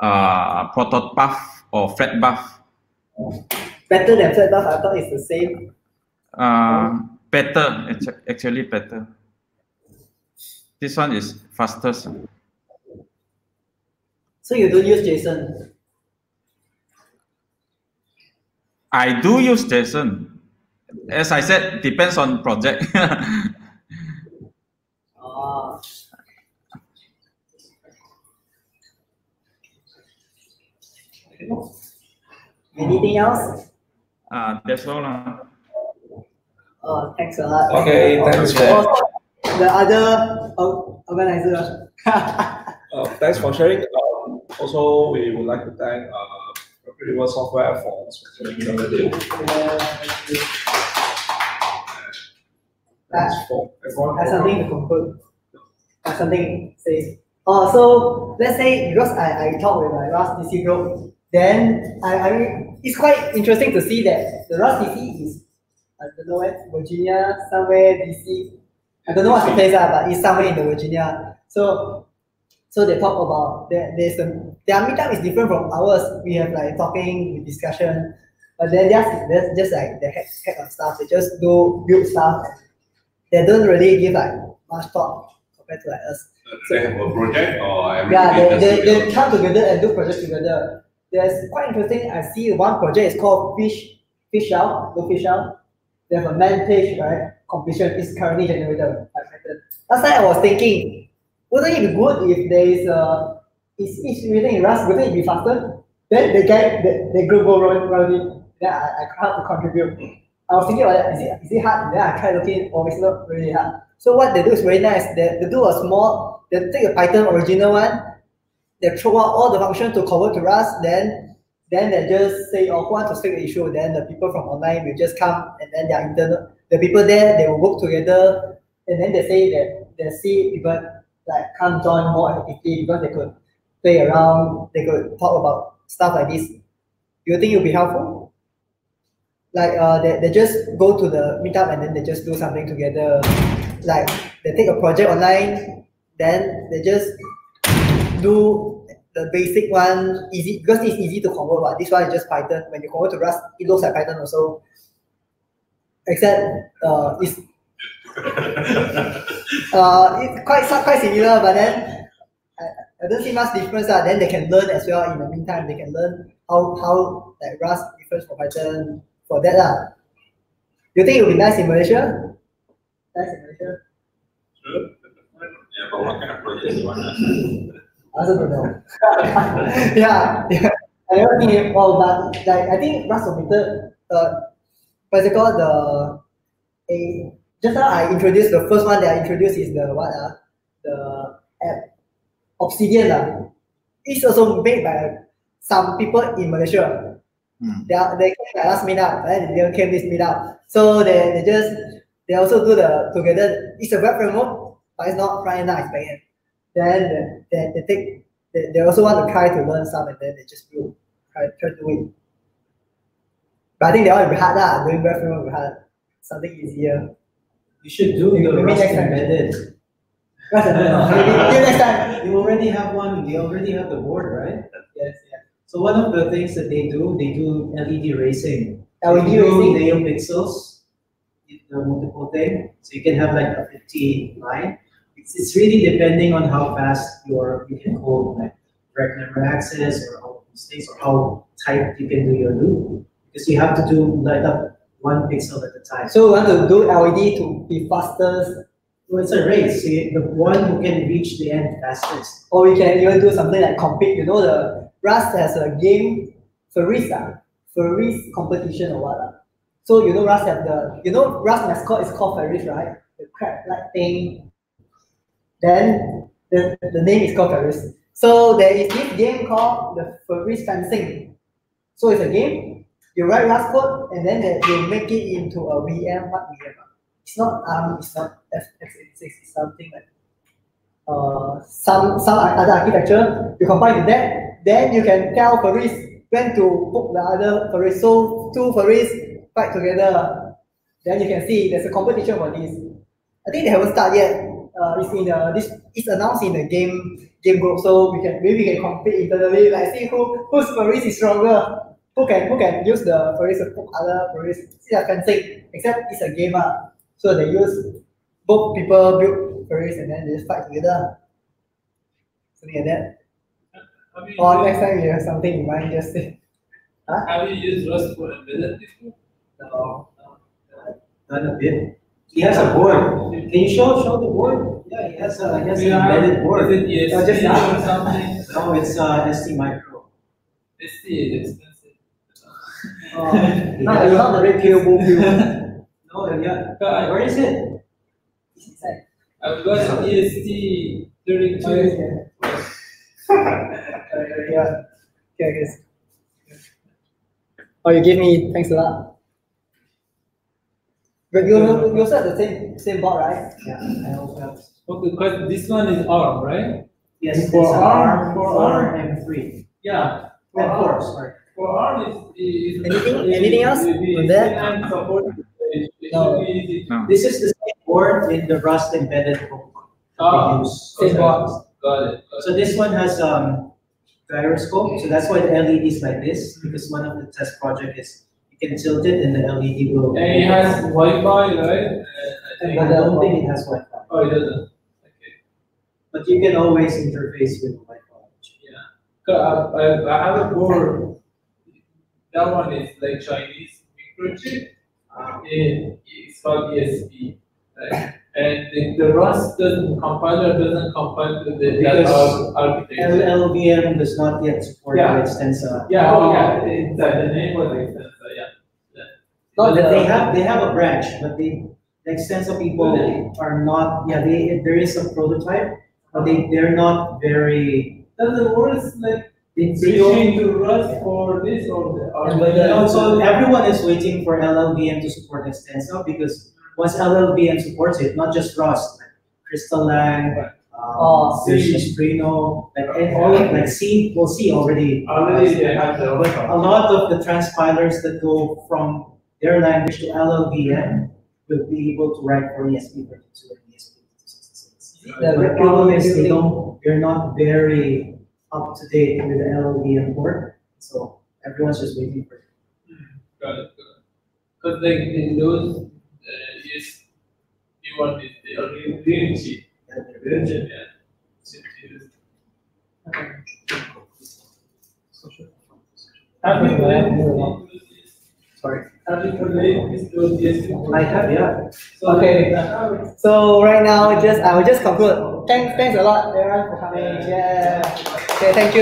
Speaker 8: protobuf or flatbuf.
Speaker 2: Better than flatbuf? I thought it's the same.
Speaker 8: Better, actually better. This one is fastest.
Speaker 2: So you don't use JSON?
Speaker 8: I do use JSON. As I said, depends on project.
Speaker 2: Anything else?
Speaker 8: That's all.
Speaker 2: Thanks a lot.
Speaker 9: Okay, thanks for
Speaker 2: the other organizer.
Speaker 9: Thanks for sharing. Also, we would like to thank River Software for sponsoring the day. Thanks for everyone.
Speaker 2: Has something to conclude. Has something to say. So let's say because I talked with my Rust DC group, then it's quite interesting to see that the Rust DC is, I don't know where, Virginia, somewhere DC. I don't know what's the place, but it's somewhere in the Virginia. So they talk about their meetup is different from ours. We have like talking, discussion, but then there's just like the heck of stuff. They just build stuff. They don't really give like much thought compared to like us.
Speaker 4: They have a project or everything?
Speaker 2: Yeah, they come together and do projects together. There's quite interesting. I see one project is called Fish Out. They have a man page, right? Completion is currently generated by Python. Last time I was thinking, wouldn't it be good if there is each written in Rust, wouldn't it be faster? Then the group go running. Then I have to contribute. I was thinking about that, is it hard? Then I tried looking, it's not really hard. So what they do is very nice. They do a small, they take a Python original one, they throw out all the functions to convert to Rust, then they just say, who wants to fix the issue? Then the people from online will just come, and then their internal, the people there, they will work together, and then they say that they see people like come join more actively because they could play around, they could talk about stuff like this. Do you think it will be helpful? Like they just go to the meetup and then they just do something together. Like they take a project online, then they just do the basic one easy because it's easy to convert. But this one is just Python. When you convert to Rust, it looks like Python also, except it's quite similar. But then I don't see much difference. Then they can learn as well. In the meantime, they can learn how like Rust differs from Python. For that you think it would be nice in Malaysia? Nice in Malaysia?
Speaker 7: Sure. Yeah, but what kind of project you want to?
Speaker 2: I also don't know. yeah. I never think but like I think Rust submitted what's it called, just now I introduced the first one that I introduced is the app Obsidian. It's also made by some people in Malaysia. They came by last meetup, right? They came this meetup. So they also do the together. It's a web framework, but it's not front end, it's back end. Then they they also want to try to learn some, and then they just try to do it. But I think they all be hard lah. Doing web framework will be hard. Something easier.
Speaker 5: You should do the Rust embedded.
Speaker 2: Maybe next time.
Speaker 5: You already have one. You already have the board, right?
Speaker 2: Yes. Yeah.
Speaker 5: So one of the things that they do LED racing.
Speaker 2: LED racing.
Speaker 5: NeoPixels, the multiple thing. So you can have like a 50 line. It's really depending on how fast you can code like direct memory access or how mistakes or how tight you can do your loop. Because you have to light up 1 pixel at a time.
Speaker 2: So we want to do LED to be fastest.
Speaker 5: Well, it's a race. So the one who can reach the end fastest.
Speaker 2: Or we can even do something like compete. You know, the Rust has a game, Ferris competition or what. So you know Rust have Rust mascot is called Ferris, right? The crab-like thing. Then the name is called Ferris. So there is this game called the Ferris fencing. So it's a game. You write Rust code and then they make it into a VM. What VM? It's not ARM. It's not x86. It's something like some other architecture. You combine with that, then you can tell Ferris when to hook the other Ferris. So 2 Ferris fight together. Then you can see there's a competition for this. I think they haven't started yet. It's announced in the game group, so maybe we can compete internally, like see whose Ferris is stronger, who can use the Ferris to hook other Ferris. It's like fencing, except it's a game. So they use both people build Ferris and then they just fight together. Something like that. Or next time you have something in mind, just say. Huh?
Speaker 3: Have you used Rust for embedded before?
Speaker 5: No, not a bit. He has a board. Can you show the board? Yeah, he has an embedded board.
Speaker 3: Is it ESP or something?
Speaker 5: No, it's ST Micro.
Speaker 3: ST is expensive.
Speaker 2: It's not the red pill, blue pill.
Speaker 5: No, yeah. Where is it?
Speaker 2: It's inside.
Speaker 3: I've got EST 32.
Speaker 2: Yeah. Okay, I guess. Oh, you gave me, thanks a lot. But you also have the same board, right?
Speaker 5: Yeah, I also have.
Speaker 3: Okay, because this one is ARM, right?
Speaker 5: Yes,
Speaker 3: for ARM,
Speaker 5: for ARM and free.
Speaker 3: Yeah.
Speaker 5: For ARM, sorry.
Speaker 3: For ARM is
Speaker 2: anything else on that?
Speaker 8: No.
Speaker 5: This is the same board in the Rust embedded book.
Speaker 2: Same board.
Speaker 3: Got it.
Speaker 5: So this one has gyroscope, so that's why the LED is like this, because one of the test project is you can tilt it and the LED will.
Speaker 3: And it has Wi-Fi, right?
Speaker 5: I don't think it has Wi-Fi.
Speaker 3: Oh, it doesn't. Okay.
Speaker 5: But you can always interface with Wi-Fi.
Speaker 3: Yeah. I have a board. That one is like Chinese microchip. It's called ESP. Right? And the Rust compiler doesn't compile to that architecture.
Speaker 5: LLVM does not yet support the Extensa.
Speaker 3: Yeah, the name was Extensa,
Speaker 5: They have a branch, but the Extensa people are not. Yeah, there is a prototype, but they're not very.
Speaker 3: Does it work like switching to Rust for this or
Speaker 5: so everyone is waiting for LLVM to support Extensa because once LLVM supports it, not just Rust, like Crystalline, Sprino, and all of like C, we'll see already.
Speaker 3: They have the
Speaker 5: but a lot of the transpilers that go from their language to LLVM will be able to write for ESP32 and ESP266. The problem is they're not very up to date with the LLVM port, so everyone's just waiting for it.
Speaker 3: Got it. Because like those you want it, they are really cheap.
Speaker 5: Yeah, they're really cheap.
Speaker 3: Have you played?
Speaker 5: Sorry.
Speaker 3: Have you played this ESP?
Speaker 5: I have, yeah.
Speaker 2: Okay. So right now, I will just conclude. Thanks a lot, everyone, for coming. Yeah. Okay. Thanks,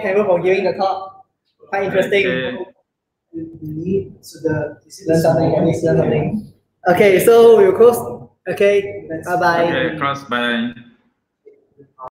Speaker 2: Temple, for giving the talk. Quite interesting. Learn something. Okay, so we'll close. Okay. Bye bye.
Speaker 8: Okay, cross bye.